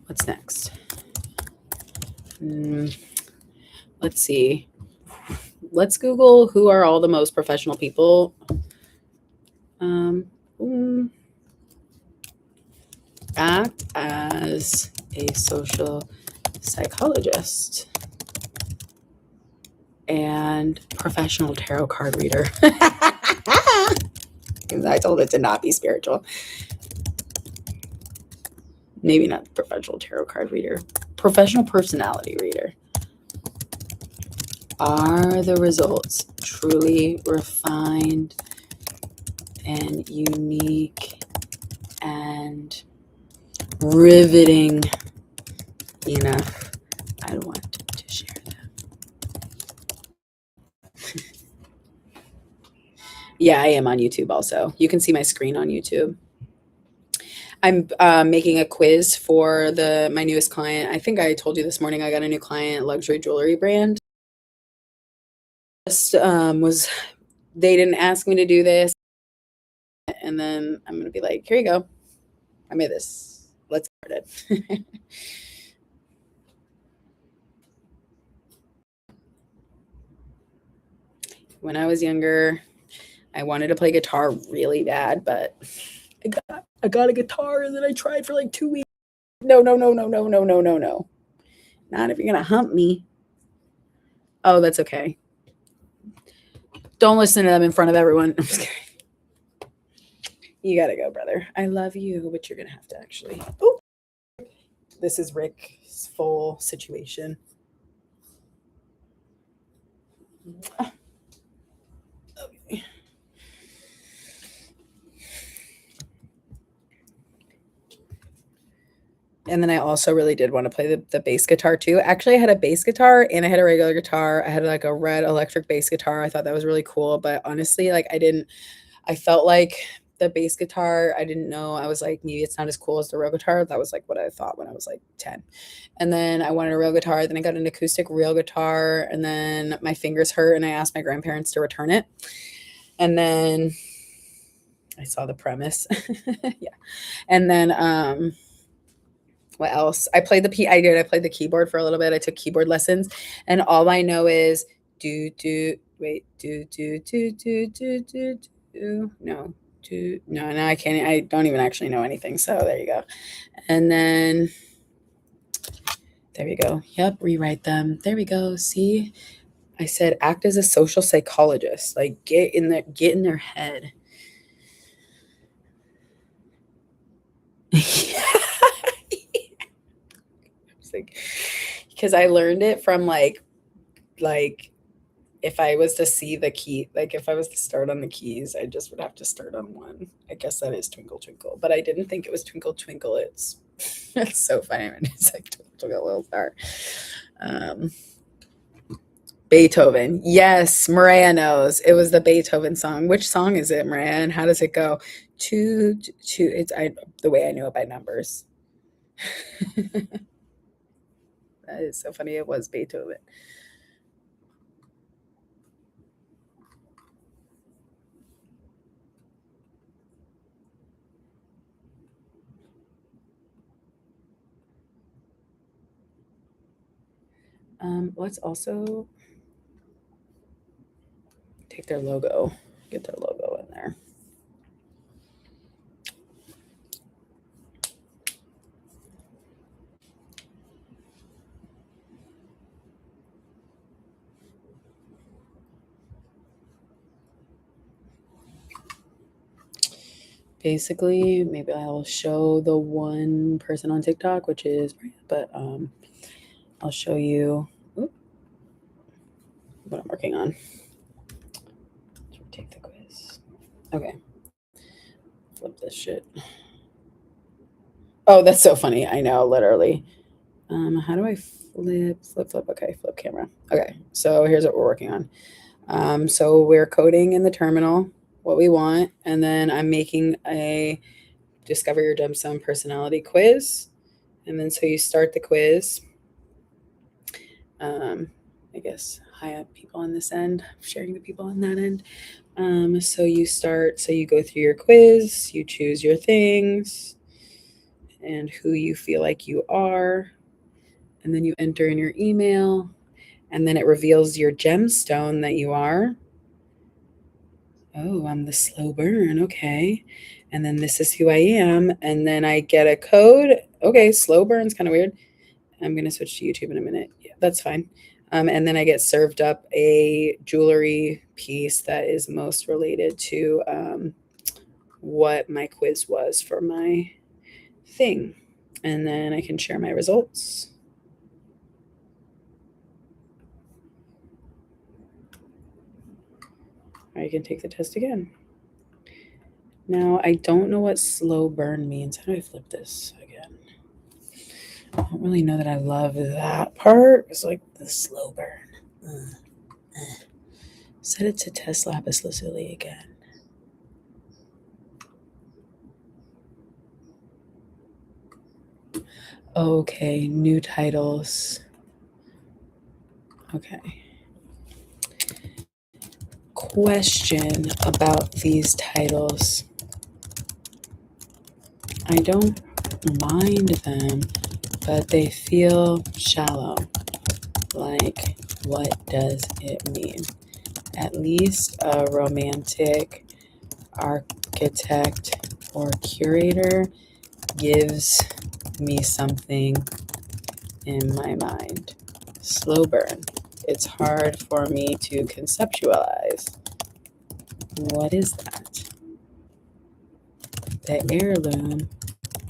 What's next? Mm, let's see. Let's Google who are all the most professional people. Um, mm, act as a social psychologist and professional tarot card reader. I told it to not be spiritual. Maybe not professional tarot card reader. Professional personality reader. Are the results truly refined and unique and riveting enough? I want to share them. Yeah, I am on YouTube also. You can see my screen on YouTube. I'm making a quiz for the my newest client. I think I told you this morning I got a new client, luxury jewelry brand. Just was they didn't ask me to do this, and then I'm gonna be like, here you go. I made this. Let's get started. When I was younger, I wanted to play guitar really bad, but I got a guitar and then I tried for like 2 weeks. No. Not if you're gonna hump me. Oh, that's okay. Don't listen to them in front of everyone. I'm just kidding. You gotta go, brother. I love you, but you're gonna have to actually. Oh, this is Rick's full situation. Okay. And then I also really did want to play the bass guitar too. Actually, I had a bass guitar and I had a regular guitar. I had like a red electric bass guitar. I thought that was really cool. But honestly, like I felt like the bass guitar, I didn't know. I was like, maybe it's not as cool as the real guitar. That was like what I thought when I was like 10. And then I wanted a real guitar. Then I got an acoustic real guitar. And then my fingers hurt and I asked my grandparents to return it. And then I saw the premise. Yeah. And then what else? I played the keyboard for a little bit. I took keyboard lessons and all I know is do no, I can't. I don't even actually know anything. So there you go. And then there we go. Yep, rewrite them. There we go. See, I said act as a social psychologist. Like get in their head. Because I learned it from like if I was to see the key, like if I was to start on the keys, I just would have to start on one. I guess that is Twinkle Twinkle, but I didn't think it was Twinkle Twinkle. It's so funny when it's like Twinkle Twinkle Little Star. Beethoven. Yes, Maria knows. It was the Beethoven song. Which song is it, Maria? And how does it go? Two. It's the way I know it by numbers. That is so funny. It was Beethoven. Let's also take their logo, get their logo in there. Basically, maybe I'll show the one person on TikTok, which is, but I'll show you what I'm working on. Take the quiz. Okay. Flip this shit. Oh, that's so funny. I know, literally. How do I flip? Okay, flip camera. Okay, so here's what we're working on. So we're coding in the terminal what we want, and then I'm making a discover your gemstone personality quiz. And then so you start the quiz. I guess high up people on this end, sharing the people on that end. So you go through your quiz, you choose your things and who you feel like you are. And then you enter in your email and then it reveals your gemstone that you are. Oh, I'm the slow burn. Okay. And then this is who I am. And then I get a code. Okay. Slow burn's kind of weird. I'm going to switch to YouTube in a minute. Yeah, that's fine. And then I get served up a jewelry piece that is most related to what my quiz was for my thing. And then I can share my results. Or I can take the test again. Now, I don't know what slow burn means. How do I flip this again? I don't really know that I love that part. It's like the slow burn. Set it to test lapis lazuli again. Okay, new titles. Okay. Question about these titles. I don't mind them, but they feel shallow. Like, what does it mean? At least a romantic architect or curator gives me something in my mind. Slow burn. It's hard for me to conceptualize. What is that? The heirloom.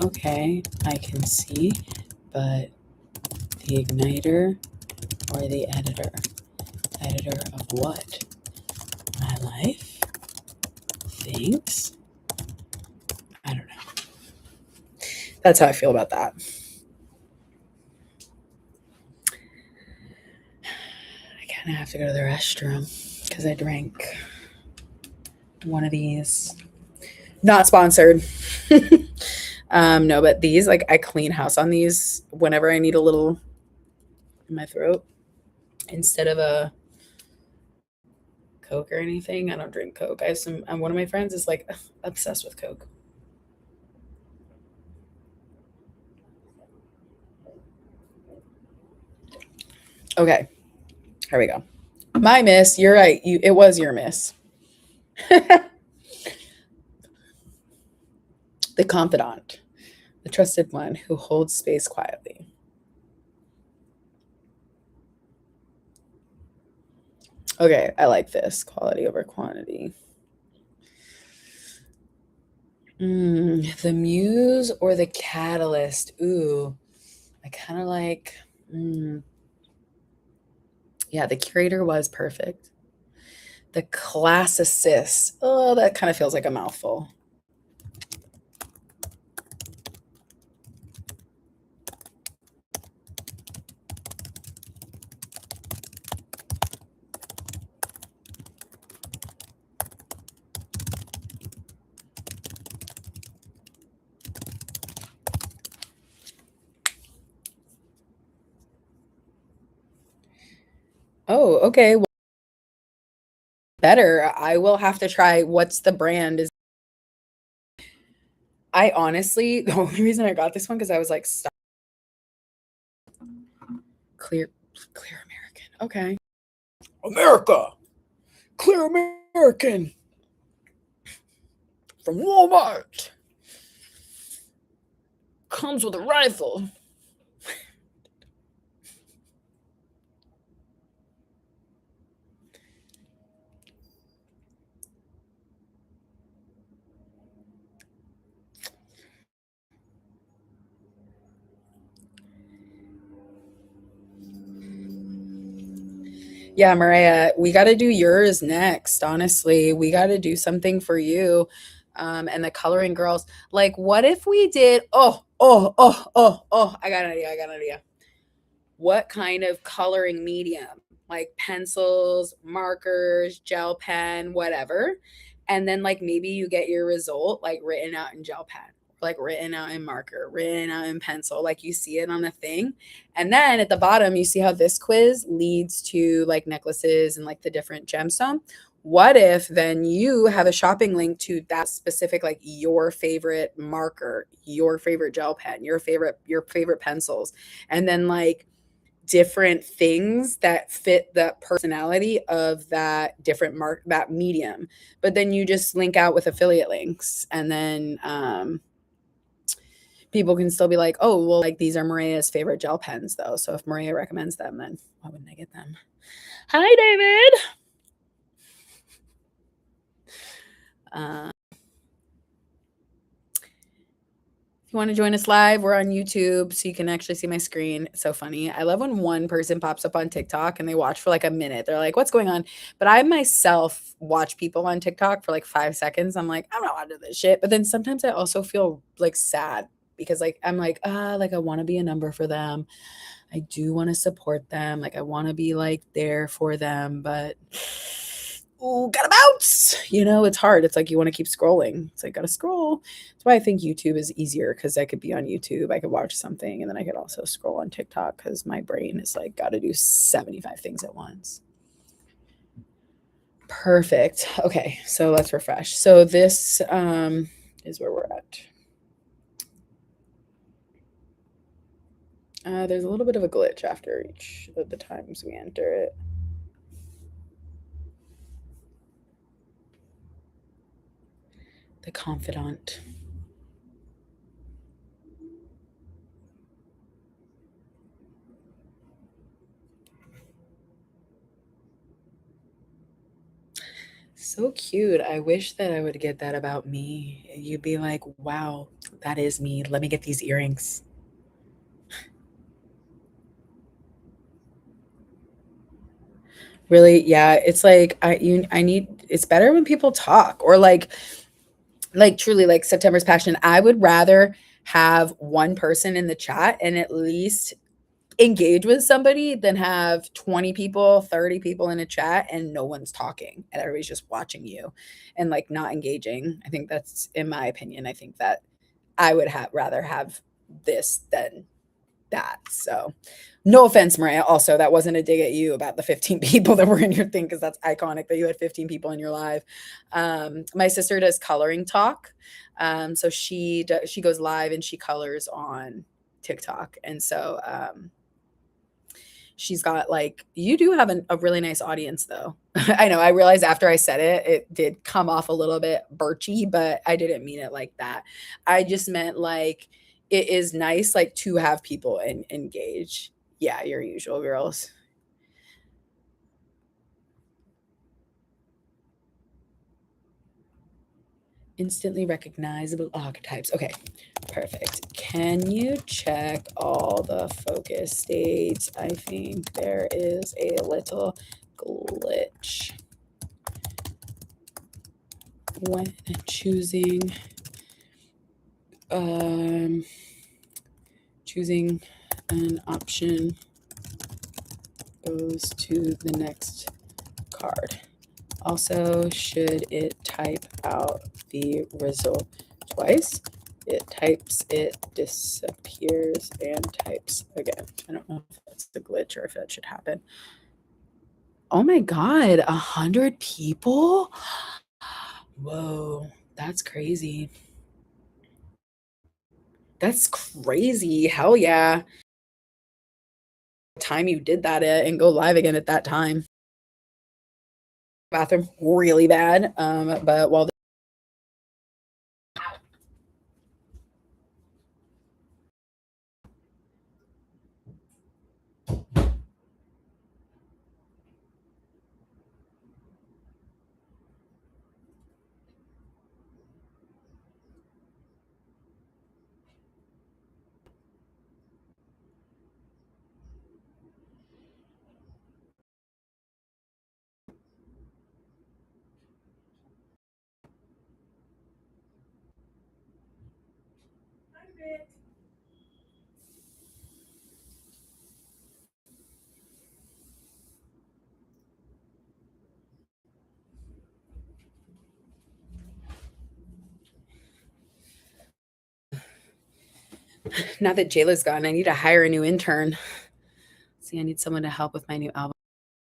Okay, I can see, but the igniter or the editor? Editor of what? My life? Things? I don't know. That's how I feel about that. I kind of have to go to the restroom because I drank one of these. Not sponsored. No, but these, like, I clean house on these whenever I need a little in my throat instead of a Coke or anything. I don't drink Coke. I have some, one of my friends is like obsessed with Coke. Okay, here we go. My miss, you're right. It was your miss. The confidant, the trusted one who holds space quietly. Okay, I like this. Quality over quantity. The muse or the catalyst? Ooh, I kind of like. Yeah, the curator was perfect. The classicist. Oh, that kind of feels like a mouthful. Oh, okay. Well, better. I will have to try. What's the brand? Is I honestly the only reason I got this one because I was like, stop. Clear, clear American. Okay, America, clear American from Walmart comes with a rifle. Yeah, Maria, we got to do yours next. Honestly, we got to do something for you, and the coloring girls. Like, what if we did? Oh! I got an idea. I got an idea. What kind of coloring medium? Like pencils, markers, gel pen, whatever. And then like maybe you get your result like written out in gel pen, like written out in marker, written out in pencil, like you see it on the thing. And then at the bottom, you see how this quiz leads to like necklaces and like the different gemstone. What if then you have a shopping link to that specific, like your favorite marker, your favorite gel pen, your favorite pencils, and then like different things that fit the personality of that different that medium, but then you just link out with affiliate links, and then people can still be like, oh well, like these are Maria's favorite gel pens though, so if Maria recommends them, then why wouldn't I get them? Hi, David. uh, If you want to join us live, we're on YouTube, so you can actually see my screen. It's so funny. I love when one person pops up on TikTok and they watch for like a minute. They're like, what's going on? But I myself watch people on TikTok for like 5 seconds. I'm like, I'm not watching this shit. But then sometimes I also feel like sad because like I'm like, like I want to be a number for them. I do want to support them. Like I want to be like there for them, but ooh, gotta bounce. It's hard. It's like you want to keep scrolling. It's like gotta scroll. That's why I think YouTube is easier because I could be on YouTube, I could watch something, and then I could also scroll on TikTok because my brain is like gotta do 75 things at once. Perfect. Okay, so let's refresh. So this is where we're at. There's a little bit of a glitch after each of the times we enter it. The confidant. So cute. I wish that I would get that about me. You'd be like, wow, that is me. Let me get these earrings. Really, yeah. It's like I need it's better when people talk or like truly like September's passion. I would rather have one person in the chat and at least engage with somebody than have 20 people, 30 people in a chat and no one's talking and everybody's just watching you and like not engaging. I think that's in my opinion. I think that I would have rather have this than that. So no offense, Maria. Also, that wasn't a dig at you about the 15 people that were in your thing because that's iconic that you had 15 people in your live. My sister does coloring talk. So she goes live and she colors on TikTok. And so she's got like you do have a really nice audience though. I know I realized after I said it did come off a little bit birchy, but I didn't mean it like that. I just meant like it is nice like to have people engage. Yeah, your usual girls. Instantly recognizable archetypes. Okay, perfect. Can you check all the focus states? I think there is a little glitch when choosing um choosing an option goes to the next card. Also, should it type out the result twice? It types, it disappears, and types again. I don't know if that's the glitch or if that should happen. Oh my God, 100 people? Whoa, that's crazy. That's crazy. Hell yeah. Time you did that at and go live again at that time. Bathroom really bad. But while now that Jayla's gone, I need to hire a new intern. See, I need someone to help with my new album.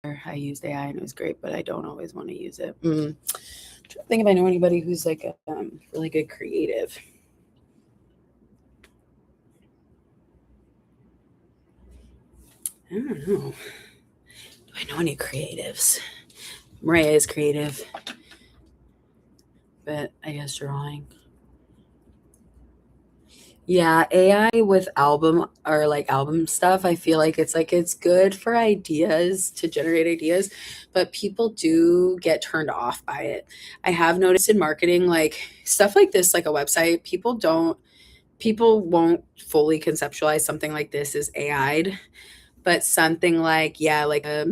I used AI and it was great, but I don't always want to use it. I think if I know anybody who's like a really good creative. I don't know. Do I know any creatives? Maria is creative, but I guess drawing. Yeah, AI with album or like album stuff, I feel like it's good for ideas to generate ideas, but people do get turned off by it. I have noticed in marketing, like stuff like this, like a website, people won't fully conceptualize something like this as AI'd, but something like, yeah, like a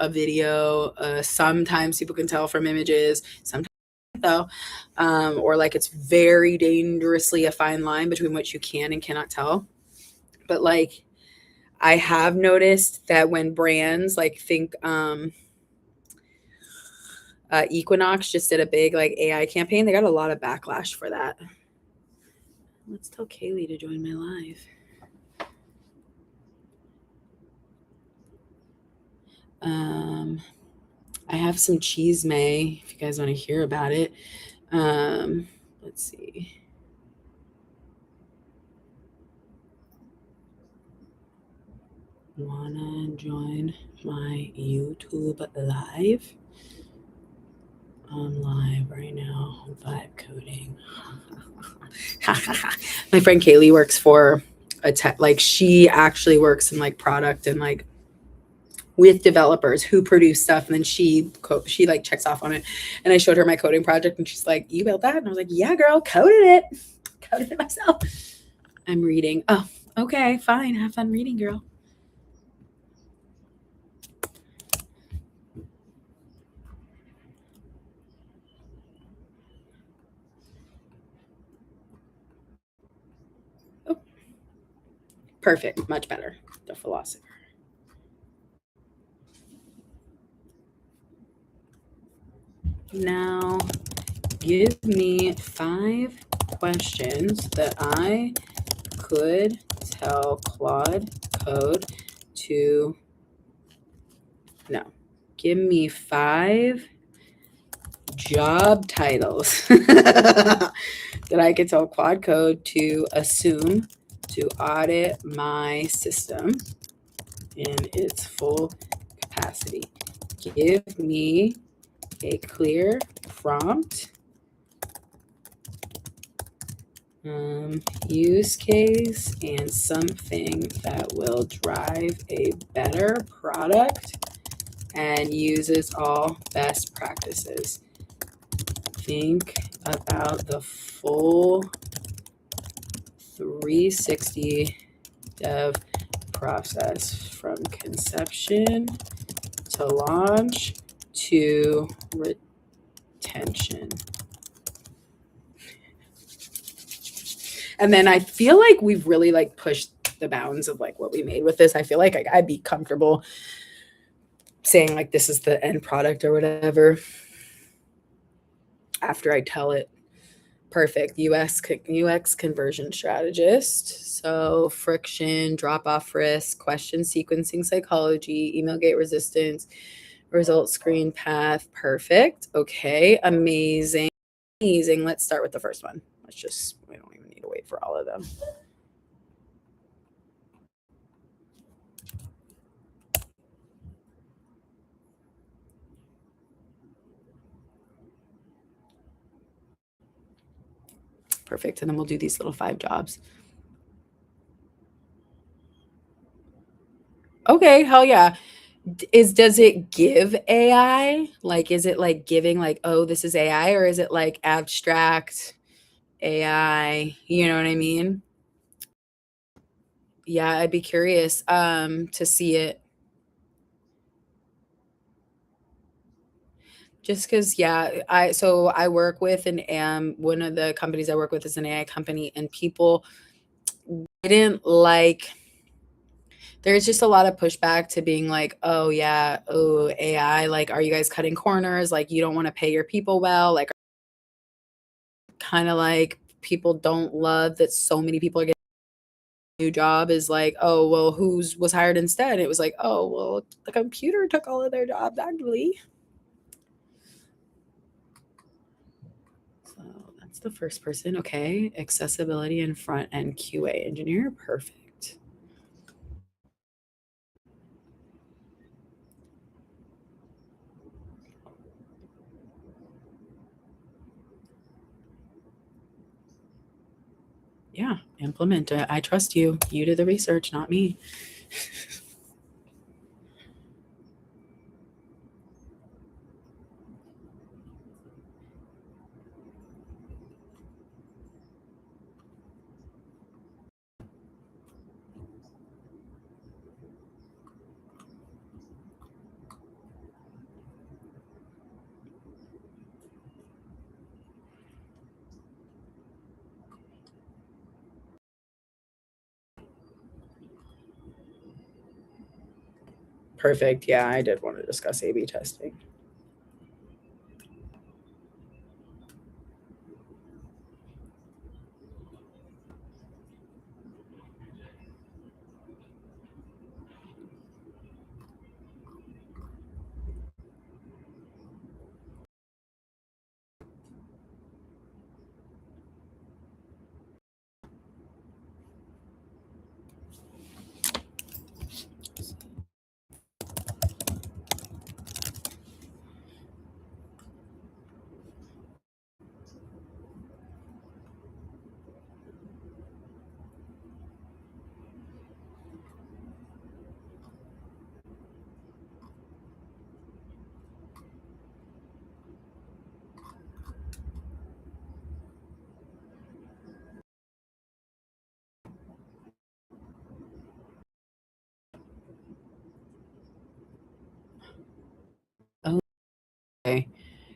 video, sometimes people can tell from images, sometimes though, or like it's very dangerously a fine line between what you can and cannot tell. But like I have noticed that when brands like think Equinox just did a big like AI campaign, they got a lot of backlash for that. Let's tell Kaylee to join my live. I have some cheese may if you guys want to hear about it. Let's see. Wanna join my YouTube live? on live right now. Vibe coding. My friend Kaylee works for a tech, like she actually works in like product and like with developers who produce stuff, and then she like checks off on it. And I showed her my coding project, and she's like, "You built that?" And I was like, "Yeah, girl, coded it myself." I'm reading. Oh, okay, fine. Have fun reading, girl. Oh, perfect. Much better. The philosopher. Now, give me 5 questions that I could tell Claude Code to. No. Give me 5 job titles that I could tell Quad Code to assume to audit my system in its full capacity. Give me a clear prompt, use case, and something that will drive a better product and uses all best practices. Think about the full 360 dev process from conception to launch to retention. And then I feel like we've really like pushed the bounds of like what we made with this. I feel like I'd be comfortable saying like this is the end product or whatever after I tell it. Perfect. UX conversion strategist. So friction, drop off risk, question sequencing psychology, email gate resistance, result screen path. Perfect. Okay. Amazing. Amazing. Let's start with the first one. We don't even need to wait for all of them. Perfect. And then we'll do these little 5 jobs. Okay. Hell yeah. Does it give AI? Like, is it like giving like, oh, this is AI, or is it like abstract AI? You know what I mean? Yeah, I'd be curious to see it. Just because, yeah, I work with and am one of the companies I work with is an AI company, and people didn't like. There's just a lot of pushback to being like, oh yeah, oh AI, like, are you guys cutting corners? Like, you don't want to pay your people well, like, kind of like people don't love that so many people are getting a new job is like, oh well, who's was hired instead? It was like, oh well, the computer took all of their jobs actually. So that's the first person. Okay. Accessibility and front end QA engineer. Perfect. Yeah. Implement it. I trust you. You did the research, not me. Perfect. Yeah, I did want to discuss A B testing.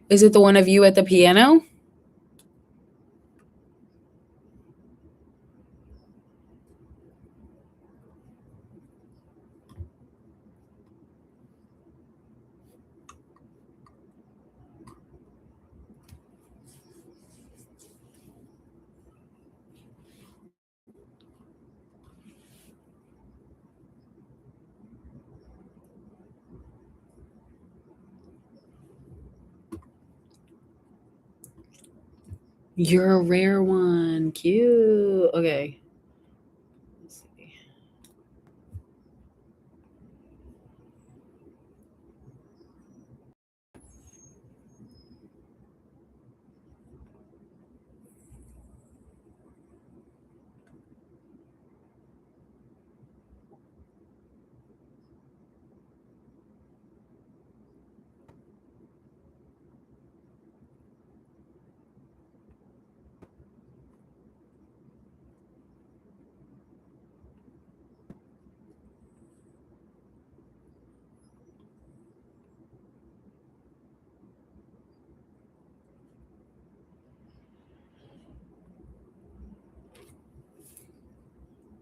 Is it the one of you at the piano? You're a rare one. Cute. Okay. Let's see.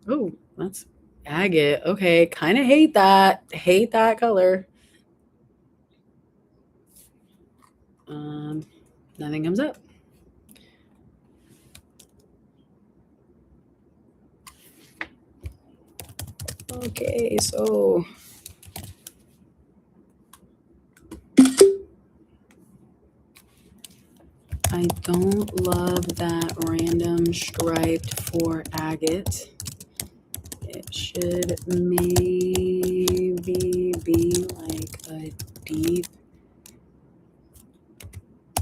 Oh, that's agate. Okay, kind of hate that. Hate that color. Um, Nothing comes up. Okay, so I don't love that random striped for agate. It should maybe be like a deep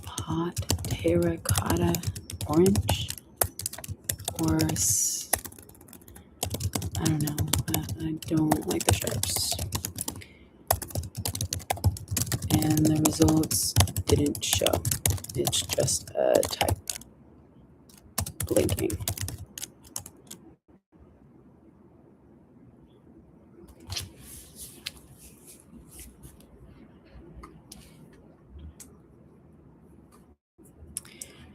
hot terracotta orange or I don't know. I don't like the stripes. And the results didn't show. It's just a type blinking.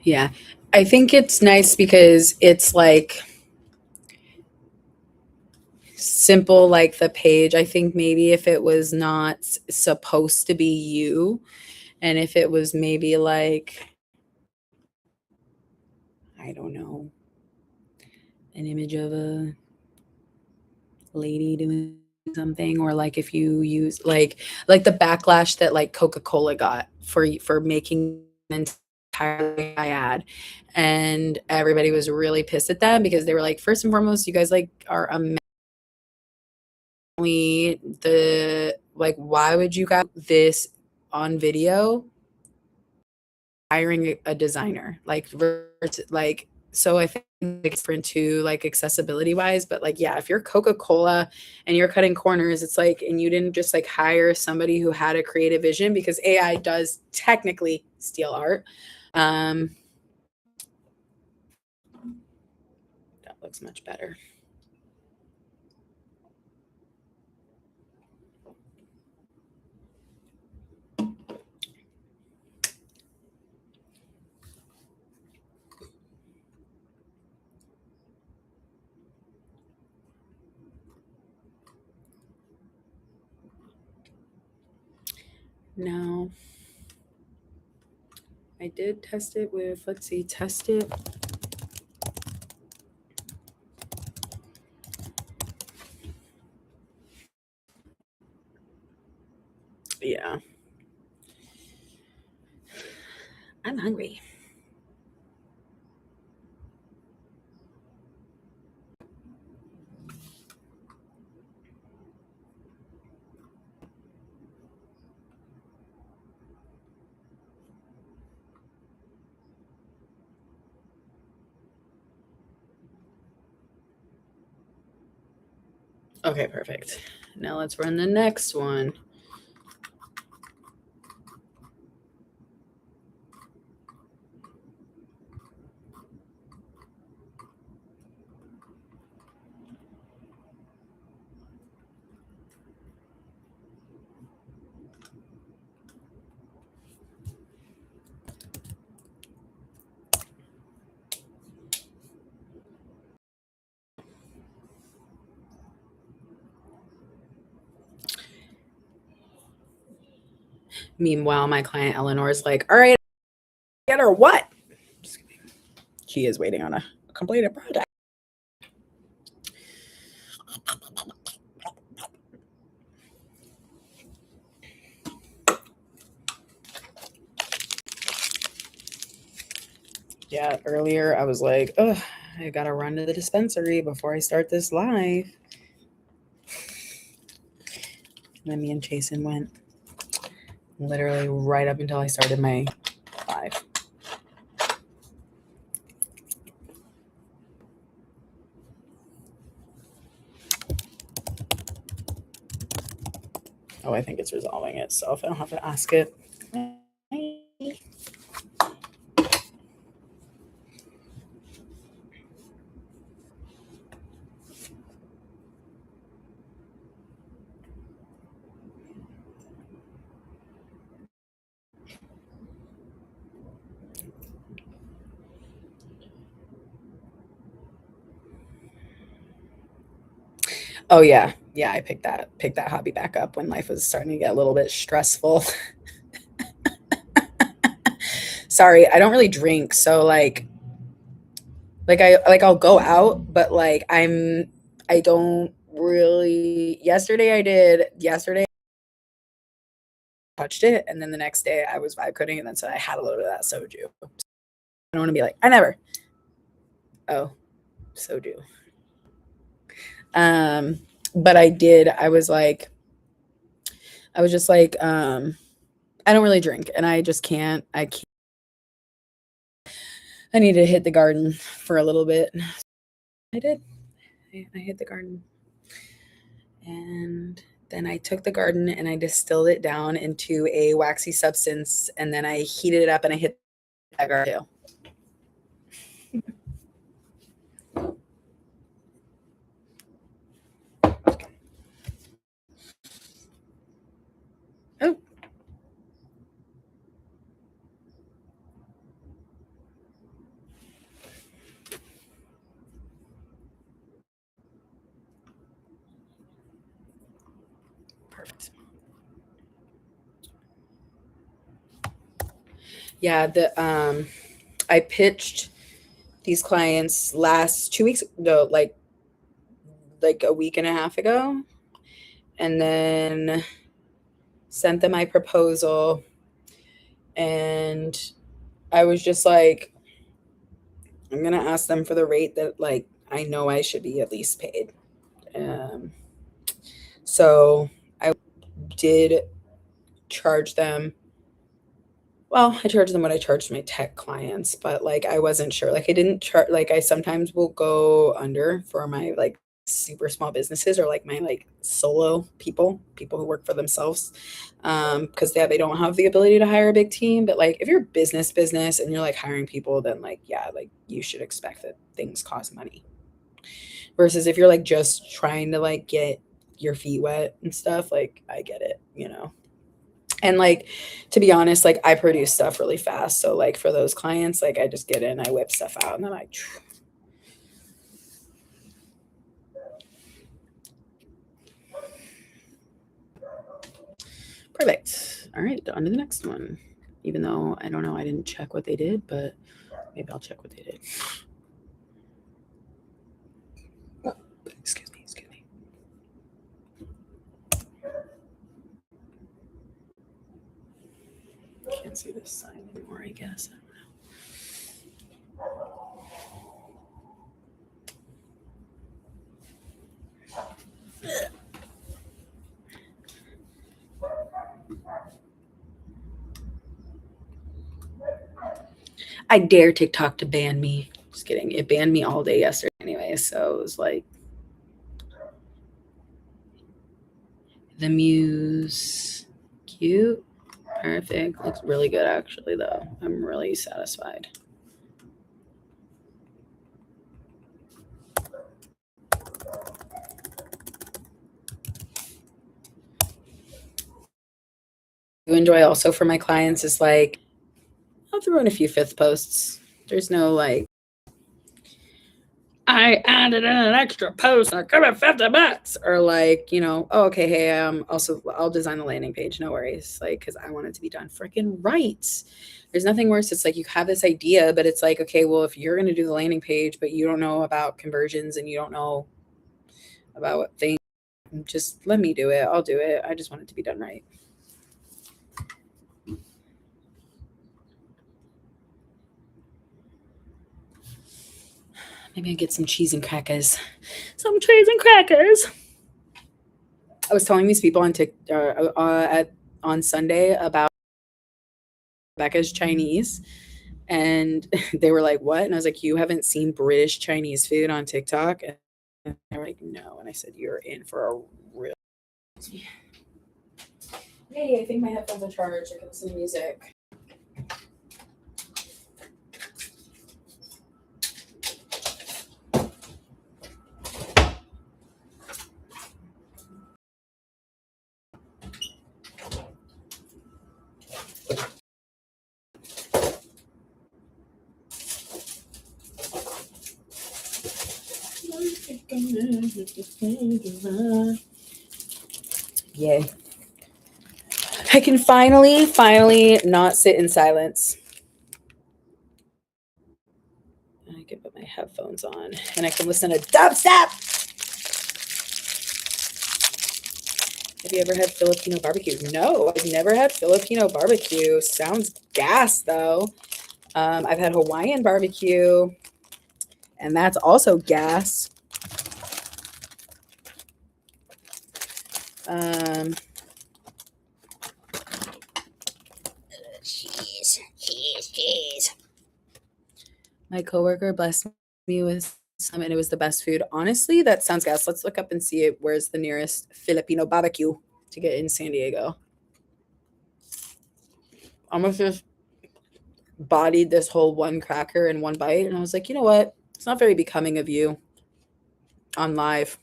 Yeah. I think it's nice because it's like simple, like the page. I think maybe if it was not supposed to be you, and if it was maybe like, I don't know, an image of a lady doing something, or like if you use like the backlash that like Coca-Cola got for making an entire ad, and everybody was really pissed at them because they were like, first and foremost, you guys like are a the like, why would you guys this on video hiring a designer like, so I think it's different too, like accessibility wise, but like, yeah, if you're Coca-Cola and you're cutting corners, it's like, and you didn't just like hire somebody who had a creative vision, because AI does technically steal art. um that looks much better now. I did test it with, let's see, test it. Yeah, I'm hungry. Okay, perfect. Now let's run the next one. Meanwhile, my client Eleanor is like, all right, get her what? She is waiting on a completed project. Yeah, earlier I was like, oh, I gotta run to the dispensary before I start this live. And then me and Jason went literally right up until I started my live. Oh, I think it's resolving itself. I don't have to ask it. Oh yeah. Yeah, I picked that hobby back up when life was starting to get a little bit stressful. Sorry, I don't really drink, so I'll go out, but I don't really. Yesterday I touched it, and then the next day I was vibe coding, and then so I had a little bit of that soju. I don't want to be like, I never. Oh, soju. But I did. I was just like, I don't really drink, and I just can't. I can't. I need to hit the garden for a little bit. I did. I hit the garden, and then I took the garden and I distilled it down into a waxy substance, and then I heated it up and I hit that garden too. Oh, perfect. Yeah, I pitched these clients last 2 weeks, no, like a week and a half ago, and then sent them my proposal, and I was just like, I'm gonna ask them for the rate that like I know I should be at least paid. Um, so I did charge them. Well, I charged them what I charged my tech clients, but like I wasn't sure. Like I didn't charge. Like I sometimes will go under for my like super small businesses or like my like solo people who work for themselves, because they don't have the ability to hire a big team. But like if you're business and you're like hiring people, then like yeah, like you should expect that things cost money. Versus if you're like just trying to like get your feet wet and stuff, like I get it. And like to be honest, like I produce stuff really fast. So like for those clients, like I just get in, I whip stuff out, and then I perfect. All right, on to the next one. Even though I don't know, I didn't check what they did, but maybe I'll check what they did. Oh, excuse me. Can't see this sign anymore, I guess. I dare TikTok to ban me. Just kidding. It banned me all day yesterday anyway. So it was like the Muse. Cute. Perfect. Looks really good actually though. I'm really satisfied. You enjoy also for my clients is like I'll throw in a few fifth posts. There's no like I added in an extra post and give it $50. Or like, oh, okay, hey, also I'll design the landing page, no worries. Like, because I want it to be done freaking right. There's nothing worse. It's like you have this idea, but it's like, okay, well, if you're gonna do the landing page, but you don't know about conversions and you don't know about what things, just let me do it. I'll do it. I just want it to be done right. Maybe I get some cheese and crackers. Some cheese and crackers. I was telling these people on Sunday about Becca's Chinese, and they were like, "What?" And I was like, "You haven't seen British Chinese food on TikTok?" And they're like, "No." And I said, "You're in for a real." Hey, I think my headphones are charged. I can listen to music. Yay. I can finally not sit in silence. I can put my headphones on and I can listen to dubstep. Have you ever had Filipino barbecue? No, I've never had Filipino barbecue. Sounds gas though. I've had Hawaiian barbecue, and that's also gas. Cheese. My coworker blessed me with some, and it was the best food. Honestly, that sounds gas. Let's look up and see it. Where's the nearest Filipino barbecue to get in San Diego? Almost just bodied this whole one cracker in one bite, and I was like, you know what? It's not very becoming of you on live.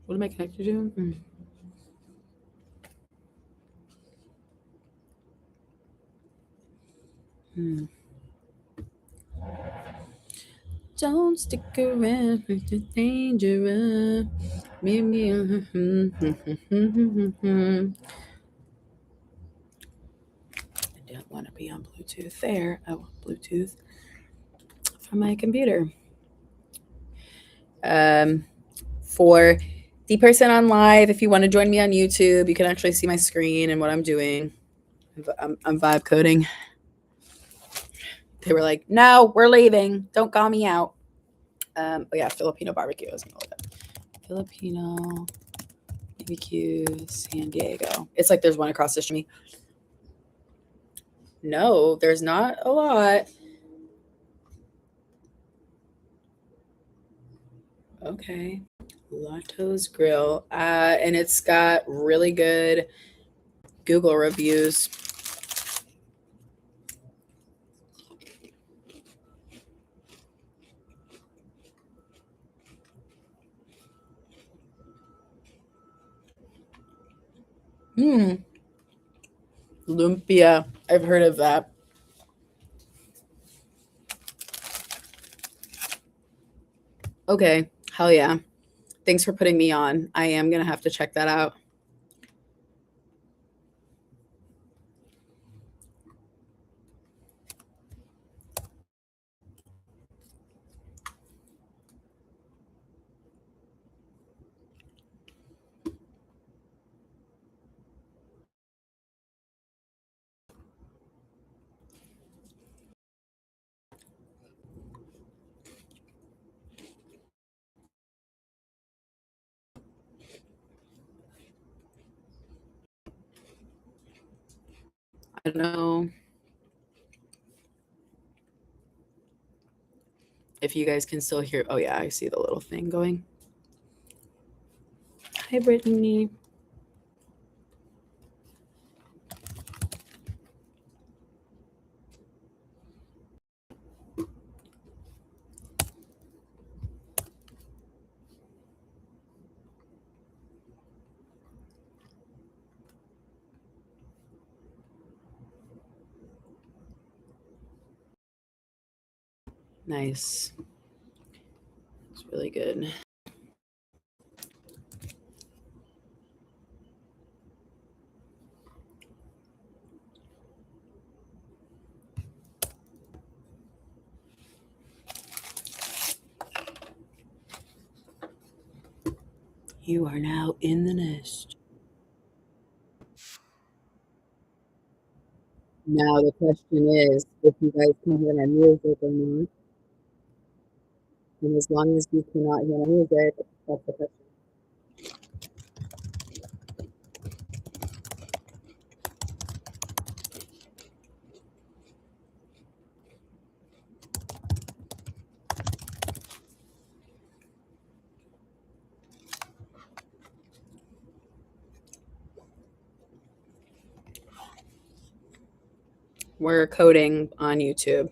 What am I connected to? Don't stick around, it's dangerous. Me. I don't want to be on Bluetooth there. I want Bluetooth from my computer. For the person on live, if you want to join me on YouTube, you can actually see my screen and what I'm doing. I'm vibe coding. They were like, "No, we're leaving. Don't call me out." But yeah, Filipino barbecue. I was gonna look up Filipino barbecue San Diego. It's like there's one across the street. No, there's not a lot. Okay. Lato's Grill. And it's got really good Google reviews. Lumpia. I've heard of that. Okay. Hell yeah. Thanks for putting me on. I am going to have to check that out. I don't know if you guys can still hear. Oh, yeah, I see the little thing going. Hi, Brittany. Nice. It's really good. You are now in the nest. Now the question is if you guys can hear my music or not. And as long as you cannot hear my music, that's the question. We're coding on YouTube.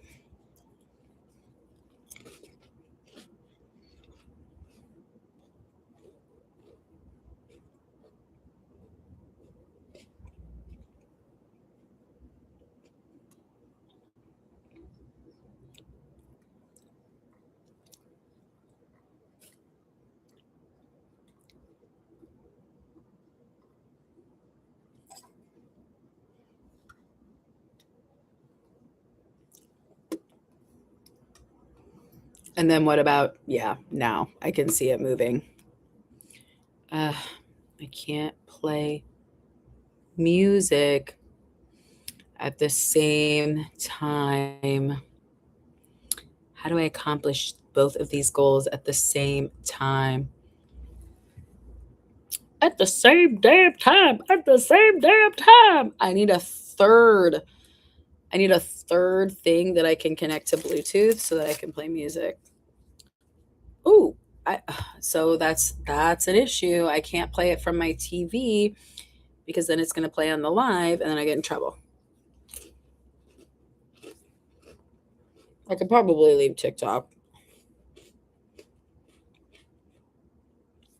And then what about, yeah, now I can see it moving. I can't play music at the same time. How do I accomplish both of these goals at the same time? At the same damn time. At the same damn time. I need a third. I need a third thing that I can connect to Bluetooth so that I can play music. Ooh, I, so that's an issue. I can't play it from my TV because then it's going to play on the live and then I get in trouble. I could probably leave TikTok.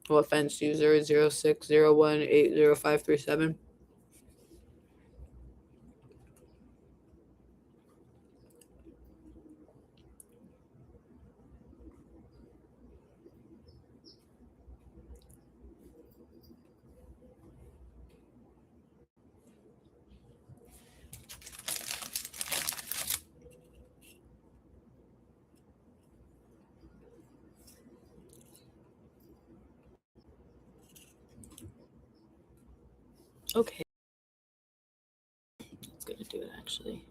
No offense, user 0601800537. Okay. It's going to do it actually.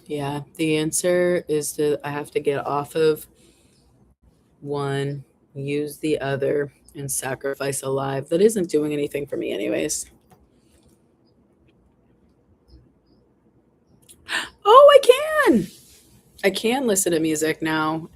Yeah, the answer is that I have to get off of one, use the other, and sacrifice a live that isn't doing anything for me, anyways. Oh, I can! I can listen to music now.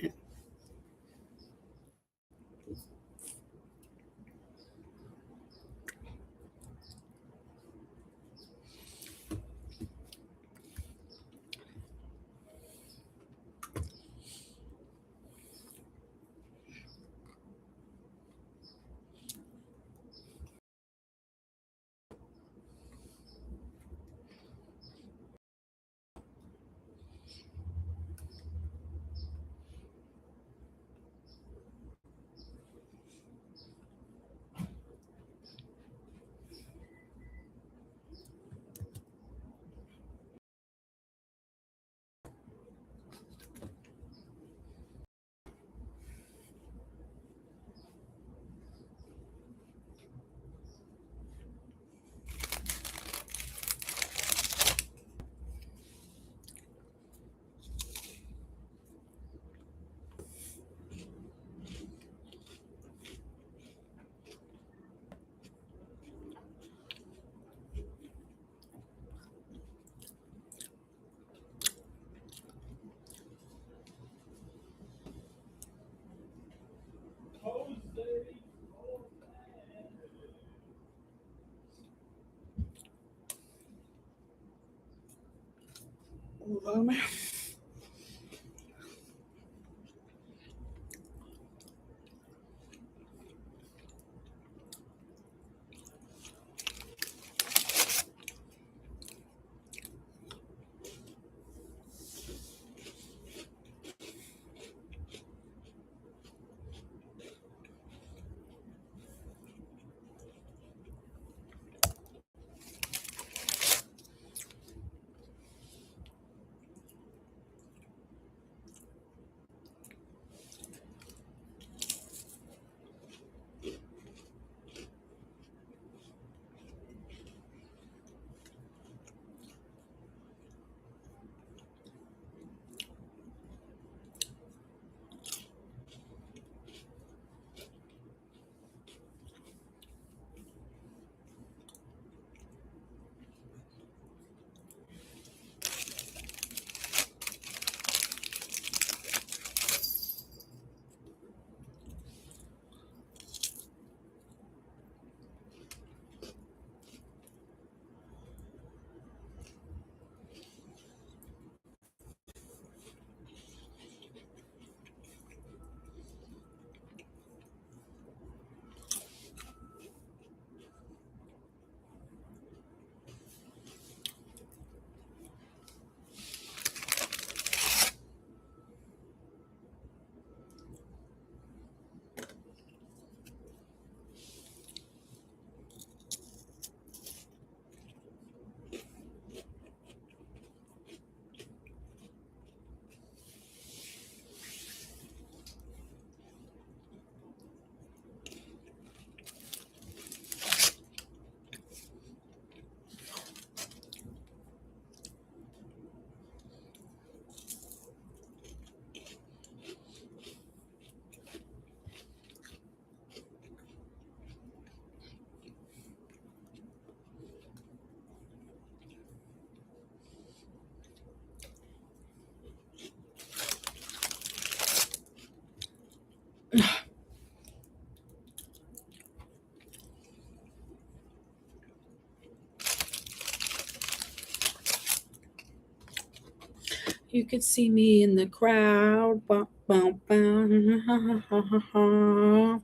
You could see me in the crowd. Bum, bum, bum. Ha, ha, ha, ha, ha.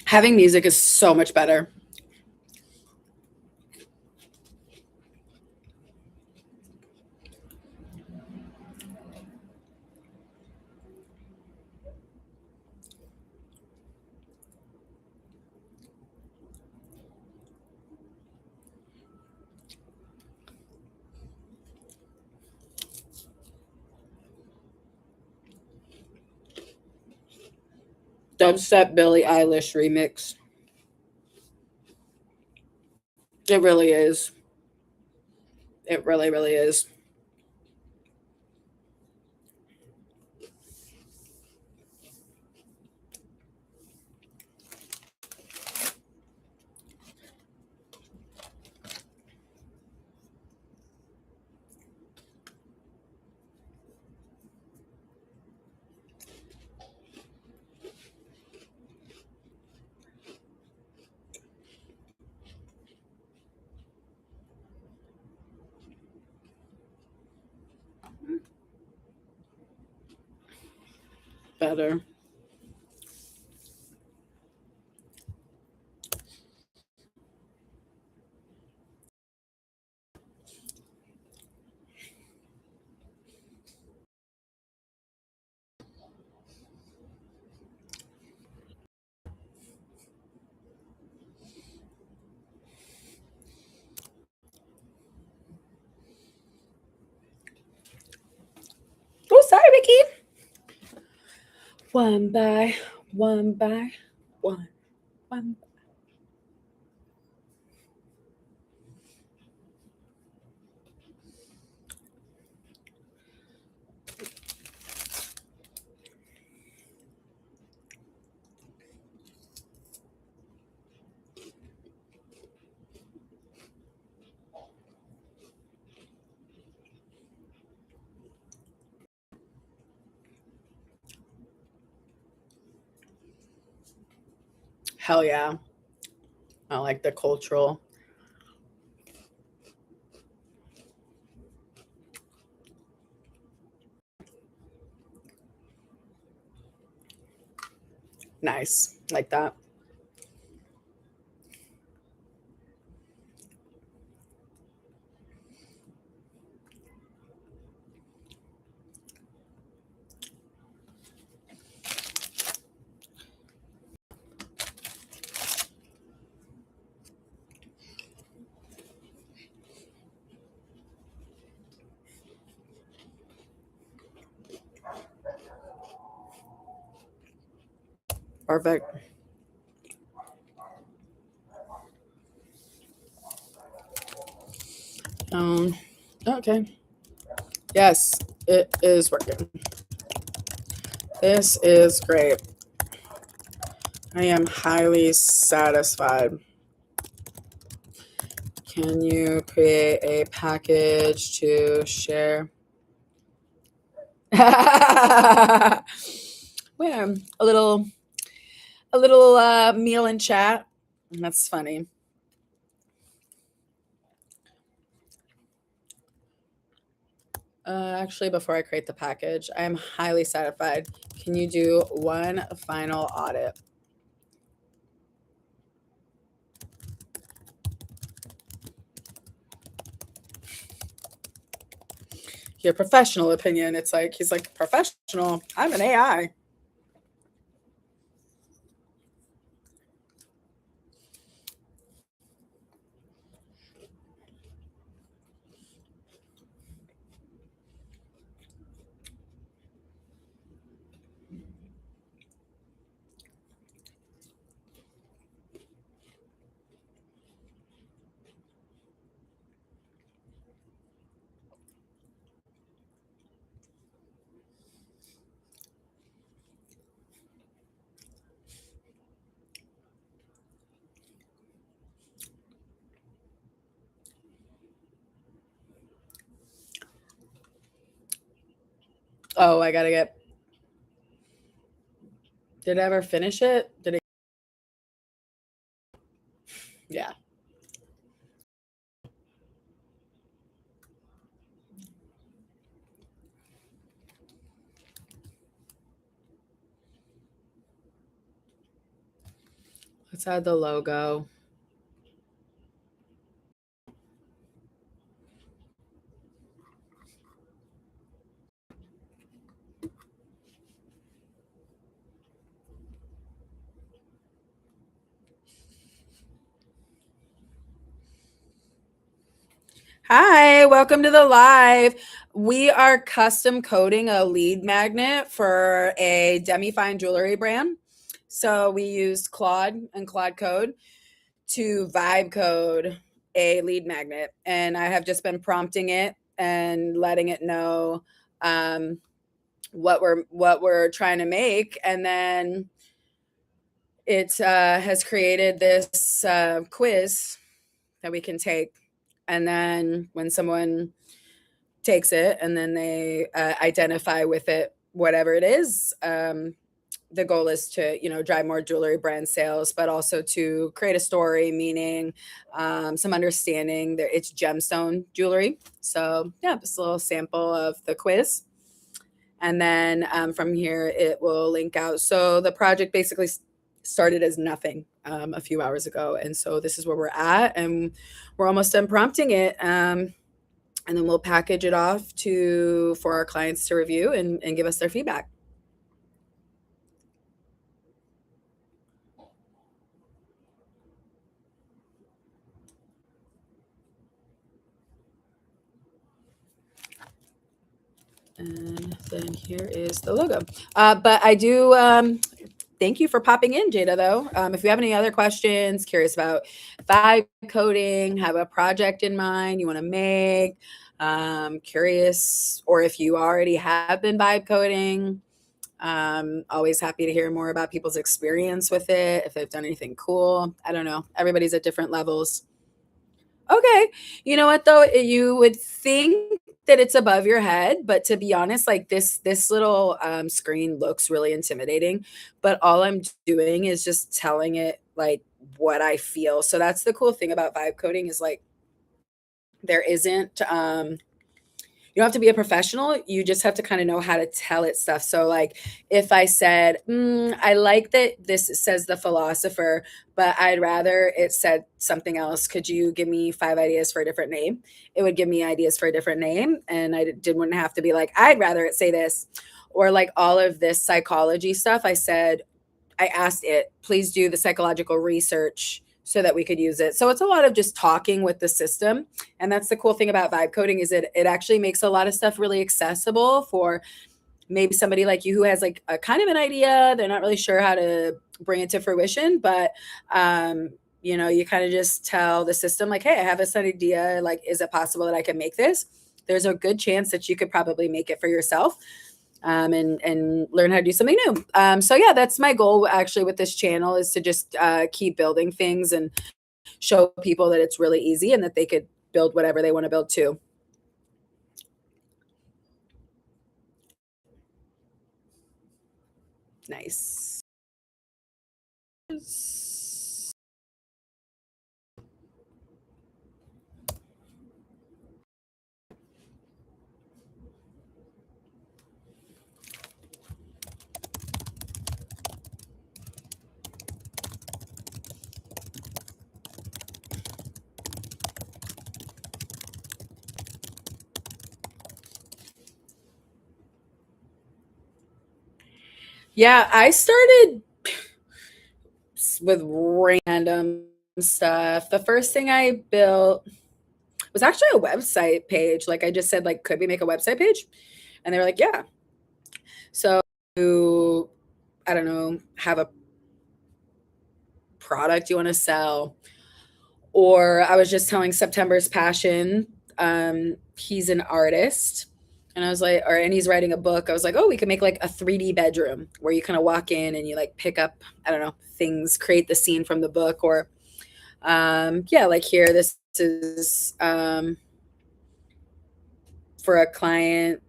Having music is so much better. Dubstep Billie Eilish remix. It really is. It really, really is. Better. Oh, sorry, Vicky. One by one by one. One. Hell yeah. I like the cultural. Nice. Like that. Perfect. Um, okay. Yes, it is working. This is great. I am highly satisfied. Can you create a package to share? Well, a little meal and chat. That's funny. Actually, before I create the package, I am highly satisfied. Can you do one final audit? Your professional opinion. It's like he's like professional. I'm an AI. Oh, I gotta get. Did I ever finish it? Did it? Yeah. Let's add the logo. Hi, welcome to the live. We are custom coding a lead magnet for a demi-fine jewelry brand. So we used Claude and Claude Code to vibe code a lead magnet, and I have just been prompting it and letting it know what we're trying to make, and then it has created this quiz that we can take, and then when someone takes it and then they identify with it, whatever it is, the goal is to drive more jewelry brand sales, but also to create a story, meaning some understanding that it's gemstone jewelry. So yeah, just a little sample of the quiz, and then from here it will link out. So the project basically started as nothing a few hours ago, and so this is where we're at, and we're almost done prompting it. And then we'll package it off to for our clients to review and give us their feedback. And then here is the logo. But I do thank you for popping in, Jada, though. If you have any other questions, curious about vibe coding, have a project in mind you want to make, curious, or if you already have been vibe coding, always happy to hear more about people's experience with it, if they've done anything cool. I don't know. Everybody's at different levels. Okay. You know what though? You would think that it's above your head, but to be honest, like this little screen looks really intimidating. But all I'm doing is just telling it like what I feel. So that's the cool thing about vibe coding is like there isn't you don't have to be a professional. You just have to kind of know how to tell it stuff. So, like, if I said, I like that this says the philosopher, but I'd rather it said something else. Could you give me 5 ideas for a different name? It would give me ideas for a different name. And wouldn't have to be like, I'd rather it say this. Or like all of this psychology stuff. I asked it, please do the psychological research so that we could use it. So it's a lot of just talking with the system. And that's the cool thing about vibe coding is it actually makes a lot of stuff really accessible for maybe somebody like you who has like a kind of an idea. They're not really sure how to bring it to fruition, but you kind of just tell the system like, hey, I have this idea. Like, is it possible that I can make this? There's a good chance that you could probably make it for yourself and learn how to do something new. So yeah, that's my goal actually with this channel is to just keep building things and show people that it's really easy and that they could build whatever they want to build too. Nice. Yeah, I started with random stuff. The first thing I built was actually a website page. Like I just said, like, could we make a website page? And they were like, yeah. So I don't know, have a product you want to sell. Or I was just telling September's Passion, he's an artist. And I was like, and he's writing a book. I was like, oh, we could make like a 3D bedroom where you kind of walk in and you like pick up, I don't know, things, create the scene from the book. Or yeah, like here, this is for a client.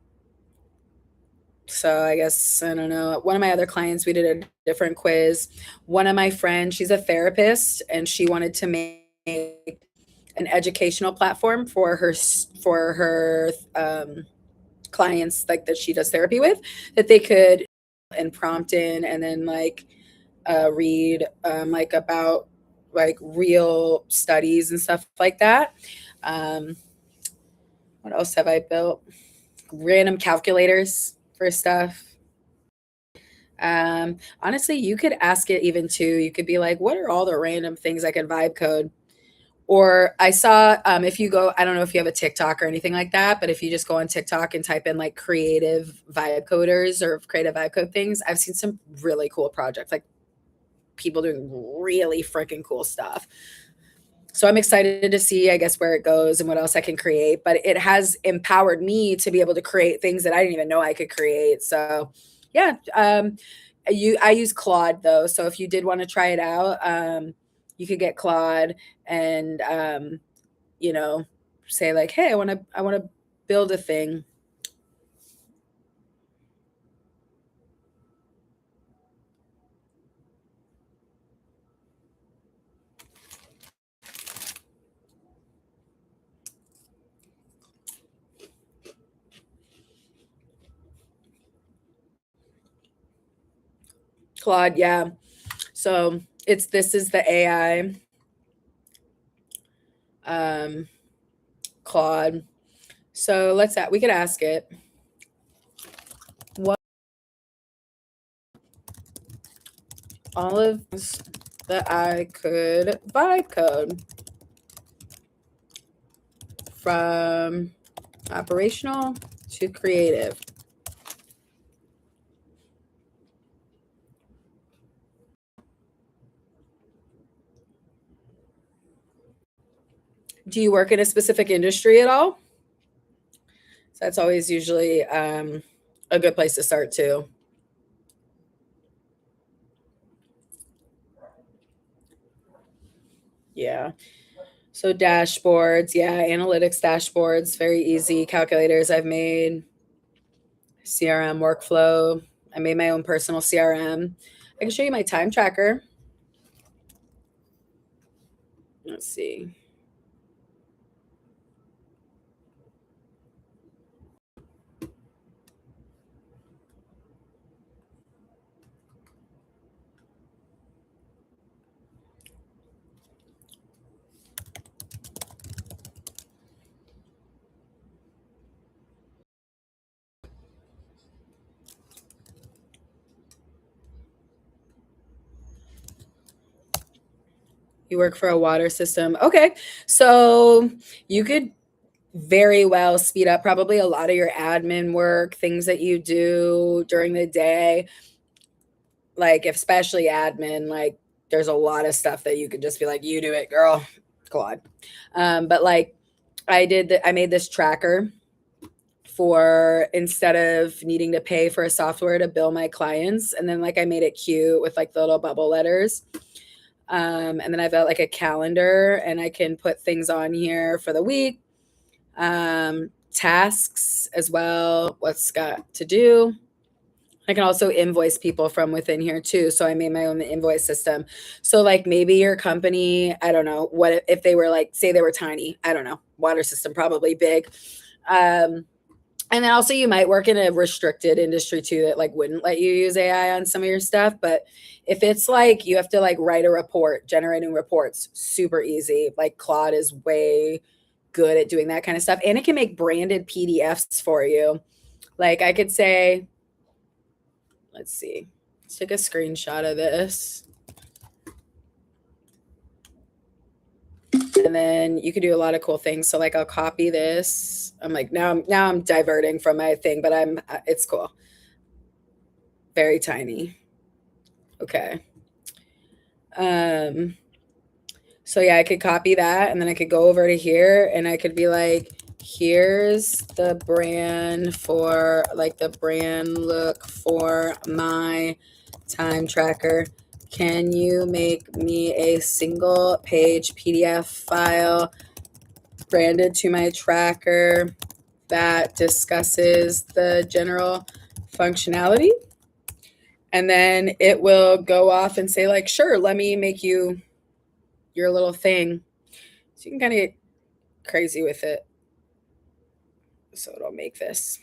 So I guess, I don't know. One of my other clients, we did a different quiz. One of my friends, she's a therapist and she wanted to make an educational platform for her clients like that she does therapy with that they could and prompt in and then like read like about like real studies and stuff like that. um, what else have I built? Random calculators for stuff. Honestly, you could ask it even too. You could be like, what are all the random things I can vibe code? Or I saw if you go, I don't know if you have a TikTok or anything like that, but if you just go on TikTok and type in like creative vibe coders or creative vibe code things, I've seen some really cool projects, like people doing really freaking cool stuff. So I'm excited to see, I guess, where it goes and what else I can create. But it has empowered me to be able to create things that I didn't even know I could create. So yeah, I use Claude though. So if you did want to try it out, you could get Claude and you know, say like, hey, I want to build a thing. Claude, yeah. So this is the AI um Claude. So we could ask it what all of that I could vibe code from operational to creative. Do you work in a specific industry at all? So that's always usually a good place to start too. Yeah. So dashboards, yeah, analytics dashboards, very easy. Calculators I've made, CRM workflow. I made my own personal CRM. I can show you my time tracker. Let's see. You work for a water system. Okay. So you could very well speed up probably a lot of your admin work, things that you do during the day, like especially admin, like there's a lot of stuff that you could just be like, you do it, girl. Claude. But like I made this tracker for instead of needing to pay for a software to bill my clients. And then like I made it cute with like the little bubble letters. And then I've got like a calendar and I can put things on here for the week, tasks as well, what's got to do. I can also invoice people from within here too. So I made my own invoice system. So like maybe your company, I don't know, what if they were like, say they were tiny, I don't know, water system probably big. And then also you might work in a restricted industry too that like wouldn't let you use AI on some of your stuff. But if it's like you have to like write a report, generating reports, super easy. Like Claude is way good at doing that kind of stuff. And it can make branded PDFs for you. Like I could say, let's see, let's take a screenshot of this. And then you can do a lot of cool things. So like I'll copy this. I'm like now I'm diverting from my thing, but it's cool. Very tiny. Okay. So yeah, I could copy that and then I could go over to here and I could be like, here's the brand for like the brand look for my time tracker. Can you make me a single page PDF file branded to my tracker that discusses the general functionality? And then it will go off and say like, sure, let me make you your little thing. So you can kind of get crazy with it. So it'll make this.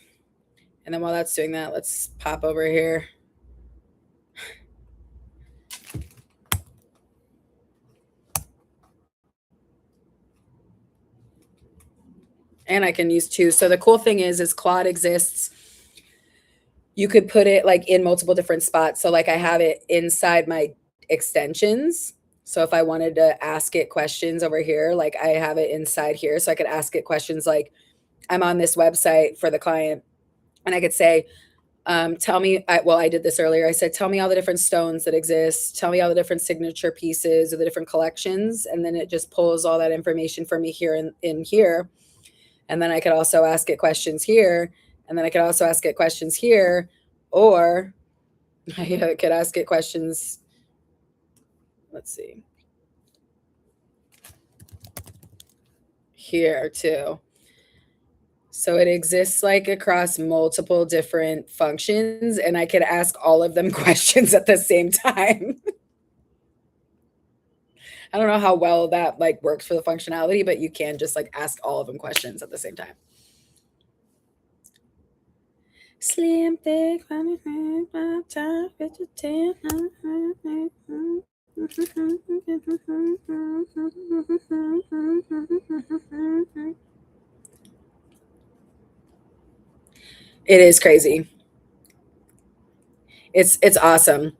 And then while that's doing that, let's pop over here. And I can use two. So the cool thing is Claude exists. You could put it like in multiple different spots. So like I have it inside my extensions. So if I wanted to ask it questions over here, like I have it inside here. So I could ask it questions like, I'm on this website for the client. And I could say, tell me, I did this earlier. I said, tell me all the different stones that exist. Tell me all the different signature pieces or the different collections. And then it just pulls all that information for me here in here. And then I could also ask it questions here. And then I could also ask it questions here. Or I could ask it questions. Let's see. Here too. So it exists like across multiple different functions, and I could ask all of them questions at the same time. I don't know how well that like works for the functionality, but you can just like ask all of them questions at the same time. Slim thick, it is crazy. It's awesome.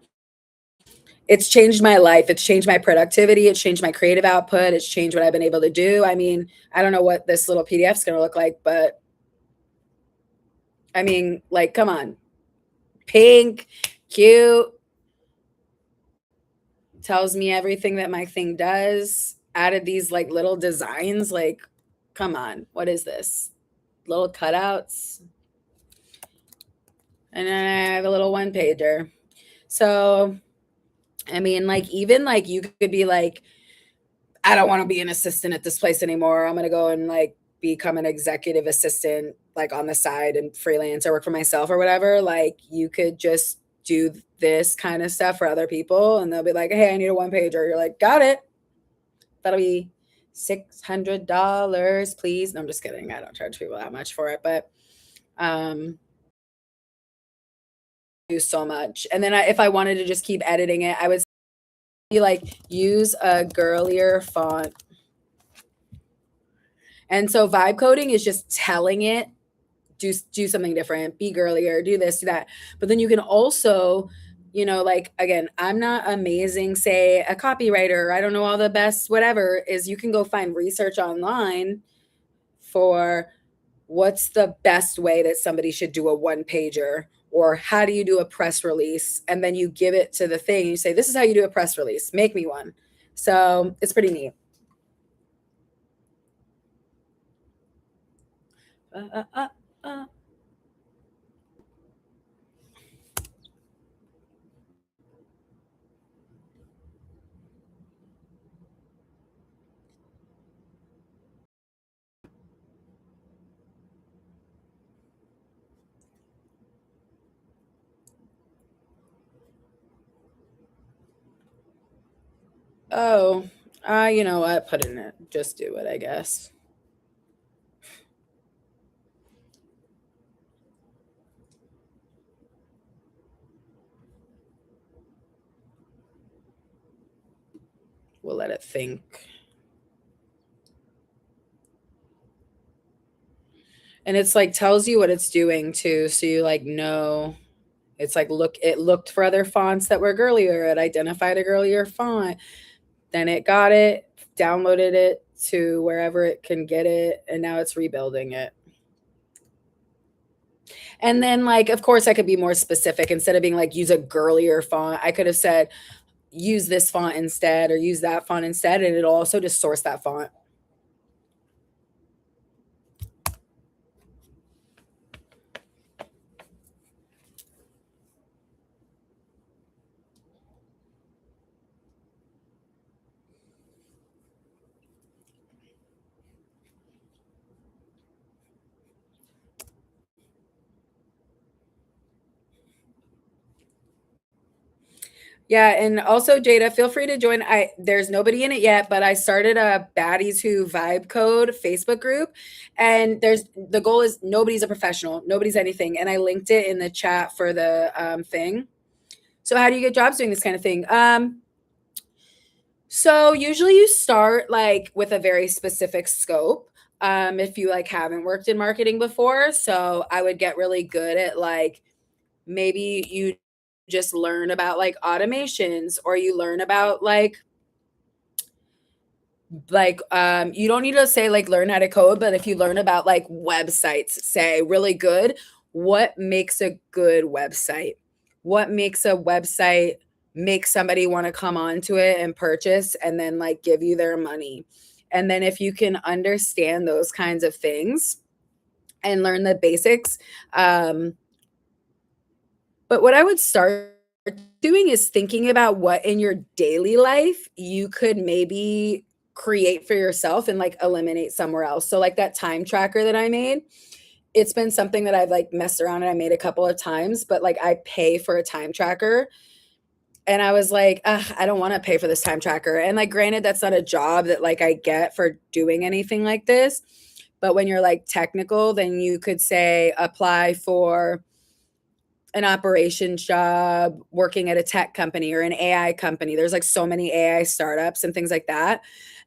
It's changed my life. It's changed my productivity. It's changed my creative output. It's changed what I've been able to do. I mean, I don't know what this little PDF is going to look like, but I mean, like, come on. Pink, cute, tells me everything that my thing does. Added these like little designs. Like, come on. What is this? Little cutouts. And then I have a little one pager. So, I mean, like, even like you could be like, I don't want to be an assistant at this place anymore. I'm going to go and like become an executive assistant, like on the side and freelance or work for myself or whatever. Like, you could just do this kind of stuff for other people and they'll be like, hey, I need a one pager. You're like, got it. That'll be $600, please. No, I'm just kidding. I don't charge people that much for it, but um, do so much. And then if I wanted to just keep editing it, I would be like, use a girlier font. And so vibe coding is just telling it, do something different, be girlier, do this, do that. But then you can also, like, again, I'm not amazing, say a copywriter, I don't know all the best, whatever, is you can go find research online for what's the best way that somebody should do a one pager, or how do you do a press release, and then you give it to the thing, you say, this is how you do a press release, make me one. So it's pretty neat. uh, uh, uh. Oh, you know what, put in it, just do it, I guess. We'll let it think. And it's like tells you what it's doing too, so you like know. It's like, look, it looked for other fonts that were girlier, it identified a girlier font, then it got it, downloaded it to wherever it can get it, and now it's rebuilding it. And then, like, of course I could be more specific. Instead of being like, use a girlier font, I could have said, use this font instead, or use that font instead, and it'll also just source that font. Yeah, and also Jada, feel free to join. There's nobody in it yet, but I started a Baddies Who Vibe Code Facebook group, and the goal is nobody's a professional, nobody's anything, and I linked it in the chat for the thing. So how do you get jobs doing this kind of thing? So usually you start like with a very specific scope. If you like haven't worked in marketing before, so I would get really good at like, maybe you just learn about like automations, or you learn about you don't need to say like learn how to code, but if you learn about like websites, say really good, what makes a good website, what makes a website make somebody want to come onto it and purchase and then like give you their money. And then if you can understand those kinds of things and learn the basics, but what I would start doing is thinking about what in your daily life you could maybe create for yourself and like eliminate somewhere else. So like that time tracker that I made, it's been something that I've like messed around and I made a couple of times, but like I pay for a time tracker. And I was like, I don't want to pay for this time tracker. And like, granted, that's not a job that like I get for doing anything like this. But when you're like technical, then you could say apply for an operations job working at a tech company or an AI company. There's like so many AI startups and things like that.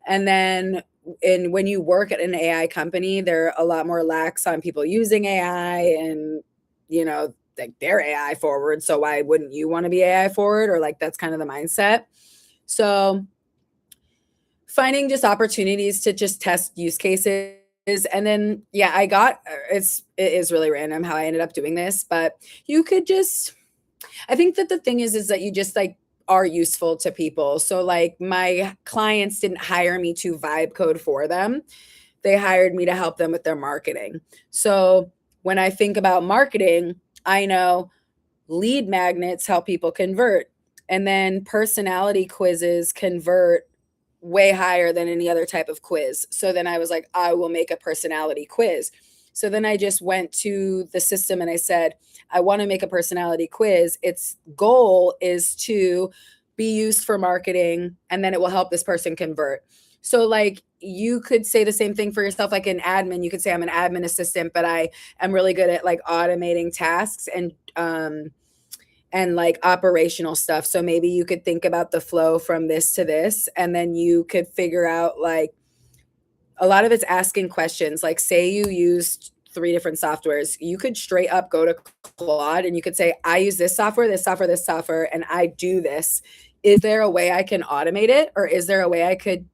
And then when you work at an AI company, they're a lot more lax on people using AI, and like they're AI forward. So why wouldn't you want to be AI forward? Or like that's kind of the mindset. So finding just opportunities to just test use cases. And then yeah, it is really random how I ended up doing this, but you could just, I think that the thing is that you just like are useful to people. So like my clients didn't hire me to vibe code for them. They hired me to help them with their marketing. So when I think about marketing, I know lead magnets help people convert, and then personality quizzes convert way higher than any other type of quiz. So then I was like, I will make a personality quiz. So then I just went to the system and I said, I want to make a personality quiz. Its goal is to be used for marketing, and then it will help this person convert. So like you could say the same thing for yourself, like an admin. You could say I'm an admin assistant, but I am really good at like automating tasks and like operational stuff. So maybe you could think about the flow from this to this, and then you could figure out like a lot of it's asking questions. Like, say you used three different softwares, you could straight up go to Claude and you could say, I use this software, this software, this software, and I do this. Is there a way I can automate it? Or is there a way I could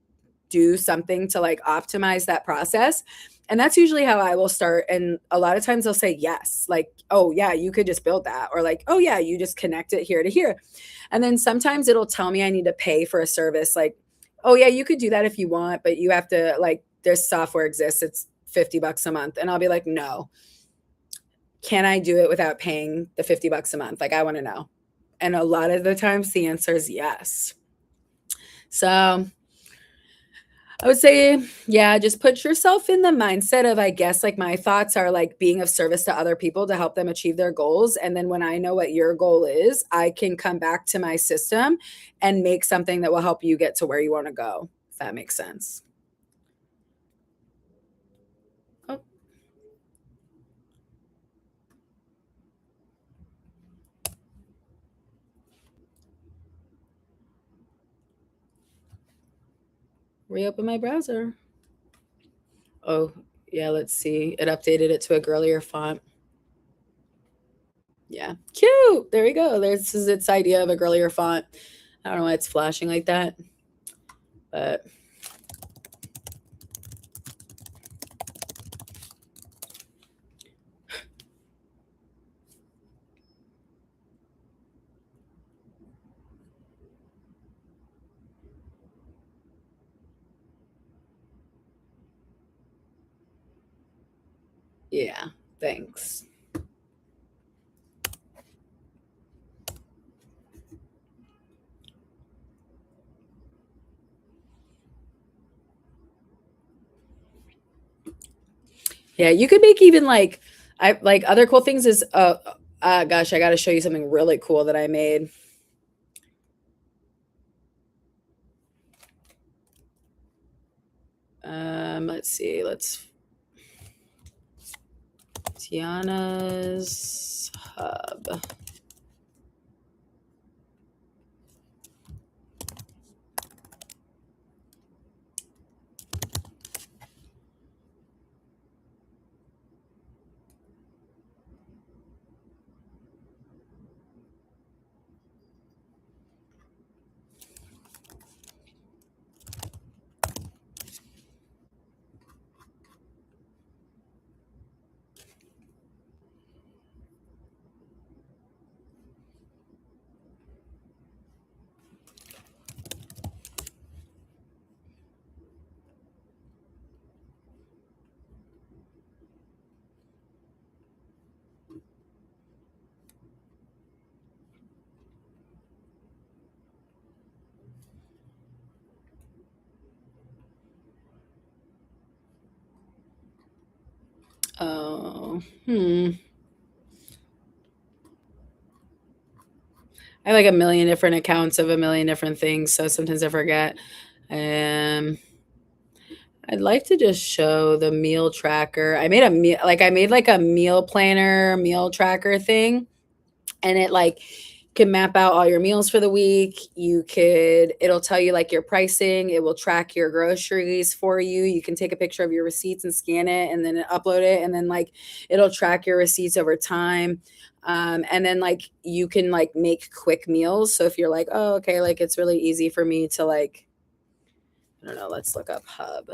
do something to like optimize that process? And that's usually how I will start. And a lot of times they'll say yes, like, oh, yeah, you could just build that. Or like, oh, yeah, you just connect it here to here. And then sometimes it'll tell me I need to pay for a service. Like, oh, yeah, you could do that if you want, but you have to, like, this software exists. It's $50 a month. And I'll be like, no, can I do it without paying the $50 a month? Like, I want to know. And a lot of the times the answer is yes. So I would say, yeah, just put yourself in the mindset of, I guess, like my thoughts are like being of service to other people to help them achieve their goals. And then when I know what your goal is, I can come back to my system and make something that will help you get to where you want to go, if that makes sense. Oh, reopen my browser. Oh, yeah, let's see. It updated it to a girlier font. Yeah, cute. There we go. This is its idea of a girlier font. I don't know why it's flashing like that, but yeah, thanks. Yeah, you could make even like I like other cool things is gosh, I got to show you something really cool that I made. Let's see. Let's Tiana's hub. Oh, I have like a million different accounts of a million different things, so sometimes I forget. Um, I'd like to just show the meal tracker. I made a meal, like I made like a meal planner, meal tracker thing, and it like can map out all your meals for the week. You could, it'll tell you like your pricing. It will track your groceries for you. You can take a picture of your receipts and scan it and then upload it. And then like it'll track your receipts over time. And then like you can like make quick meals. So if you're like, oh, okay, like it's really easy for me to like, I don't know, let's look up Hub.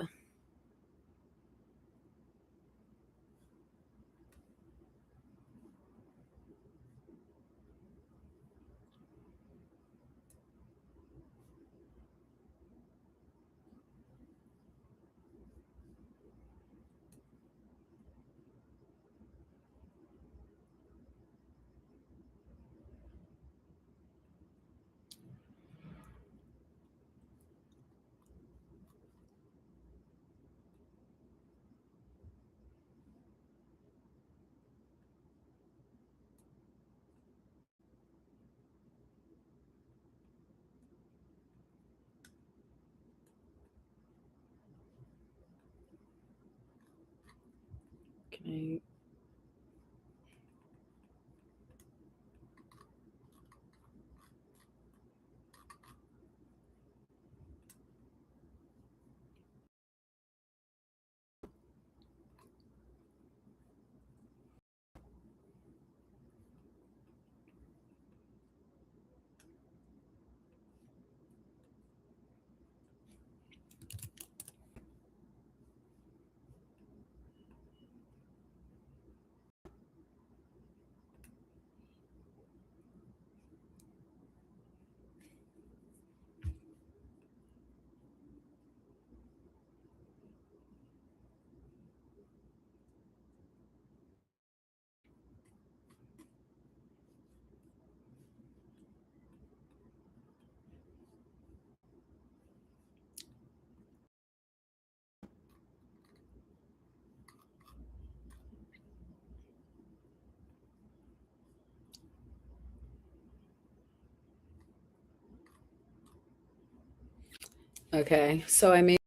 Okay, so I made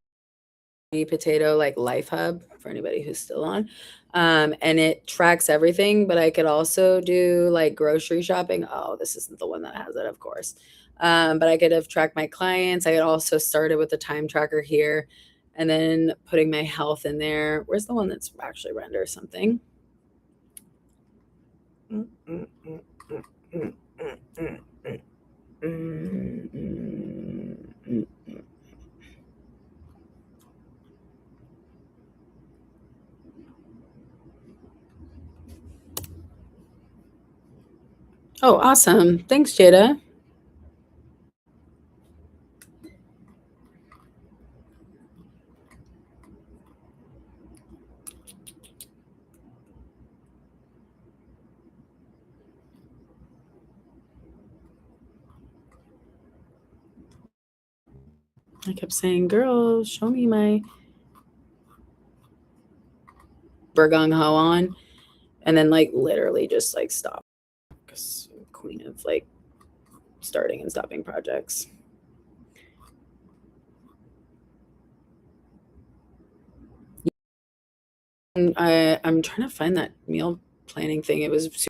a potato like Life Hub for anybody who's still on. And it tracks everything, but I could also do like grocery shopping. Oh, this isn't the one that has it, of course. But I could have tracked my clients. I had also started with the time tracker here and then putting my health in there. Where's the one that's actually renders something? Oh, awesome. Thanks, Jada. I kept saying, girl, show me my gung ho on. And then like literally just like stop. Because queen of like starting and stopping projects. And I'm trying to find that meal planning thing. It was super.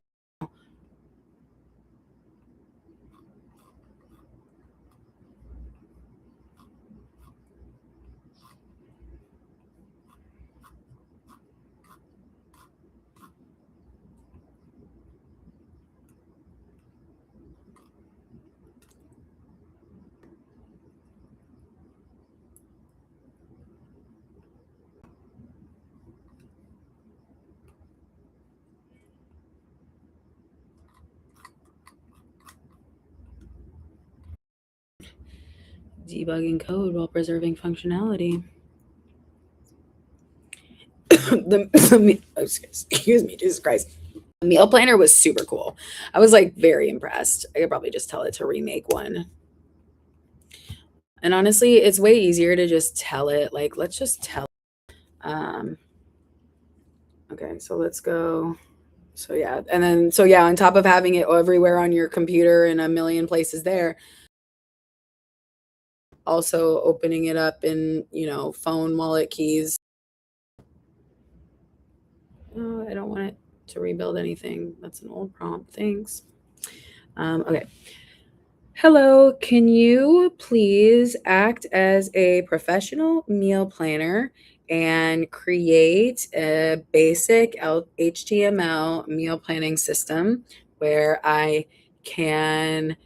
Debugging code while preserving functionality. Excuse me, Jesus Christ. The meal planner was super cool. I was like very impressed. I could probably just tell it to remake one. And honestly, it's way easier to just tell it. Like, let's just tell. Okay, so let's go. So yeah, and then so yeah, on top of having it everywhere on your computer and a million places there, also opening it up in, phone wallet keys. Oh, I don't want it to rebuild anything. That's an old prompt. Thanks. Okay. Hello, can you please act as a professional meal planner and create a basic HTML meal planning system where I can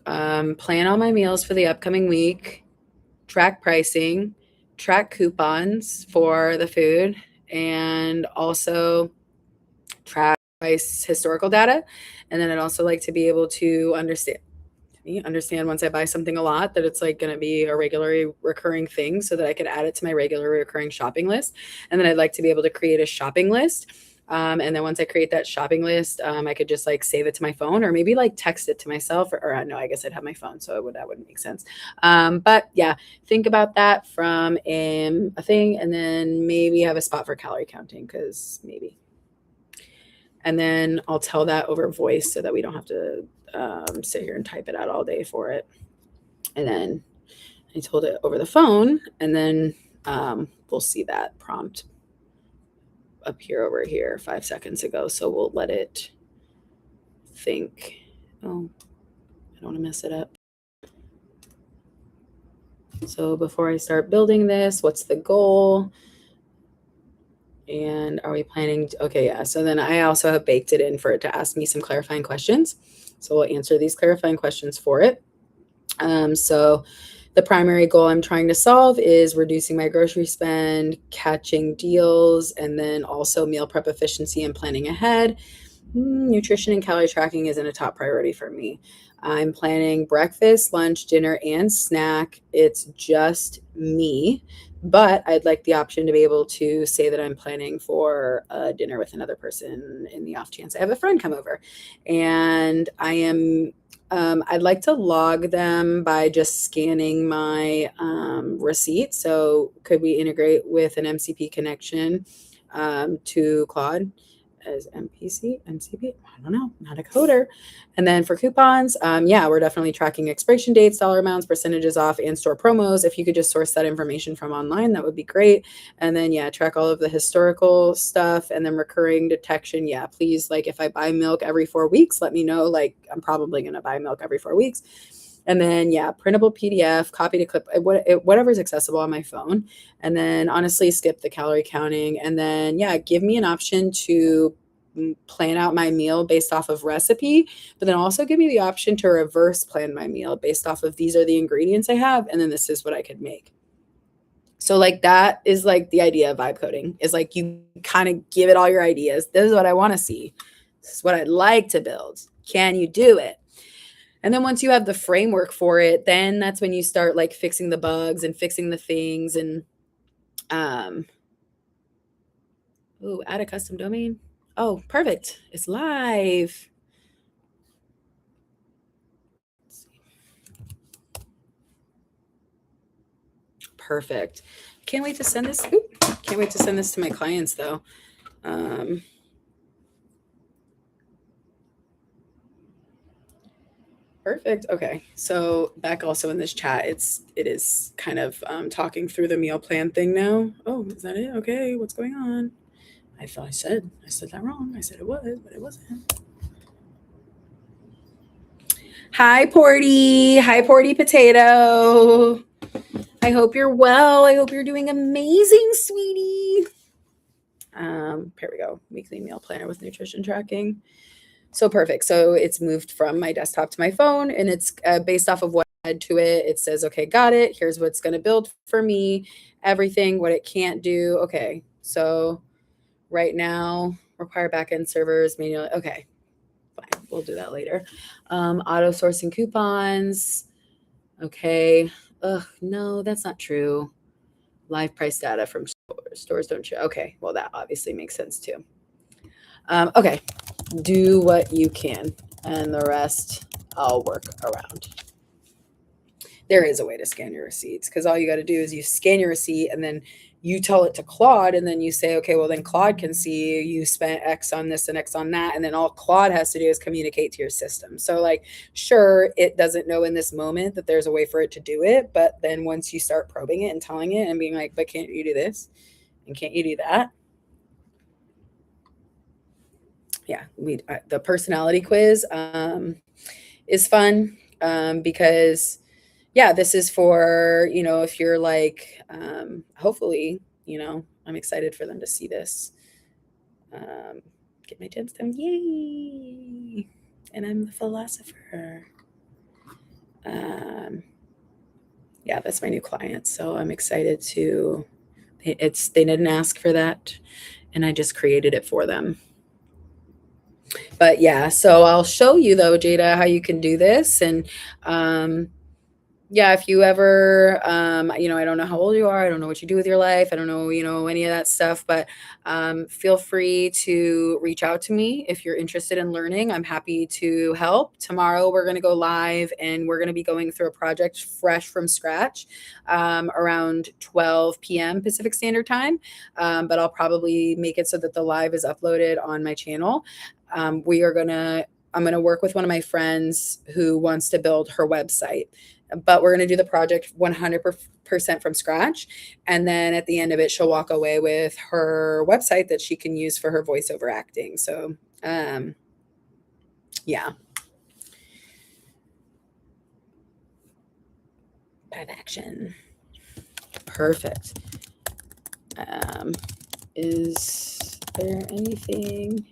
plan all my meals for the upcoming week, track pricing, track coupons for the food, and also track price historical data. And then I'd also like to be able to understand once I buy something a lot that it's like going to be a regularly recurring thing so that I could add it to my regularly recurring shopping list. And then I'd like to be able to create a shopping list. And then once I create that shopping list, I could just like save it to my phone or maybe like text it to myself or no, I guess I'd have my phone. So that wouldn't make sense. But yeah, think about that from a thing and then maybe have a spot for calorie counting because maybe. And then I'll tell that over voice so that we don't have to sit here and type it out all day for it. And then I told it over the phone, and then we'll see that prompt appear over here 5 seconds ago. So we'll let it think. Oh, I don't want to mess it up. So before I start building this, what's the goal? And are we planning? Okay, yeah. So then I also have baked it in for it to ask me some clarifying questions. So we'll answer these clarifying questions for it. So the primary goal I'm trying to solve is reducing my grocery spend, catching deals, and then also meal prep efficiency and planning ahead. Nutrition and calorie tracking isn't a top priority for me. I'm planning breakfast, lunch, dinner, and snack. It's just me, but I'd like the option to be able to say that I'm planning for a dinner with another person in the off chance I have a friend come over. And I'd like to log them by just scanning my receipt. So could we integrate with an MCP connection to Claude as MCP? I don't know, not a coder. And then for coupons, yeah, we're definitely tracking expiration dates, dollar amounts, percentages off, and store promos. If you could just source that information from online, that would be great. And then, yeah, track all of the historical stuff and then recurring detection. Yeah, please, like if I buy milk every 4 weeks, let me know. Like I'm probably going to buy milk every 4 weeks. And then, yeah, printable PDF, copy to clip, whatever's accessible on my phone. And then honestly, skip the calorie counting. And then, yeah, give me an option to plan out my meal based off of recipe, but then also give me the option to reverse plan my meal based off of these are the ingredients I have, and then this is what I could make. So like that is like the idea of vibe coding is like you kind of give it all your ideas. This is what I want to see. This is what I'd like to build. Can you do it? And then once you have the framework for it, then that's when you start like fixing the bugs and fixing the things and add a custom domain. Oh, perfect. It's live. Perfect. Can't wait to send this. Can't wait to send this to my clients though. Perfect. Okay. So back also in this chat, it is kind of talking through the meal plan thing now. Oh, is that it? Okay. What's going on? I thought I said that wrong. I said it was, but it wasn't. Hi, Porty. Hi, Porty Potato. I hope you're well. I hope you're doing amazing, sweetie. Here we go. Weekly meal planner with nutrition tracking. So perfect. So it's moved from my desktop to my phone, and it's based off of what I add to it. It says, okay, got it. Here's what's going to build for me, everything, what it can't do. Okay. So right now, require backend servers, manually. Okay, fine. We'll do that later. Auto sourcing coupons. Okay. Ugh, no, that's not true. Live price data from stores don't show. Okay. Well, that obviously makes sense too. Okay. Do what you can, and the rest I'll work around. There is a way to scan your receipts because all you got to do is you scan your receipt and then you tell it to Claude, and then you say, okay, well, then Claude can see you spent X on this and X on that. And then all Claude has to do is communicate to your system. So like, sure, it doesn't know in this moment that there's a way for it to do it. But then once you start probing it and telling it and being like, but can't you do this? And can't you do that? Yeah, the personality quiz is fun because yeah, this is for, if you're like, hopefully, I'm excited for them to see this. Get my gemstone, yay! And I'm the philosopher. Yeah, that's my new client, so I'm excited to. They didn't ask for that, and I just created it for them. But yeah, so I'll show you though, Jada, how you can do this. And yeah, if you ever, I don't know how old you are. I don't know what you do with your life. I don't know, any of that stuff, but feel free to reach out to me if you're interested in learning. I'm happy to help. Tomorrow, we're going to go live and we're going to be going through a project fresh from scratch around 12 p.m. Pacific Standard Time. But I'll probably make it so that the live is uploaded on my channel. I'm going to work with one of my friends who wants to build her website. but we're going to do the project 100% from scratch. And then at the end of it, she'll walk away with her website that she can use for her voiceover acting. So, yeah. Live action. Perfect. Is there anything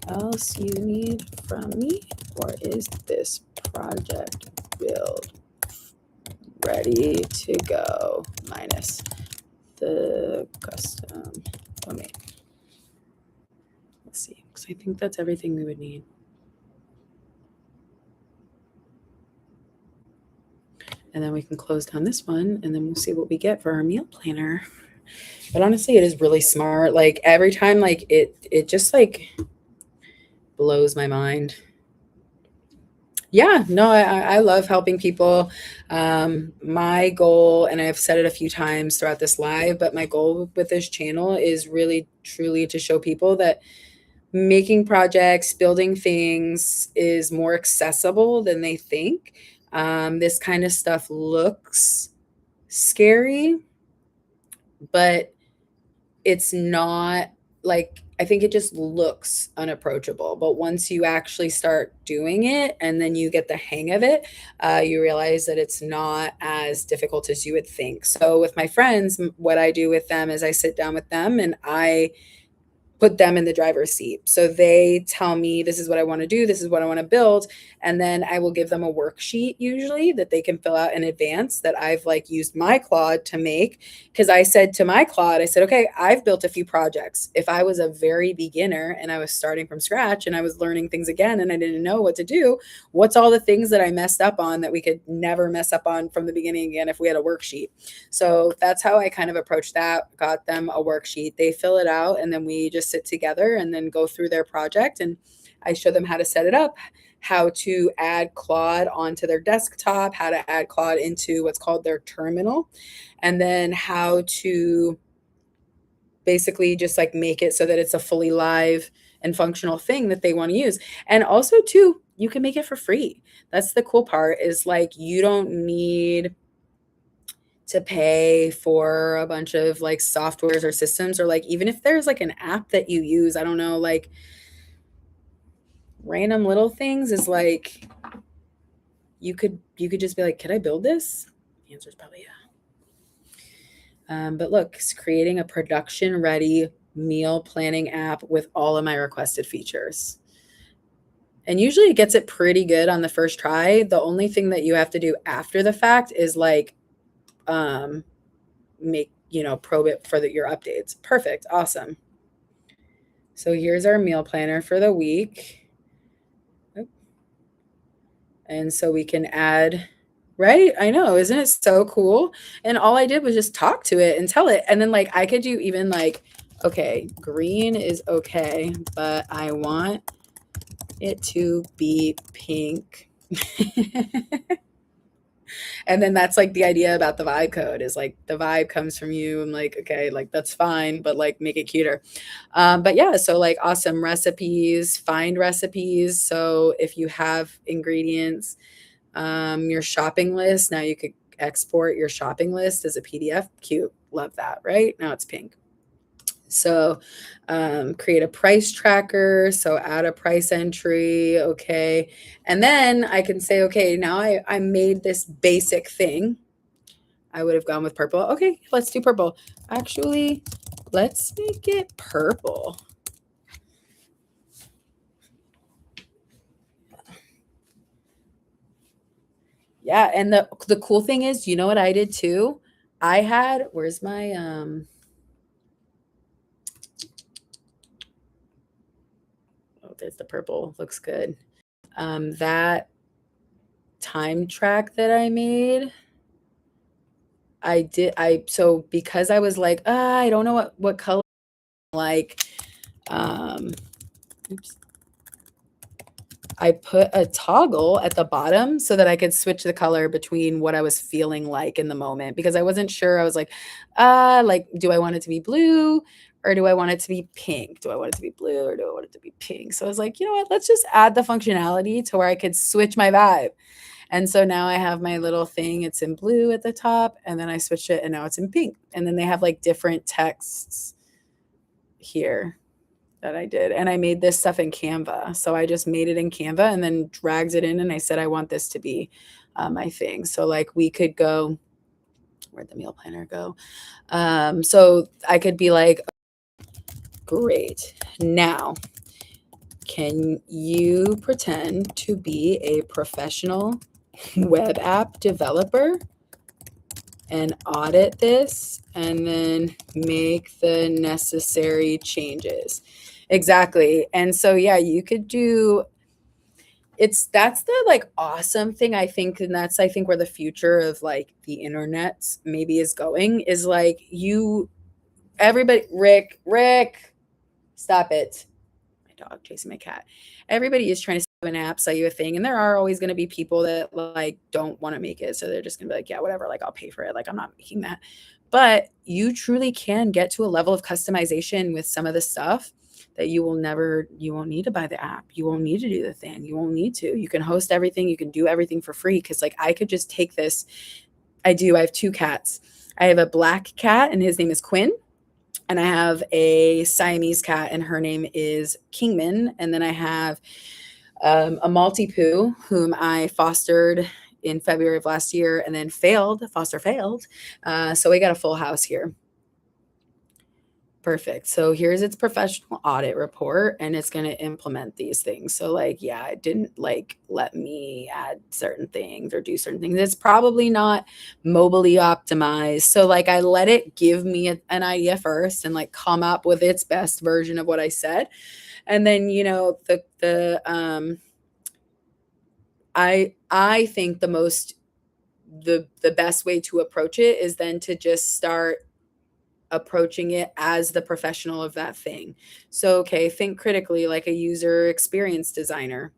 else you need from me, or is this project build ready to go minus the custom domain? Let's see, because I think that's everything we would need. And then we can close down this one, and then we'll see what we get for our meal planner. But honestly, it is really smart. Like every time, like it just like blows my mind. Yeah, no, I love helping people. My goal, and I've said it a few times throughout this live, but my goal with this channel is really truly to show people that making projects, building things is more accessible than they think. This kind of stuff looks scary, but it's not. Like, I think it just looks unapproachable, but once you actually start doing it and then you get the hang of it, you realize that it's not as difficult as you would think. So with my friends, what I do with them is I sit down with them and I put them in the driver's seat. So they tell me, this is what I want to do, this is what I want to build, and then I will give them a worksheet usually that they can fill out in advance that I've like used my Claude to make. Because I said to my Claude, I said, okay, I've built a few projects. If I was a very beginner and I was starting from scratch and I was learning things again and I didn't know what to do, what's all the things that I messed up on that we could never mess up on from the beginning again if we had a worksheet? So that's how I kind of approached that. Got them a worksheet, they fill it out, and then we just sit together and then go through their project, and I show them how to set it up, how to add Claude onto their desktop, how to add Claude into what's called their terminal, and then how to basically just like make it so that it's a fully live and functional thing that they want to use. And also too, you can make it for free. That's the cool part, is like you don't need to pay for a bunch of like softwares or systems, or like even if there's like an app that you use, I don't know, like random little things, is like you could just be like, could I build this? The answer is probably yeah. But look, it's creating a production ready meal planning app with all of my requested features. And usually it gets it pretty good on the first try. The only thing that you have to do after the fact is like make, probe it for your updates. Perfect. Awesome. So here's our meal planner for the week. And so we can add, right? I know, isn't it so cool? And all I did was just talk to it and tell it. And then like I could do even like, okay, green is okay, but I want it to be pink. And then that's like the idea about the vibe code, is like the vibe comes from you. I'm like, okay, like that's fine, but like make it cuter. But yeah, so like awesome recipes, find recipes. So if you have ingredients, your shopping list, now you could export your shopping list as a PDF. Cute. Love that, right? Now it's pink. So create a price tracker. So add a price entry. Okay. And then I can say, okay, now I made this basic thing. I would have gone with purple. Okay, let's do purple. Actually, let's make it purple. Yeah, and the cool thing is, you know what I did too? I had, where's my oh, there's the purple. Looks good. That time track that I made, so because I was like, I don't know what color, like, oops. I put a toggle at the bottom so that I could switch the color between what I was feeling like in the moment, because I wasn't sure. I was like, do I want it to be blue or do I want it to be pink? Do I want it to be blue or do I want it to be pink? So I was like, you know what? Let's just add the functionality to where I could switch my vibe. And so now I have my little thing. It's in blue at the top, and then I switched it, and now it's in pink. And then they have like different texts here that I did. And I made this stuff in Canva. So I just made it in Canva and then dragged it in. And I said, I want this to be my thing. So like we could go, where'd the meal planner go? So I could be like, great. Now, can you pretend to be a professional web app developer and audit this and then make the necessary changes? Exactly. And so, yeah, you could do that's the like awesome thing, I think. And that's, I think, where the future of like the internet maybe is going, is like everybody, Rick, stop it. My dog chasing my cat. Everybody is trying to sell an app, sell you a thing. And there are always going to be people that like don't want to make it. So they're just gonna be like, yeah, whatever, like I'll pay for it. Like I'm not making that. But you truly can get to a level of customization with some of the stuff that you won't need to buy the app. You won't need to do the thing. You won't need to. You can host everything. You can do everything for free. Cause like I could just take this. I have 2 cats. I have a black cat and his name is Quinn. And I have a Siamese cat and her name is Kingman. And then I have a Maltipoo whom I fostered in February of last year and then foster failed. So we got a full house here. Perfect. So here's its professional audit report, and it's going to implement these things. So like, yeah, it didn't like let me add certain things or do certain things. It's probably not mobily optimized. So like I let it give me an idea first and like come up with its best version of what I said. And then, I think the best way to approach it is then to just start approaching it as the professional of that thing. So, okay, think critically like a user experience designer.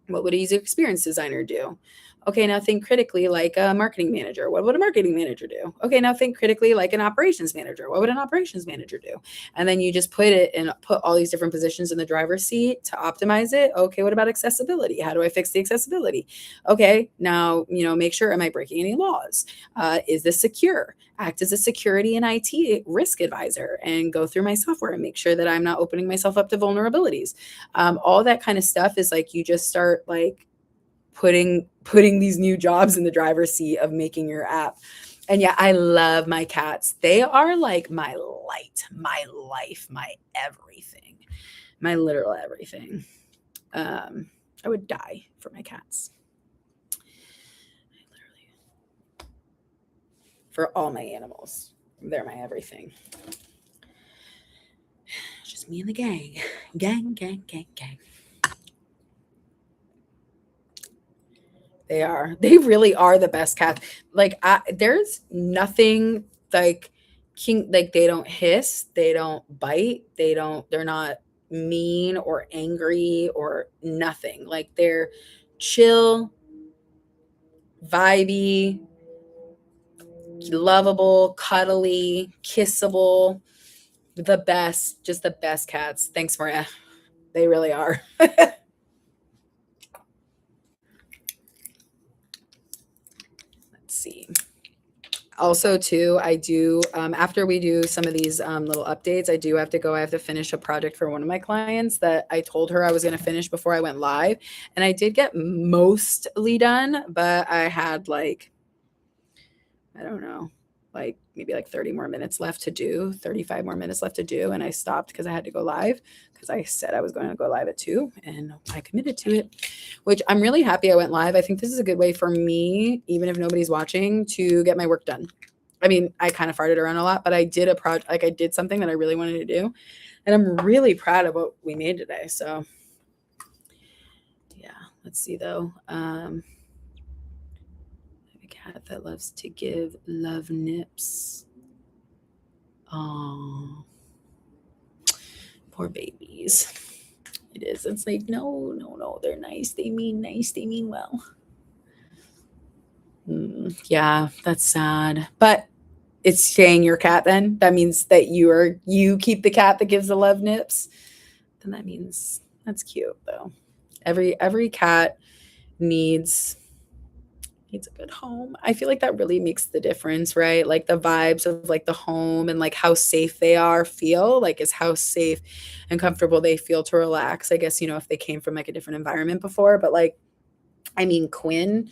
What would a user experience designer do? Okay, now think critically like a marketing manager. What would a marketing manager do? Okay, now think critically like an operations manager. What would an operations manager do? And then you just put all these different positions in the driver's seat to optimize it. Okay, what about accessibility? How do I fix the accessibility? Okay, now, make sure, am I breaking any laws? Is this secure? Act as a security and IT risk advisor and go through my software and make sure that I'm not opening myself up to vulnerabilities. All that kind of stuff is like you just start like putting these new jobs in the driver's seat of making your app. And yeah, I love my cats. They are like my light, my life, my everything, my literal everything. I would die for my cats. For all my animals, they're my everything. Just me and the gang. Gang. They really are the best cats. Like there's nothing like they don't hiss, they don't bite, they're not mean or angry or nothing. Like they're chill, vibey, lovable, cuddly, kissable, the best, just the best cats. Thanks, Maria. They really are. Let's see. Also, too, I do, after we do some of these little updates, I have to finish a project for one of my clients that I told her I was going to finish before I went live. And I did get mostly done, but I had like, I don't know, like maybe like 35 more minutes left to do. And I stopped because I had to go live because I said I was going to go live at 2 and I committed to it, which I'm really happy I went live. I think this is a good way for me, even if nobody's watching, to get my work done. I mean, I kind of farted around a lot, but I did a project, like I did something that I really wanted to do. And I'm really proud of what we made today. So yeah, let's see though. Cat that loves to give love nips. Oh, poor babies. It is. It's like, no. They're nice. They mean nice. They mean well. Yeah, that's sad. But it's staying your cat then. That means that you keep the cat that gives the love nips. Then that means that's cute though. Every cat needs needs a good home. I feel like that really makes the difference, right? Like the vibes of like the home and like how safe they are feel, like is how safe and comfortable they feel to relax. I guess, if they came from like a different environment before, but like, I mean, Quinn,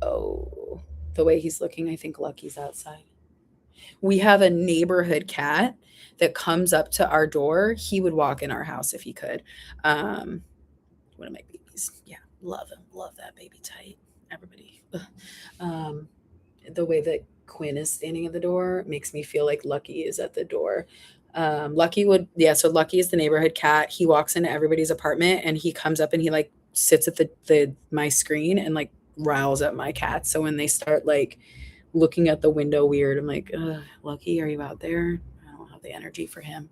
oh, the way he's looking, I think Lucky's outside. We have a neighborhood cat that comes up to our door. He would walk in our house if he could. Um, One of my babies. Yeah, love him. Love that baby tight. Everybody. Um, the way that Quinn is standing at the door makes me feel like Lucky is at the door. So Lucky is the neighborhood cat. He walks into everybody's apartment and he comes up and he like sits at the my screen and like riles up my cats. So when they start like looking at the window weird, I'm like, Lucky, are you out there? I don't have the energy for him.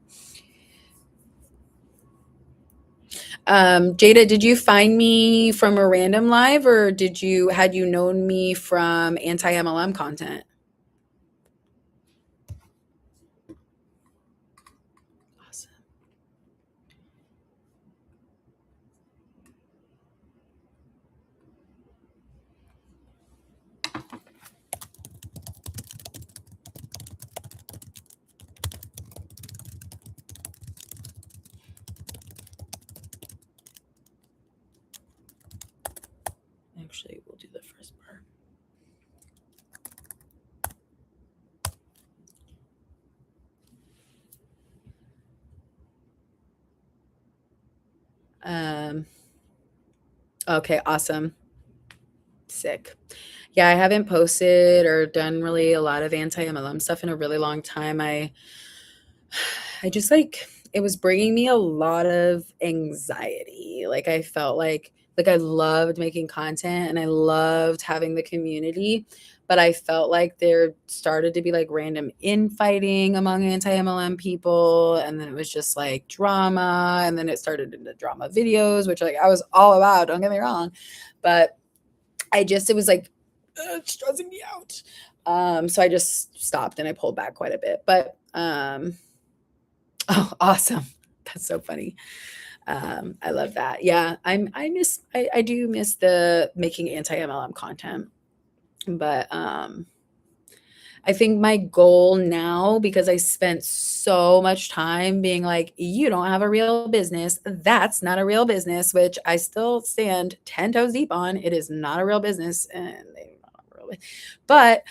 Jada, did you find me from a random live or had you known me from anti MLM content? Awesome. Actually, we'll do the first part. Um, okay, awesome. Sick. Yeah, I haven't posted or done really a lot of anti MLM stuff in a really long time. I just like it was bringing me a lot of anxiety. Like I felt like I loved making content and I loved having the community, but I felt like there started to be like random infighting among anti-MLM people and then it was just like drama and then it started into drama videos, which like I was all about, don't get me wrong, but it was like stressing me out. So I just stopped and I pulled back quite a bit, but oh, awesome. That's so funny. I love that. Yeah, I do miss the making anti-MLM content, but I think my goal now, because I spent so much time being like, you don't have a real business. That's not a real business, which I still stand 10 toes deep on. It is not a real business. And they not really, but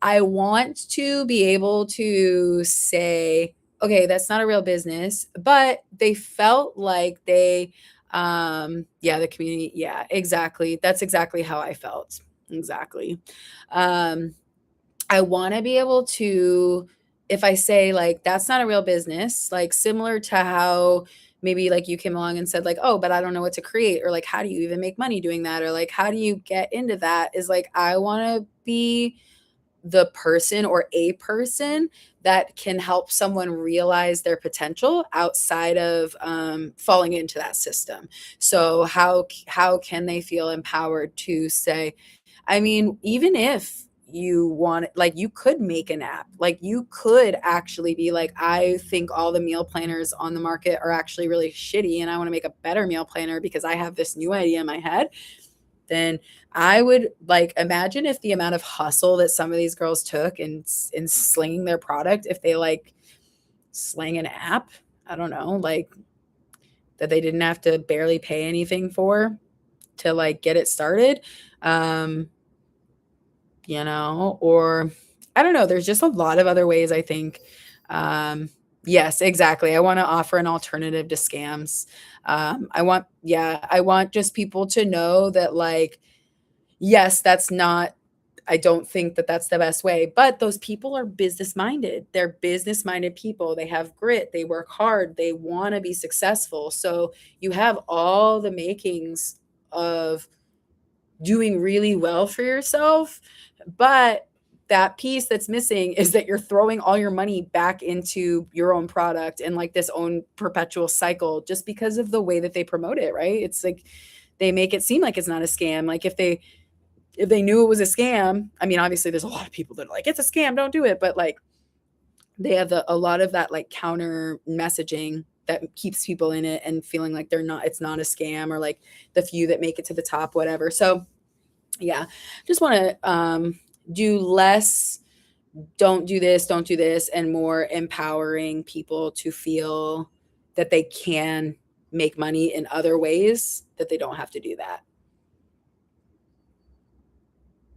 I want to be able to say, okay, that's not a real business, but they felt like the community, yeah, exactly. That's exactly how I felt. Exactly. Um, I want to be able to, if I say like, that's not a real business, like similar to how maybe like you came along and said like, oh, but I don't know what to create, or like, how do you even make money doing that? Or like, how do you get into that? Is like, I want to be the person or a person that can help someone realize their potential outside of falling into that system. So how can they feel empowered to say, I mean, even if you want, like, you could make an app, like you could actually be like, I think all the meal planners on the market are actually really shitty and I want to make a better meal planner because I have this new idea in my head. Then I would like imagine if the amount of hustle that some of these girls took in slinging their product, if they like slang an app, I don't know, like that they didn't have to barely pay anything for to like get it started. Um, or I don't know, there's just a lot of other ways I think. Yes, exactly. I want to offer an alternative to scams. I want just people to know that like, yes, that's not, I don't think that that's the best way, but those people are business minded. They're business minded people. They have grit. They work hard. They want to be successful. So you have all the makings of doing really well for yourself. But that piece that's missing is that you're throwing all your money back into your own product and like this own perpetual cycle just because of the way that they promote it, right? It's like they make it seem like it's not a scam. Like if they knew it was a scam, I mean, obviously there's a lot of people that are like, it's a scam, don't do it. But like they have a lot of that like counter messaging that keeps people in it and feeling like it's not a scam, or like the few that make it to the top, whatever. So Yeah. Just want to do less, don't do this, don't do this, and more empowering people to feel that they can make money in other ways, that they don't have to do that.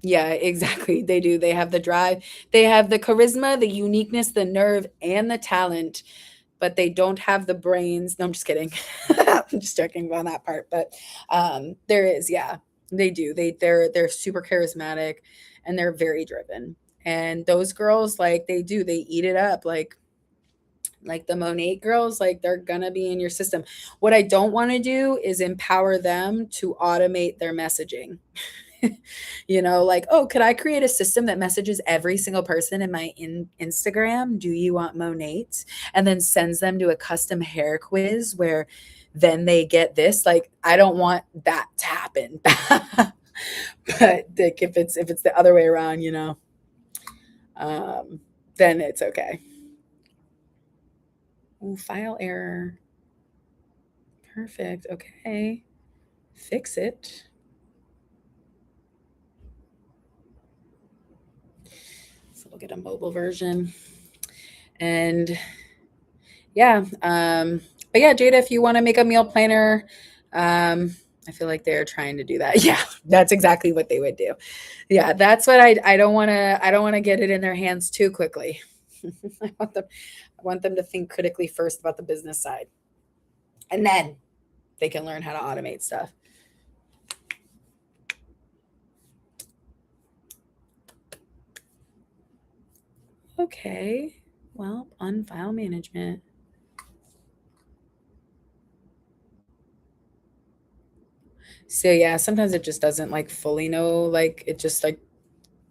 Yeah, exactly. They do. They have the drive, they have the charisma, the uniqueness, the nerve, and the talent, but they don't have the brains. No, I'm just kidding. I'm just joking on that part. But there is, yeah, they do. They're super charismatic and they're very driven. And those girls, like they eat it up. Like the Monet girls, like they're gonna be in your system. What I don't want to do is empower them to automate their messaging. Like, oh, could I create a system that messages every single person in my Instagram, do you want Monate? And then sends them to a custom hair quiz where then they get this. Like, I don't want that to happen. But like, if it's the other way around, um, then it's okay. Ooh, file error. Perfect. Okay. Fix it. So we'll get a mobile version. And yeah. But yeah, Jada, if you want to make a meal planner, I feel like they're trying to do that. Yeah, that's exactly what they would do. Yeah, that's what I don't want to get it in their hands too quickly. I want them to think critically first about the business side. And then they can learn how to automate stuff. Okay. Well, on file management. So yeah, sometimes it just doesn't like fully know, like it just like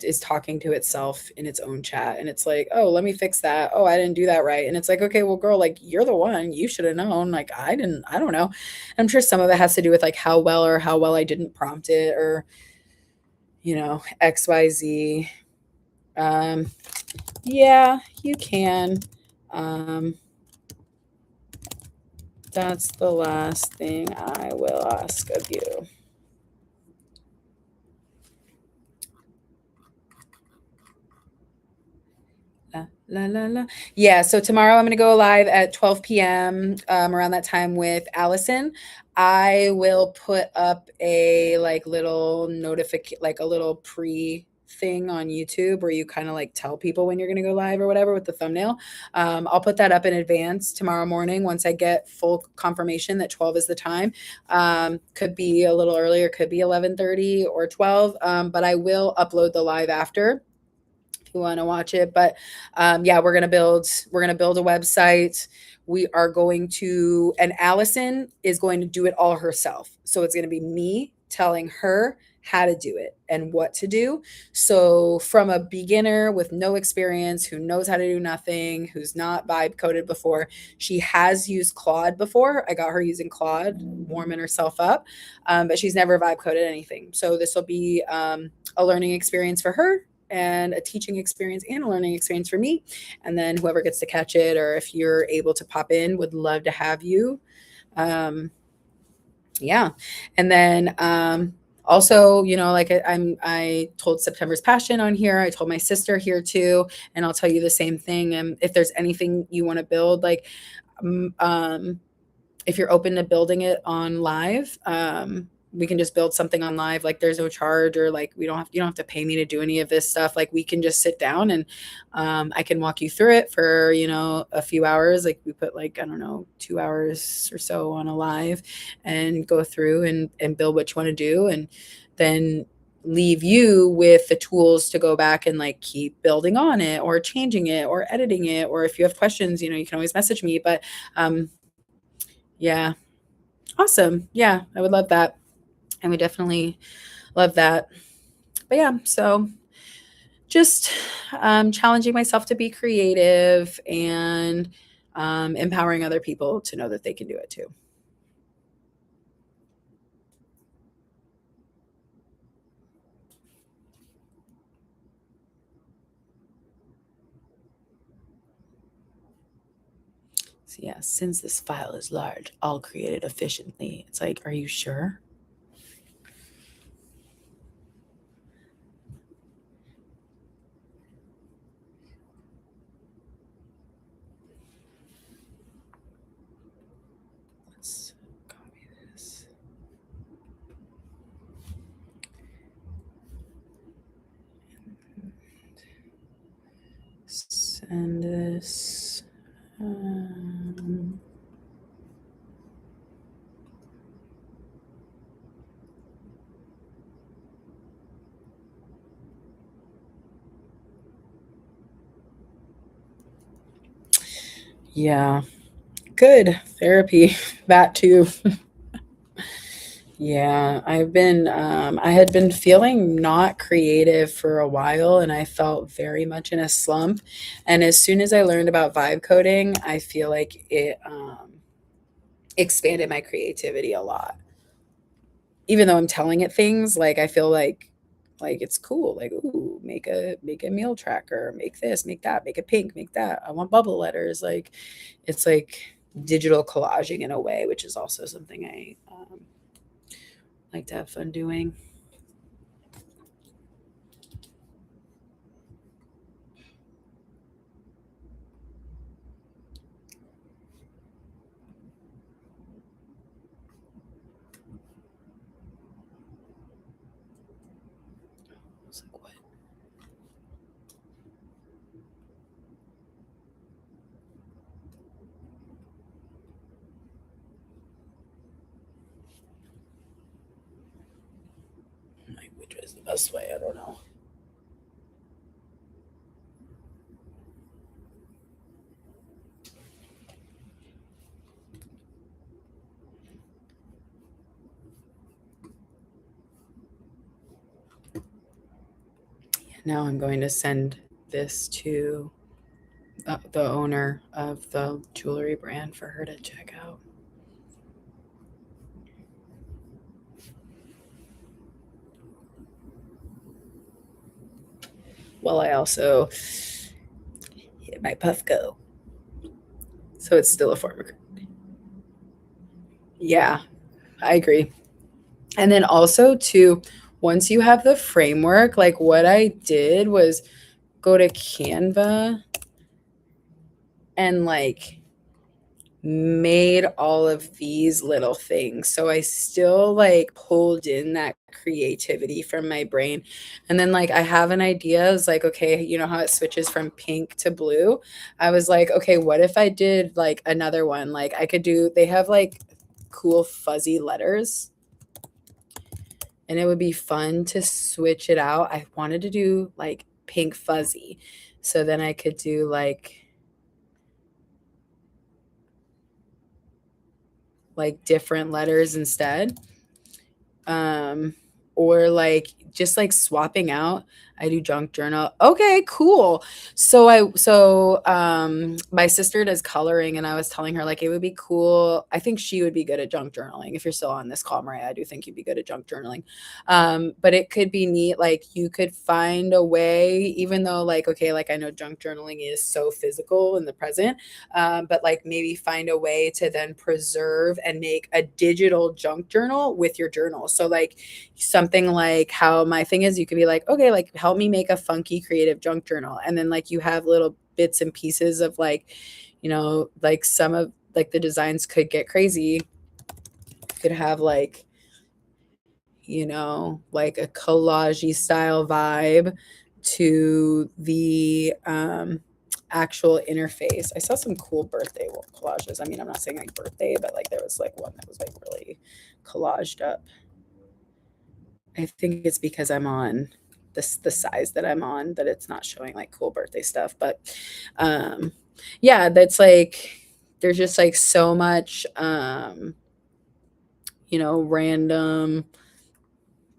is talking to itself in its own chat, and it's like, oh, let me fix that. Oh, I didn't do that right. And it's like, okay, well, girl, like you're the one, you should have known. Like I don't know. I'm sure some of it has to do with like how well I didn't prompt it, or XYZ. um yeah, you can. um that's the last thing I will ask of you. La, la, la, la. Yeah, so tomorrow I'm going to go live at 12 p.m. Around that time with Allison. I will put up a like little like a little pre thing on YouTube where you kind of like tell people when you're going to go live or whatever with the thumbnail. I'll put that up in advance tomorrow morning once I get full confirmation that 12 is the time. Could be a little earlier, could be 11:30 or 12, but I will upload the live after if you want to watch it. But yeah, we're gonna build a website. We are going to, and Allison is going to do it all herself. So it's going to be me telling her how to do it and what to do. So from a beginner with no experience, who knows how to do nothing, who's not vibe coded before, she has used Claude before. I got her using Claude, warming herself up, but she's never vibe coded anything. So this will be a learning experience for her, and a teaching experience and a learning experience for me. And then whoever gets to catch it, or if you're able to pop in, would love to have you. Um, yeah. And then also, like I told September's Passion on here. I told my sister here too, and I'll tell you the same thing. And if there's anything you want to build, like um, if you're open to building it on live, we can just build something on live. Like there's no charge, or like you don't have to pay me to do any of this stuff. Like we can just sit down and I can walk you through it for a few hours. Like we put like, I don't know, 2 hours or so on a live, and go through and build what you want to do, and then leave you with the tools to go back and like keep building on it, or changing it, or editing it. Or if you have questions, you can always message me. But yeah. Awesome. Yeah, I would love that. I would definitely love that. But yeah, so just challenging myself to be creative, and empowering other people to know that they can do it too. So yeah, since this file is large, I'll create it efficiently. It's like, are you sure? send this. Yeah, good therapy. That too. Yeah, I had been feeling not creative for a while and I felt very much in a slump. And as soon as I learned about vibe coding, I feel like it expanded my creativity a lot. Even though I'm telling it things, like I feel like it's cool. Like, ooh, make a meal tracker, make this, make that, make it pink, make that. I want bubble letters. Like it's like digital collaging in a way, which is also something I like to have fun doing. I was like, what? Like, which is the best way? I don't know. Now I'm going to send this to the owner of the jewelry brand for her to check out. Well, I also hit my Puffco, so it's still a form of. Yeah, I agree. And then also too, once you have the framework, like what I did was go to Canva and like made all of these little things. So I still like pulled in that creativity from my brain. And then like I have an idea. It's like, okay, you know how it switches from pink to blue? I was like, okay, what if I did like another one? Like I could do, they have like cool fuzzy letters and it would be fun to switch it out. I wanted to do like pink fuzzy. So then I could do like different letters instead. um or like just like swapping out. I do junk journal. Okay, cool. So my sister does coloring and I was telling her like it would be cool. I think she would be good at junk journaling. If you're still on this call, Maria, I do think you'd be good at junk journaling. But it could be neat, like you could find a way, even though like okay, like I know junk journaling is so physical in the present, but like maybe find a way to then preserve and make a digital junk journal with your journal. So like something like how my thing is, you could be like, okay, like help me make a funky creative junk journal. And then like you have little bits and pieces of like, you know, like some of like the designs could get crazy. You could have like, you know, like a collage style vibe to the actual interface. I saw some cool birthday collages. I mean, I'm not saying like birthday, but like there was like one that was like really collaged up. I think it's because I'm on the size that I'm on that it's not showing like cool birthday stuff. But um yeah, that's like there's just like so much you know, random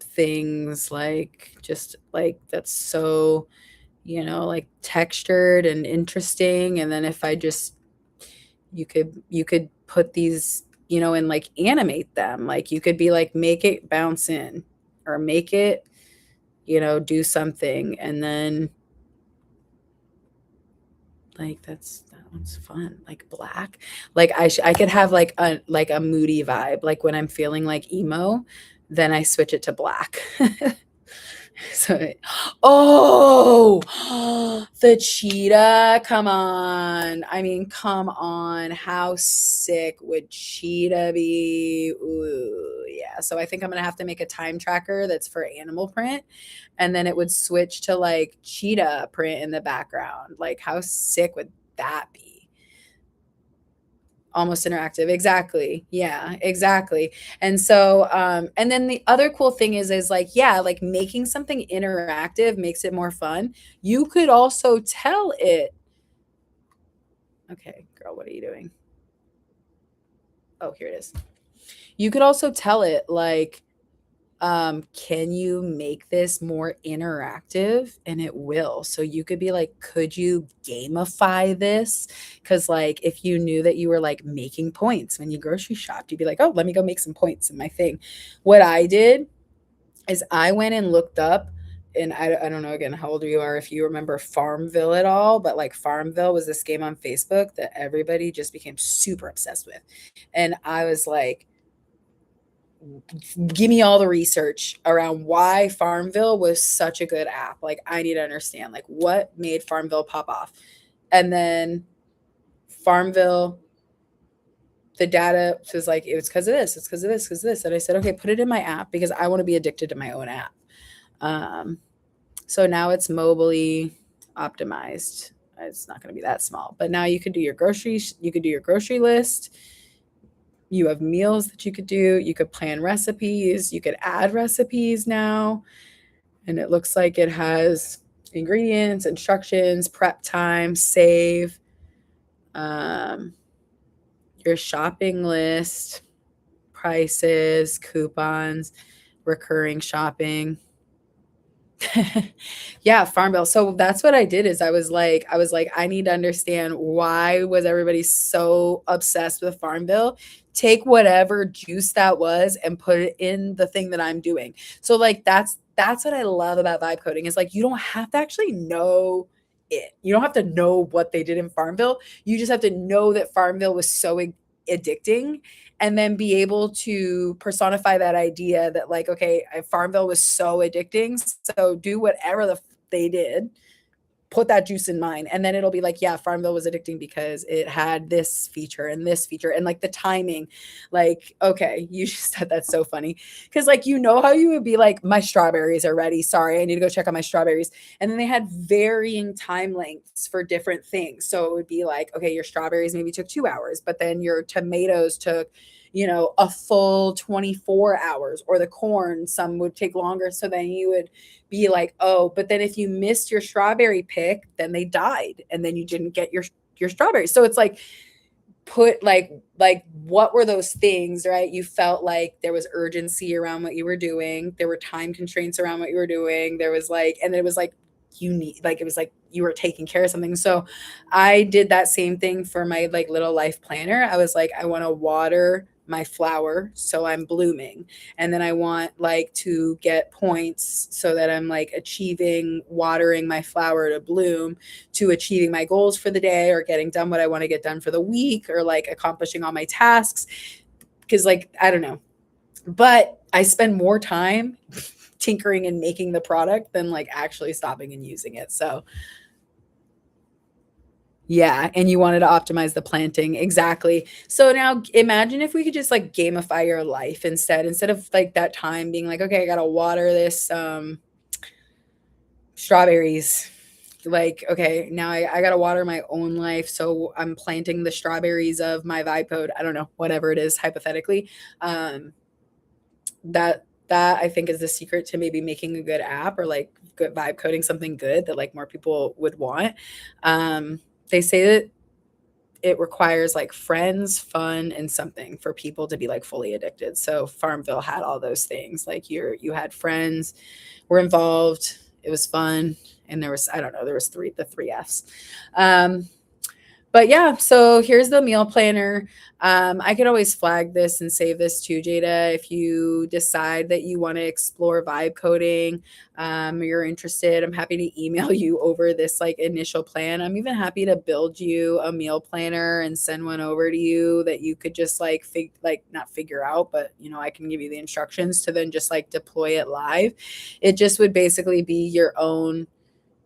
things like just like that's so, you know, like textured and interesting. And then if I just you could put these, you know, and like animate them. Like you could be like make it bounce in or make it, you know, do something and then like that one's fun. Like black. Like I could have like a moody vibe. Like when I'm feeling like emo, then I switch it to black. So, oh, the cheetah. Come on. I mean, come on. How sick would cheetah be? Ooh, yeah. So I think I'm gonna have to make a time tracker that's for animal print, and then it would switch to like cheetah print in the background. Like, how sick would that be? Almost interactive. Exactly. Yeah, exactly. And so and then the other cool thing is like, yeah, like making something interactive makes it more fun. You could also tell it, okay, girl, what are you doing? Oh, here it is. You could also tell it like, can you make this more interactive? And it will. So you could be like, could you gamify this? Because like if you knew that you were like making points when you grocery shopped, you'd be like, oh, let me go make some points in my thing. What I did is I went and looked up, and I don't know again how old you are, if you remember Farmville at all, but like Farmville was this game on Facebook that everybody just became super obsessed with. And I was like, give me all the research around why Farmville was such a good app. Like, I need to understand like what made Farmville pop off. And then Farmville, the data was like, it was because of this, it's because of this, because of this. And I said, okay, put it in my app because I want to be addicted to my own app. So now it's mobily optimized. It's not going to be that small, but now you could do your groceries. You could do your grocery list. You have meals that you could do. You could plan recipes. You could add recipes now. And it looks like it has ingredients, instructions, prep time, save, um, your shopping list, prices, coupons, recurring shopping. Yeah, Farm Bill. So that's what I did is I was like, I need to understand why was everybody so obsessed with Farm Bill? Take whatever juice that was and put it in the thing that I'm doing. So like that's what I love about vibe coding is like you don't have to actually know it. You don't have to know what they did in Farmville. You just have to know that Farmville was so addicting, and then be able to personify that idea that like, okay, Farmville was so addicting, so do whatever they did, put that juice in mine, and then it'll be like, yeah, Farmville was addicting because it had this feature and like the timing. Like, okay, you just said that's so funny because like you know how you would be like, my strawberries are ready, sorry, I need to go check on my strawberries. And then they had varying time lengths for different things, so it would be like, okay, your strawberries maybe took 2 hours, but then your tomatoes took, you know, a full 24 hours, or the corn, some would take longer. So then you would be like, oh, but then if you missed your strawberry pick, then they died and then you didn't get your strawberries. So it's like, put like what were those things, right? You felt like there was urgency around what you were doing, there were time constraints around what you were doing, there was like, and it was like you need, like it was like you were taking care of something. So I did that same thing for my like little life planner. I was like, I want to water my flower so I'm blooming, and then I want like to get points so that I'm like achieving watering my flower to bloom, to achieving my goals for the day, or getting done what I want to get done for the week, or like accomplishing all my tasks. Because like, I don't know, but I spend more time tinkering and making the product than like actually stopping and using it. So yeah, and you wanted to optimize the planting. Exactly. So now imagine if we could just like gamify your life instead of like that time being like, okay, I got to water this strawberries. Like, okay, now I got to water my own life. So I'm planting the strawberries of my vibe code. I don't know, whatever it is, hypothetically. That I think is the secret to maybe making a good app, or like good vibe coding something good that like more people would want. They say that it requires like friends, fun, and something for people to be like fully addicted. So Farmville had all those things. Like you had friends were involved, it was fun, and there was, I don't know, there was the three F's. But yeah, so here's the meal planner. I could always flag this and save this to Jada if you decide that you want to explore vibe coding. You're interested. I'm happy to email you over this like initial plan. I'm even happy to build you a meal planner and send one over to you that you could just like not figure out, but you know, I can give you the instructions to then just like deploy it live. It just would basically be your own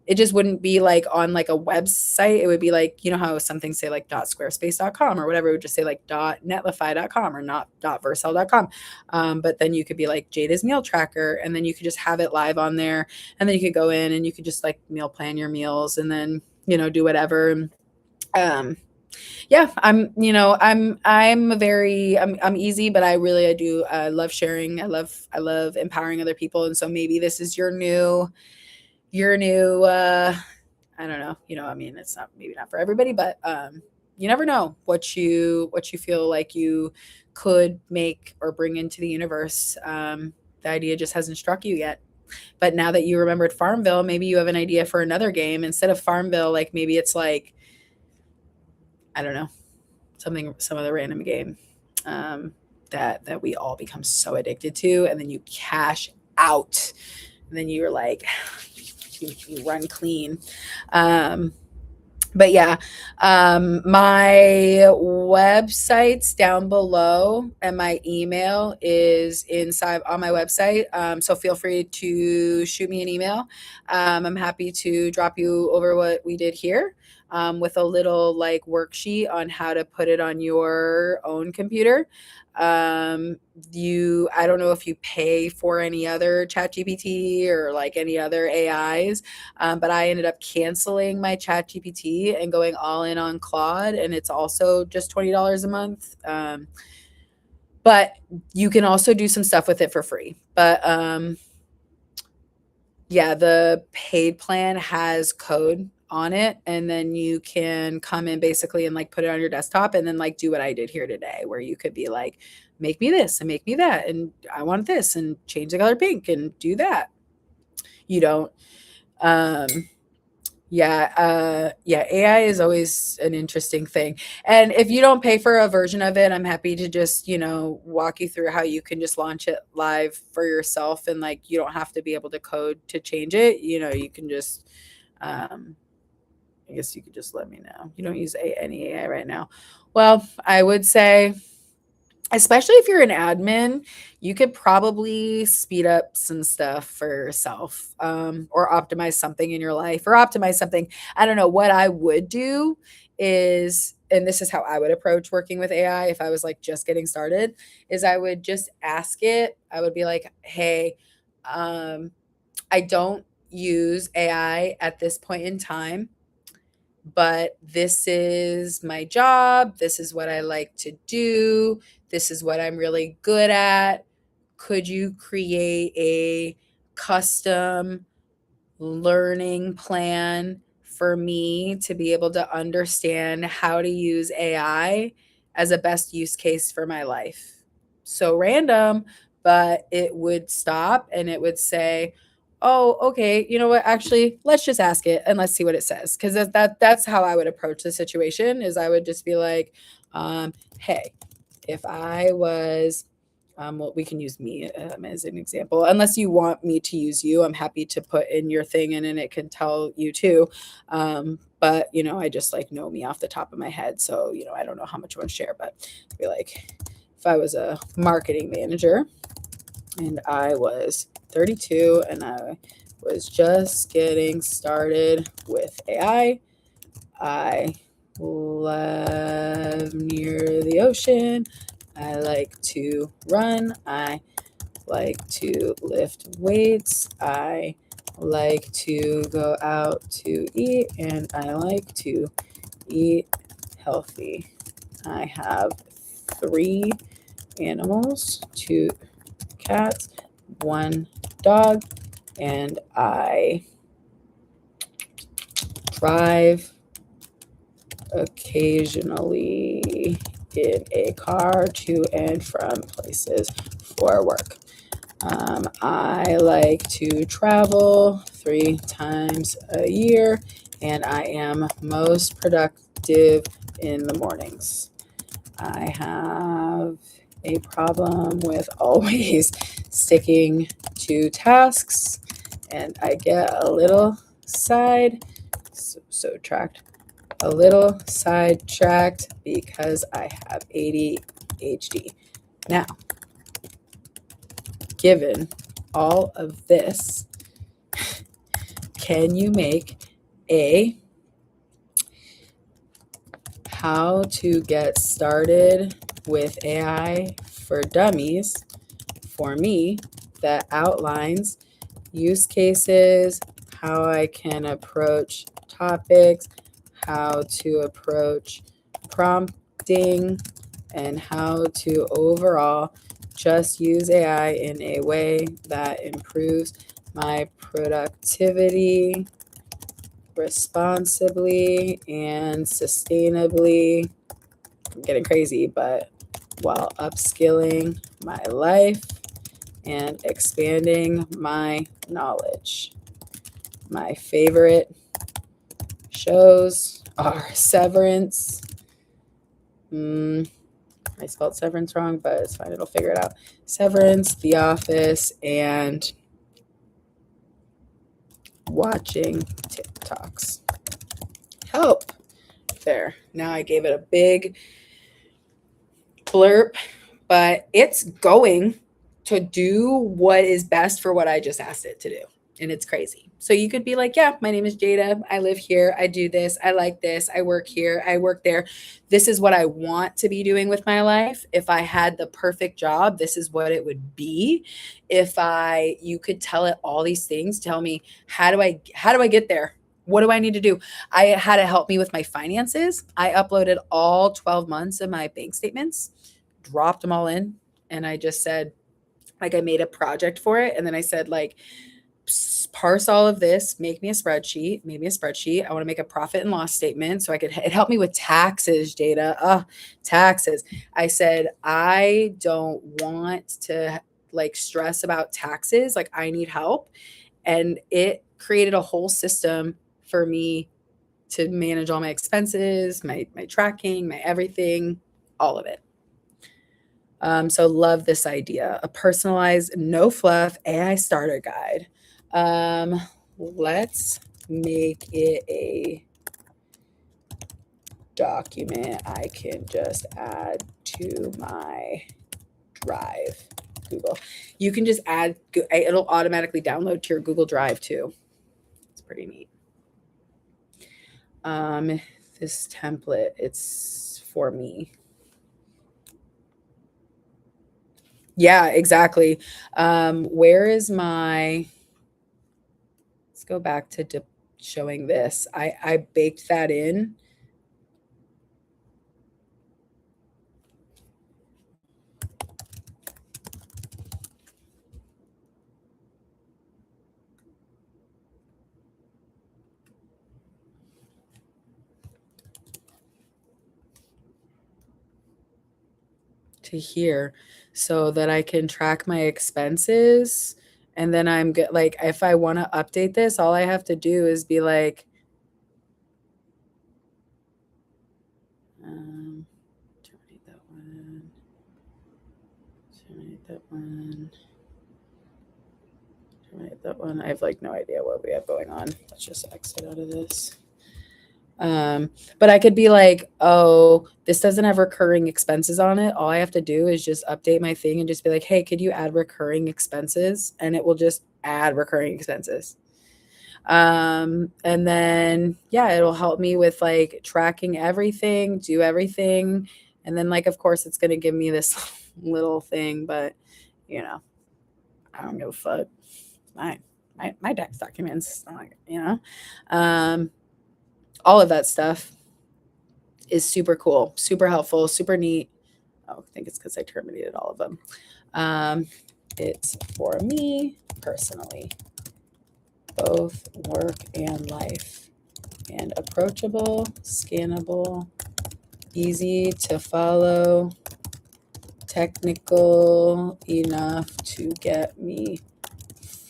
it just wouldn't be like on like a website. It would be like, you know how some things say like .squarespace.com or whatever. It would just say like .netlify.com or not .vercel.com. But then you could be like Jada's meal tracker, and then you could just have it live on there, and then you could go in and you could just like meal plan your meals, and then, you know, do whatever. Yeah, I'm easy, but I love sharing. I love empowering other people. And so maybe this is your new I don't know, you know, I mean, it's not, maybe not for everybody, but you never know what you feel like you could make or bring into the universe. The idea just hasn't struck you yet. But now that you remembered Farmville, maybe you have an idea for another game instead of Farmville. Like maybe it's like, I don't know, some other random game that we all become so addicted to, and then you cash out, and then you're like, you run clean. But yeah, my website's down below, and my email is inside on my website. So feel free to shoot me an email. I'm happy to drop you over what we did here, with a little like worksheet on how to put it on your own computer. I don't know if you pay for any other chat GPT or like any other AIs, but I ended up canceling my chat GPT and going all in on Claude, and it's also just $20 a month. But you can also do some stuff with it for free. But yeah, the paid plan has code on it, and then you can come in basically and like put it on your desktop, and then like do what I did here today, where you could be like, make me this and make me that, and I want this, and change the color pink and do that. You don't um yeah, AI is always an interesting thing. And if you don't pay for a version of it, I'm happy to just, you know, walk you through how you can just launch it live for yourself, and like you don't have to be able to code to change it. You know, you can just I guess you could just let me know. You don't use any AI right now. Well, I would say, especially if you're an admin, you could probably speed up some stuff for yourself, or optimize something in your life, or optimize something. I don't know. What I would do is, and this is how I would approach working with AI if I was like just getting started, is I would just ask it. I would be like, hey, I don't use AI at this point in time, but this is my job. This is what I like to do. This is what I'm really good at. Could you create a custom learning plan for me to be able to understand how to use AI as a best use case for my life? So random, but it would stop and it would say, "Oh, okay, you know what? Actually, let's just ask it and let's see what it says." Because that's how I would approach the situation. Is I would just be like, "Hey, if I was well, we can use me as an example. Unless you want me to use you, I'm happy to put in your thing and it can tell you too. But you know, I just like know me off the top of my head, so you know, I don't know how much I want to share. But I'd be like, if I was a marketing manager and I was 32 and I was just getting started with AI, I live near the ocean. I like to run. I like to lift weights. I like to go out to eat, and I like to eat healthy. I have 3 animals, 2 cats, 1 dog, and I drive occasionally in a car to and from places for work. I like to travel 3 times a year, and I am most productive in the mornings. I have a problem with always sticking to tasks, and I get a little sidetracked because I have ADHD. Now, given all of this, can you make a how to get started with AI for dummies for me that outlines use cases, how I can approach topics, how to approach prompting, and how to overall just use AI in a way that improves my productivity responsibly and sustainably. I'm getting crazy, but while upskilling my life and expanding my knowledge. My favorite shows are Severance. I spelled Severance wrong, but it's fine. It'll figure it out. Severance, The Office, and watching TikToks. Help. There. Now I gave it a big blurb, but it's going to do what is best for what I just asked it to do. And it's crazy. So you could be like, yeah, my name is Jada. I live here. I do this. I like this. I work here. I work there. This is what I want to be doing with my life. If I had the perfect job, this is what it would be. You could tell it all these things, tell me, how do I get there? What do I need to do? I had it help me with my finances. I uploaded all 12 months of my bank statements, dropped them all in. And I just said, like, I made a project for it. And then I said, like, parse all of this, make me a spreadsheet, made me a spreadsheet. I want to make a profit and loss statement. So it helped me with taxes, Jada. Taxes. I said, I don't want to like stress about taxes. Like, I need help. And it created a whole system for me to manage all my expenses, my tracking, my everything, all of it. So love this idea, a personalized, no fluff AI starter guide. Let's make it a document I can just add to my Drive. Google. You can just add, it'll automatically download to your Google Drive too. It's pretty neat. This template, it's for me. Yeah, exactly. Where is my, let's go back to showing this. I baked that in. To here so that I can track my expenses. And then I'm good. Like, if I want to update this, all I have to do is be like, terminate that one, terminate that one, terminate that one. I have like no idea what we have going on. Let's just exit out of this. But I could be like, oh, this doesn't have recurring expenses on it. All I have to do is just update my thing and just be like, hey, could you add recurring expenses? And it will just add recurring expenses. And then, yeah, it'll help me with like tracking everything, do everything. And then, like, of course, it's going to give me this little thing, but you know, I don't give a fuck. My tax documents, all of that stuff is super cool, super helpful, super neat. Oh, I think it's because I terminated all of them. It's for me personally, both work and life, and approachable, scannable, easy to follow, technical enough to get me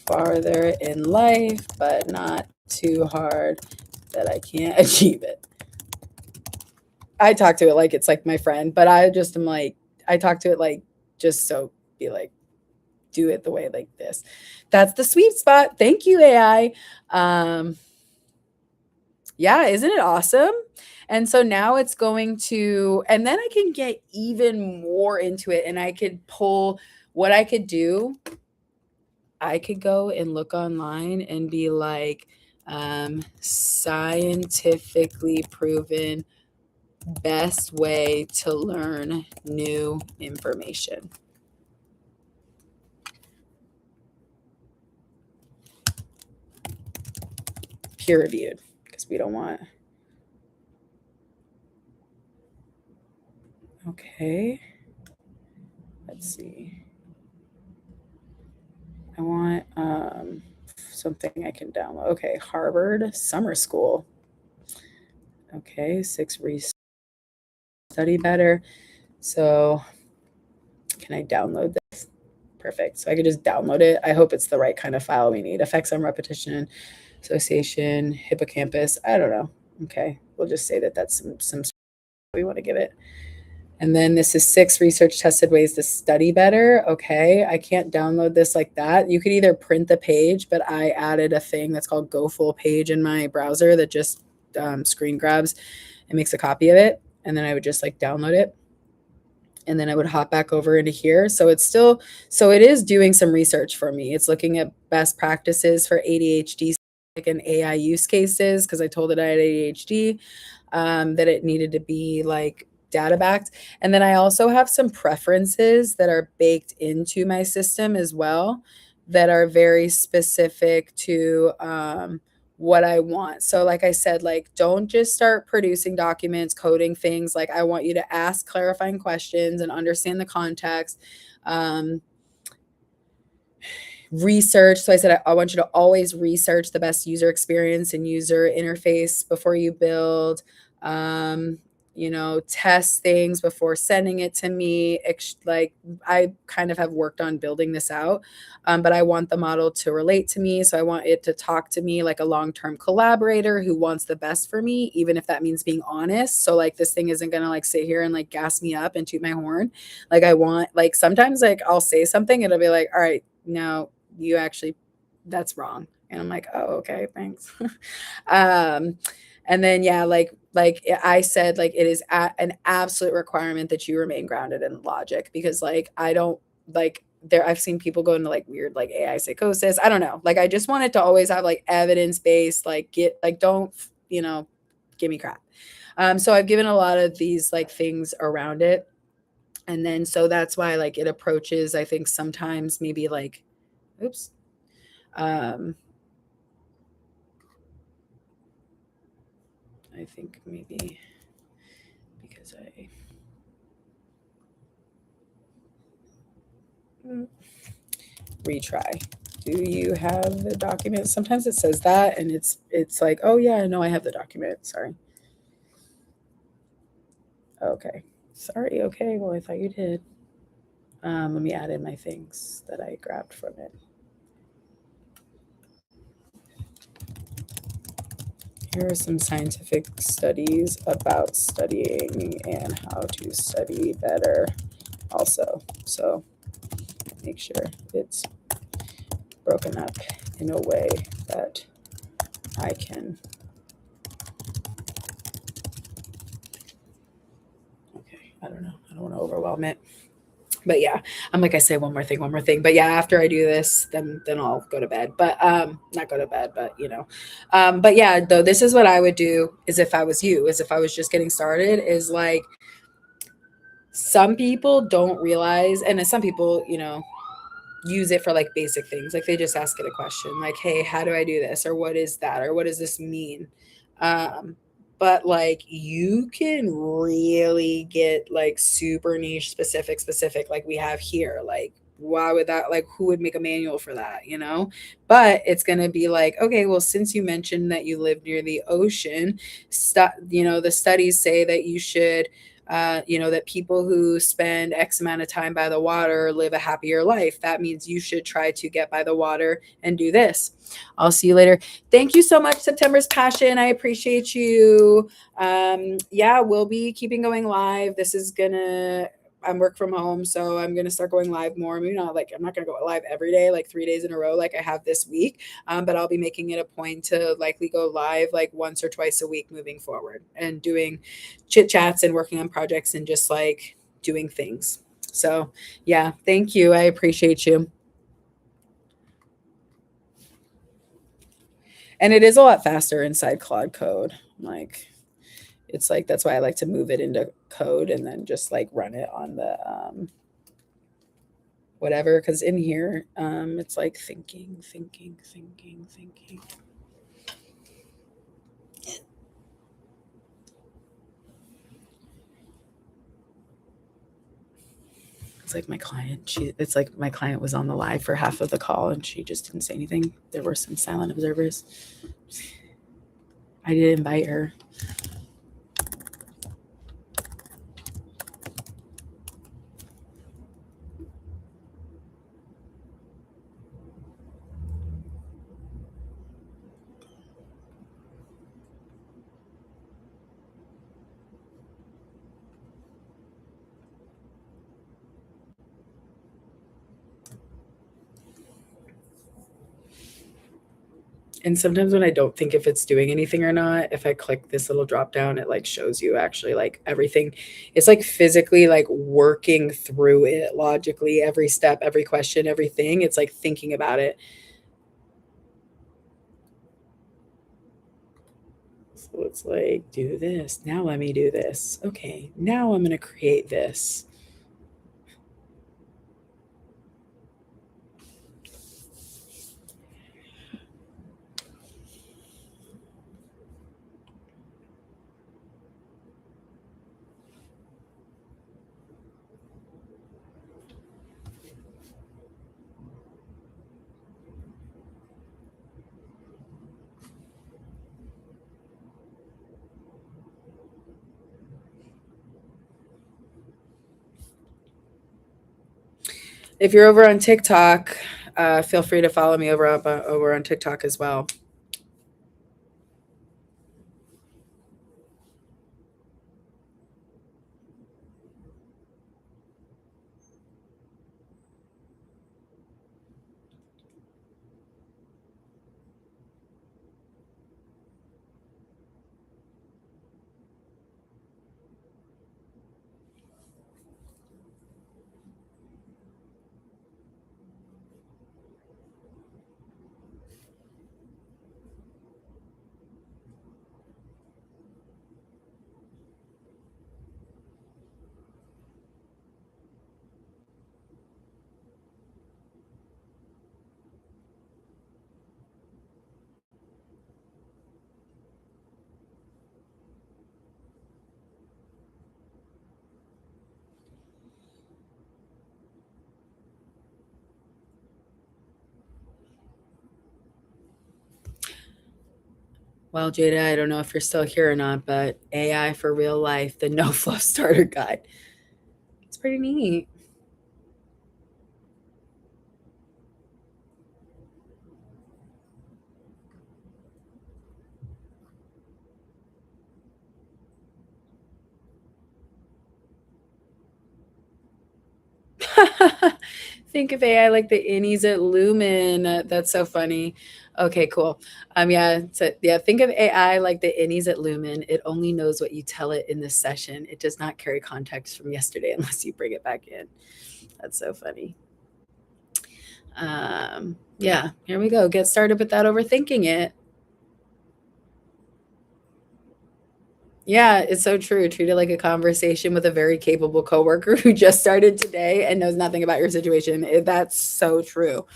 farther in life, but not too hard that I can't achieve it. I talk to it like it's like my friend, but I just am like, I talk to it like, just so be like, do it the way like this. That's the sweet spot. Thank you, AI. Yeah, isn't it awesome? And so now it's going to, and then I can get even more into it and I could pull what I could do. I could go and look online and be like, Scientifically proven best way to learn new information. Peer reviewed, because we don't want. Okay. Let's see. I want something I can download. Okay, Harvard Summer School. Okay, 6 study better. So can I download this? Perfect. So I could just download it. I hope it's the right kind of file we need. Effects on repetition, association, hippocampus. I don't know. Okay, we'll just say that that's some we want to give it. And then this is 6 research tested ways to study better. Okay, I can't download this like that. You could either print the page, but I added a thing that's called Go Full Page in my browser that just screen grabs and makes a copy of it. And then I would just like download it. And then I would hop back over into here. So it is doing some research for me. It's looking at best practices for ADHD and AI use cases, because I told it I had ADHD, that it needed to be like data backed. And then I also have some preferences that are baked into my system as well that are very specific to what I want. So like I said, like don't just start producing documents, coding things. Like I want you to ask clarifying questions and understand the context. Research. So I said, I want you to always research the best user experience and user interface before you build. Test things before sending it to me. Like I kind of have worked on building this out, but I want the model to relate to me. So I want it to talk to me like a long-term collaborator who wants the best for me, even if that means being honest. So like this thing isn't gonna like sit here and like gas me up and toot my horn. Like I want, like sometimes like I'll say something, it'll be like, all right, no, you actually, that's wrong. And I'm like, oh, okay, thanks. And then yeah, like I said, like it is an absolute requirement that you remain grounded in logic, because like I don't like there I've seen people go into like weird like AI psychosis. I don't know. Like I just want it to always have like evidence based, like get like don't, give me crap. So I've given a lot of these like things around it. And then so that's why like it approaches, I think sometimes maybe like oops. I think maybe because I retry. Do you have the document? Sometimes it says that and it's like, oh yeah, I know I have the document. Sorry. Okay. Sorry. Okay. Well, I thought you did. Let me add in my things that I grabbed from it. Here are some scientific studies about studying and how to study better also. So make sure it's broken up in a way that I can. Okay, I don't know. I don't want to overwhelm it. But yeah, I'm like I say one more thing. But yeah, after I do this, then I'll go to bed. But not go to bed, but but yeah, though this is what I would do is if I was you, is if I was just getting started, is like some people don't realize, and some people, use it for like basic things. Like they just ask it a question like, hey, how do I do this? Or what is that? Or what does this mean? Um, but like you can really get like super niche specific like we have here. Like why would that, like who would make a manual for that? But it's going to be like, okay, well, since you mentioned that you live near the ocean, the studies say that you should that people who spend X amount of time by the water live a happier life. That means you should try to get by the water and do this. I'll see you later. Thank you so much, September's Passion. I appreciate you. Yeah, we'll be keeping going live. I'm work from home, so I'm gonna start going live more. Maybe not like I'm not gonna go live every day, like 3 days in a row, like I have this week. But I'll be making it a point to likely go live like once or twice a week moving forward, and doing chit chats and working on projects and just like doing things. So yeah, thank you. I appreciate you. And it is a lot faster inside Claude Code. Like it's like that's why I like to move it into code and then just like run it on the whatever, because in here it's like thinking. It's like my client was on the live for half of the call and she just didn't say anything. There were some silent observers. I did invite her. And sometimes when I don't think if it's doing anything or not, if I click this little drop down, it like shows you actually like everything. It's like physically like working through it logically, every step, every question, everything. It's like thinking about it. So it's like, do this. Now let me do this. Okay, now I'm going to create this. If you're over on TikTok, feel free to follow me over on TikTok as well. Well, Jada, I don't know if you're still here or not, but AI for real life, the no flow starter guide. It's pretty neat. Think of AI like the innies at Lumen. That's so funny. Okay, cool. Yeah, so yeah, think of AI like the innies at Lumen. It only knows what you tell it in this session. It does not carry context from yesterday unless you bring it back in. That's so funny. Yeah, here we go. Get started with that overthinking it. Yeah, it's so true. Treat it like a conversation with a very capable coworker who just started today and knows nothing about your situation. That's so true.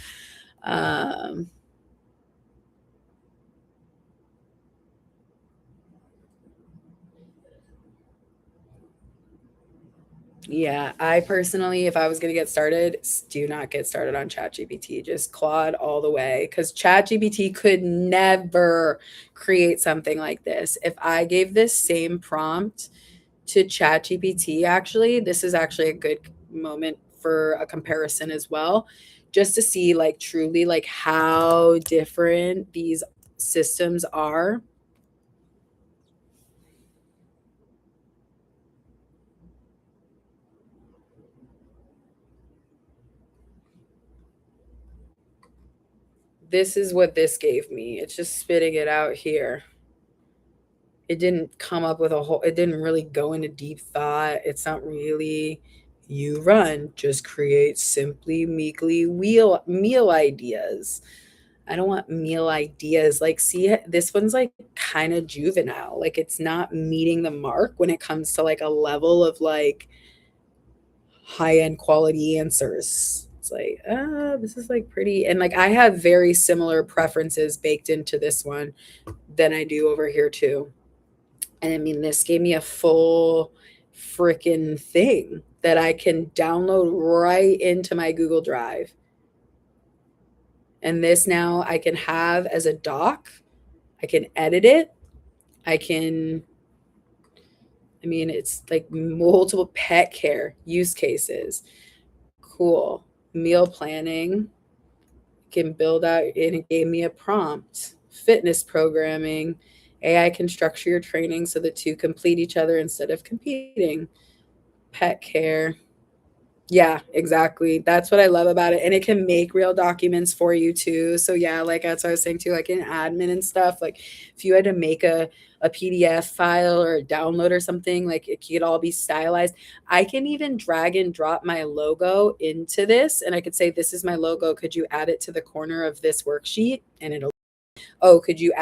Um, yeah, I personally, if I was going to get started, do not get started on ChatGPT. Just Claude all the way because ChatGPT could never create something like this. If I gave this same prompt to ChatGPT, actually, this is actually a good moment for a comparison as well, just to see like truly like how different these systems are. This is what this gave me. It's just spitting it out here. It didn't come up with a whole, it didn't really go into deep thought. It's not really you run, just create simply meekly wheel meal ideas. I don't want meal ideas. Like, see, this one's like kind of juvenile. Like, it's not meeting the mark when it comes to like a level of like high end quality answers. It's like, this is like pretty. And like, I have very similar preferences baked into this one than I do over here, too. And I mean, this gave me a full freaking thing that I can download right into my Google Drive. And this now I can have as a doc. I can edit it. I can, I mean, it's like multiple pet care use cases. Cool. Meal planning. Can build out, and it gave me a prompt. Fitness programming. AI can structure your training so the two complete each other instead of competing. Pet care. Yeah, exactly. That's what I love about it. And it can make real documents for you too. So yeah, like that's what I was saying too, like in admin and stuff, like if you had to make a PDF file or a download or something, like it could all be stylized. I can even drag and drop my logo into this and I could say, this is my logo. Could you add it to the corner of this worksheet? And it'll, oh, could you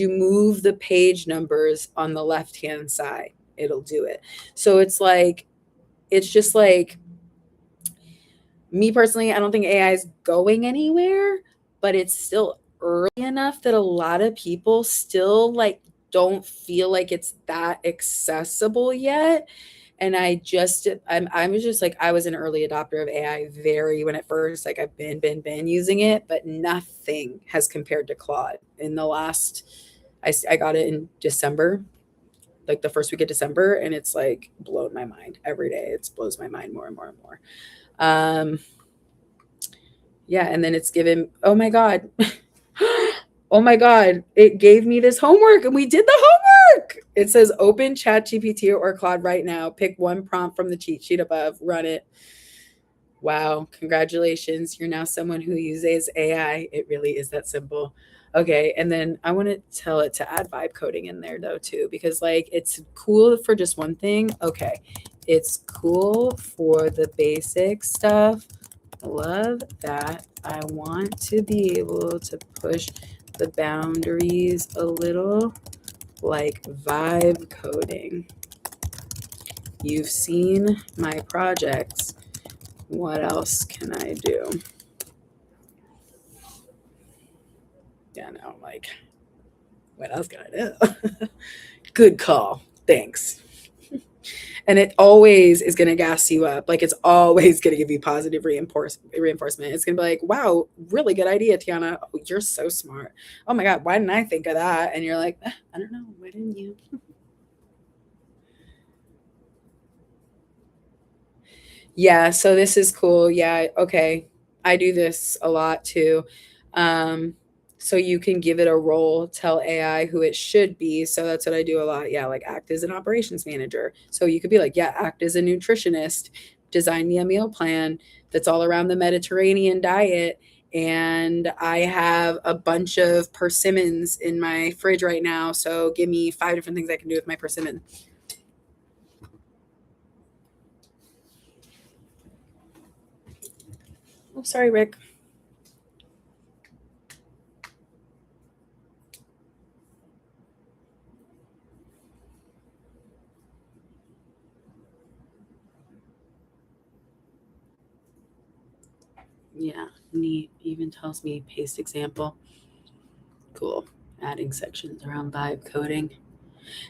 move the page numbers on the left-hand side? It'll do it. So it's just like, me personally, I don't think AI is going anywhere, but it's still early enough that a lot of people still like don't feel like it's that accessible yet. And I was just like, I was an early adopter of AI very when at first, like I've been using it, but nothing has compared to Claude in the last, I got it in December, like the first week of December. And it's like blown my mind every day. It blows my mind more and more and more. Um, yeah, and then it's given, oh my God. Oh my God. It gave me this homework and we did the homework. It says open ChatGPT or Claude right now. Pick one prompt from the cheat sheet above, run it. Wow, congratulations. You're now someone who uses AI. It really is that simple. Okay, and then I want to tell it to add vibe coding in there though too, because like it's cool for just one thing. Okay, it's cool for the basic stuff. Love that. I want to be able to push the boundaries a little, like vibe coding. You've seen my projects. What else can I do? Yeah, no, like, what else can I do? Good call. Thanks. And it always is going to gas you up. Like it's always going to give you positive reinforcement. It's going to be like, wow, really good idea, Tiana. Oh, you're so smart. Oh my God, why didn't I think of that? And you're like, I don't know. Why didn't you? Yeah, so this is cool. Yeah, okay. I do this a lot too. Um, so you can give it a role, tell AI who it should be. So that's what I do a lot. Yeah, like act as an operations manager. So you could be like, yeah, act as a nutritionist, design me a meal plan that's all around the Mediterranean diet. And I have a bunch of persimmons in my fridge right now. So give me 5 different things I can do with my persimmon. Oh, sorry, Rick. Yeah, neat. Even tells me paste example. Cool. Adding sections around vibe coding.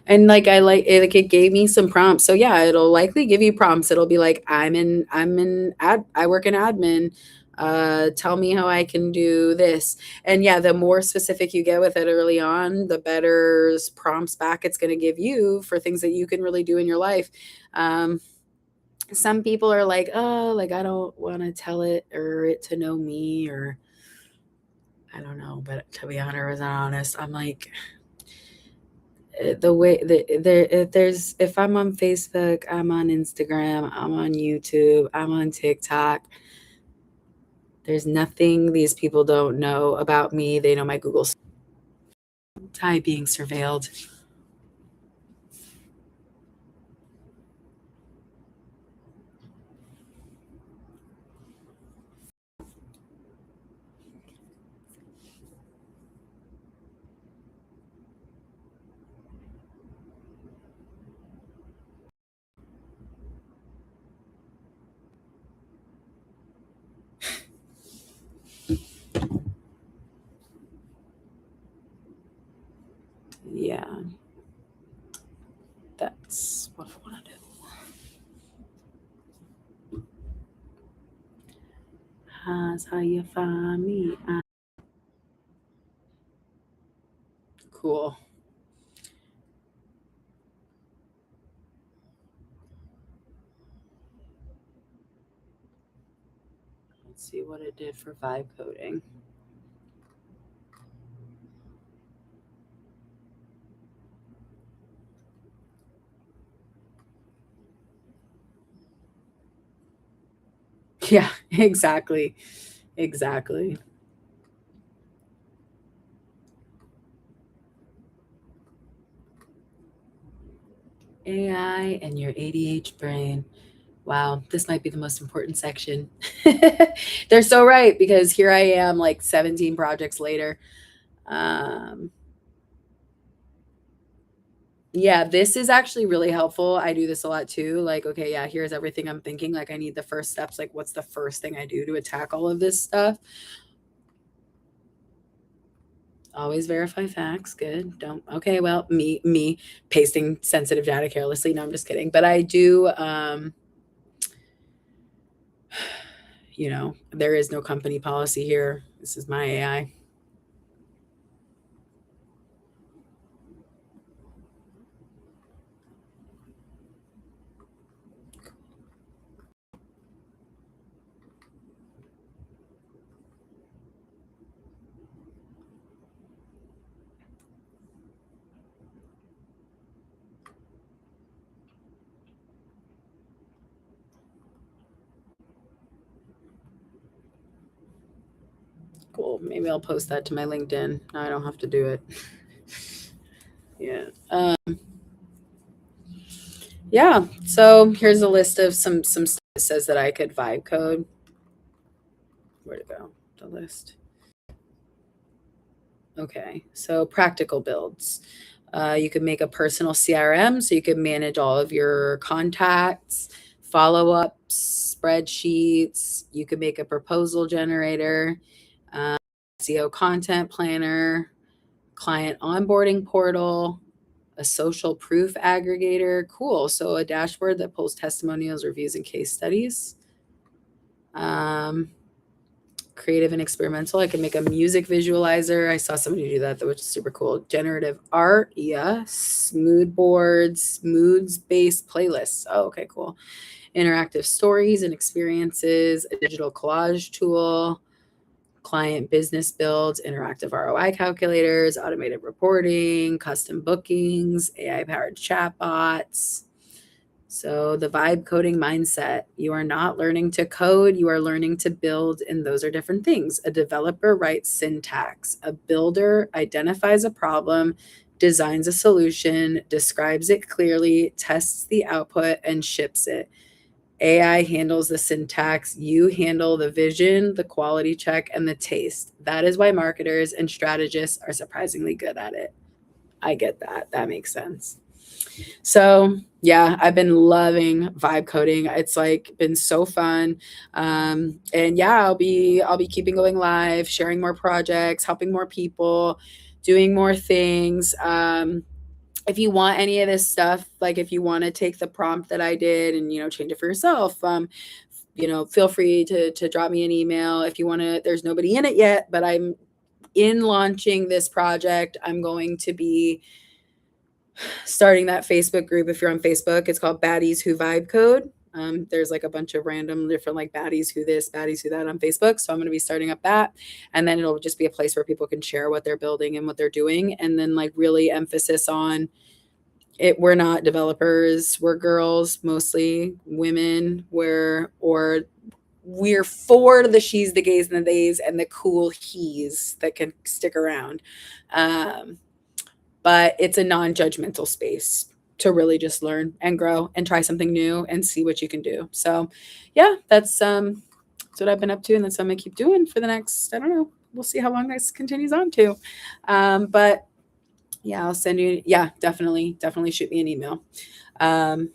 And like I like it, like it gave me some prompts. So yeah, it'll likely give you prompts. It'll be like, I work in admin. Tell me how I can do this. And yeah, the more specific you get with it early on, the better prompts back it's gonna give you for things that you can really do in your life. Um, some people are like, oh, like I don't want to tell it or it to know me or I don't know. But to be honest, I'm like the way that there's if I'm on Facebook, I'm on Instagram, I'm on YouTube, I'm on TikTok. There's nothing these people don't know about me. They know my Google tie being surveilled. That's how you find me. Cool. Let's see what it did for vibe coding. Yeah, exactly. Exactly. AI and your ADH brain. Wow, this might be the most important section. They're so right because here I am, like 17 projects later. Um, yeah, this is actually really helpful. I do this a lot too. Like, okay, yeah, here's everything I'm thinking. Like, I need the first steps. Like, what's the first thing I do to attack all of this stuff? Always verify facts. Good. Don't. Okay. Well, me pasting sensitive data carelessly. No, I'm just kidding. But I do. There is no company policy here. This is my AI. Cool. Maybe I'll post that to my LinkedIn. Now I don't have to do it. Yeah. Yeah. So here's a list of some stuff that says that I could vibe code. Where'd it go? The list. Okay. So practical builds. You could make a personal CRM so you could manage all of your contacts, follow ups, spreadsheets. You could make a proposal generator, SEO content planner, client onboarding portal, a social proof aggregator. Cool. So a dashboard that pulls testimonials, reviews, and case studies. Um, Creative and experimental. I can make a music visualizer. I saw somebody do that, which is super cool. Generative art, yes. Mood boards, moods based playlists. Oh, okay, cool. Interactive stories and experiences, a digital collage tool, client business builds, interactive ROI calculators, automated reporting, custom bookings, AI powered chatbots. So, the vibe coding mindset, you are not learning to code, you are learning to build, and those are different things. A developer writes syntax, a builder identifies a problem, designs a solution, describes it clearly, tests the output, and ships it. AI handles the syntax, you handle the vision, the quality check, and the taste. That is why marketers and strategists are surprisingly good at it. I get that. That makes sense. So yeah, I've been loving vibe coding. It's like been so fun. And yeah, I'll be keeping going live, sharing more projects, helping more people, doing more things. If you want any of this stuff, like if you want to take the prompt that I did and change it for yourself, feel free to drop me an email. If you want to, there's nobody in it yet, but I'm in launching this project. I'm going to be starting that Facebook group. If you're on Facebook, it's called Baddies Who Vibe Code. There's like a bunch of random different like baddies who this, baddies who that on Facebook. So I'm going to be starting up that. And then it'll just be a place where people can share what they're building and what they're doing. And then like really emphasis on it. We're not developers, we're girls, mostly women, we're for the she's, the gays, and the theys, and the cool he's that can stick around. Um, but it's a non-judgmental space to really just learn and grow and try something new and see what you can do. So yeah, that's what I've been up to, and that's what I'm gonna keep doing for the next, I don't know, we'll see how long this continues on to. But yeah, I'll send you, yeah, definitely shoot me an email.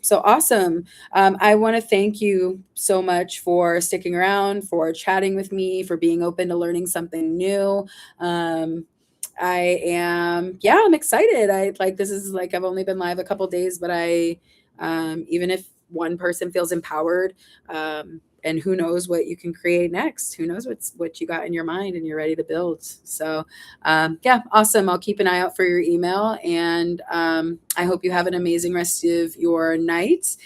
So awesome. I want to thank you so much for sticking around, for chatting with me, for being open to learning something new. I'm excited. I like, this is like, I've only been live a couple days, but even if one person feels empowered, and who knows what you can create next. Who knows what you got in your mind and you're ready to build. So yeah, awesome. I'll keep an eye out for your email, and I hope you have an amazing rest of your night.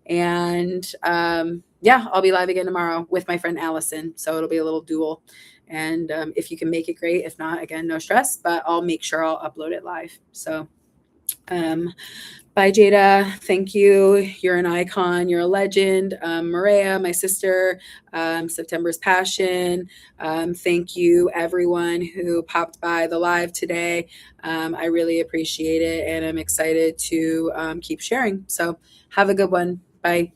And yeah, I'll be live again tomorrow with my friend Allison, so it'll be a little duel. And if you can make it, great. If not, again, no stress, but I'll make sure I'll upload it live. So bye, Jada. Thank you. You're an icon. You're a legend. Maria, my sister, September's Passion. Thank you, everyone who popped by the live today. I really appreciate it, and I'm excited to keep sharing. So have a good one. Bye.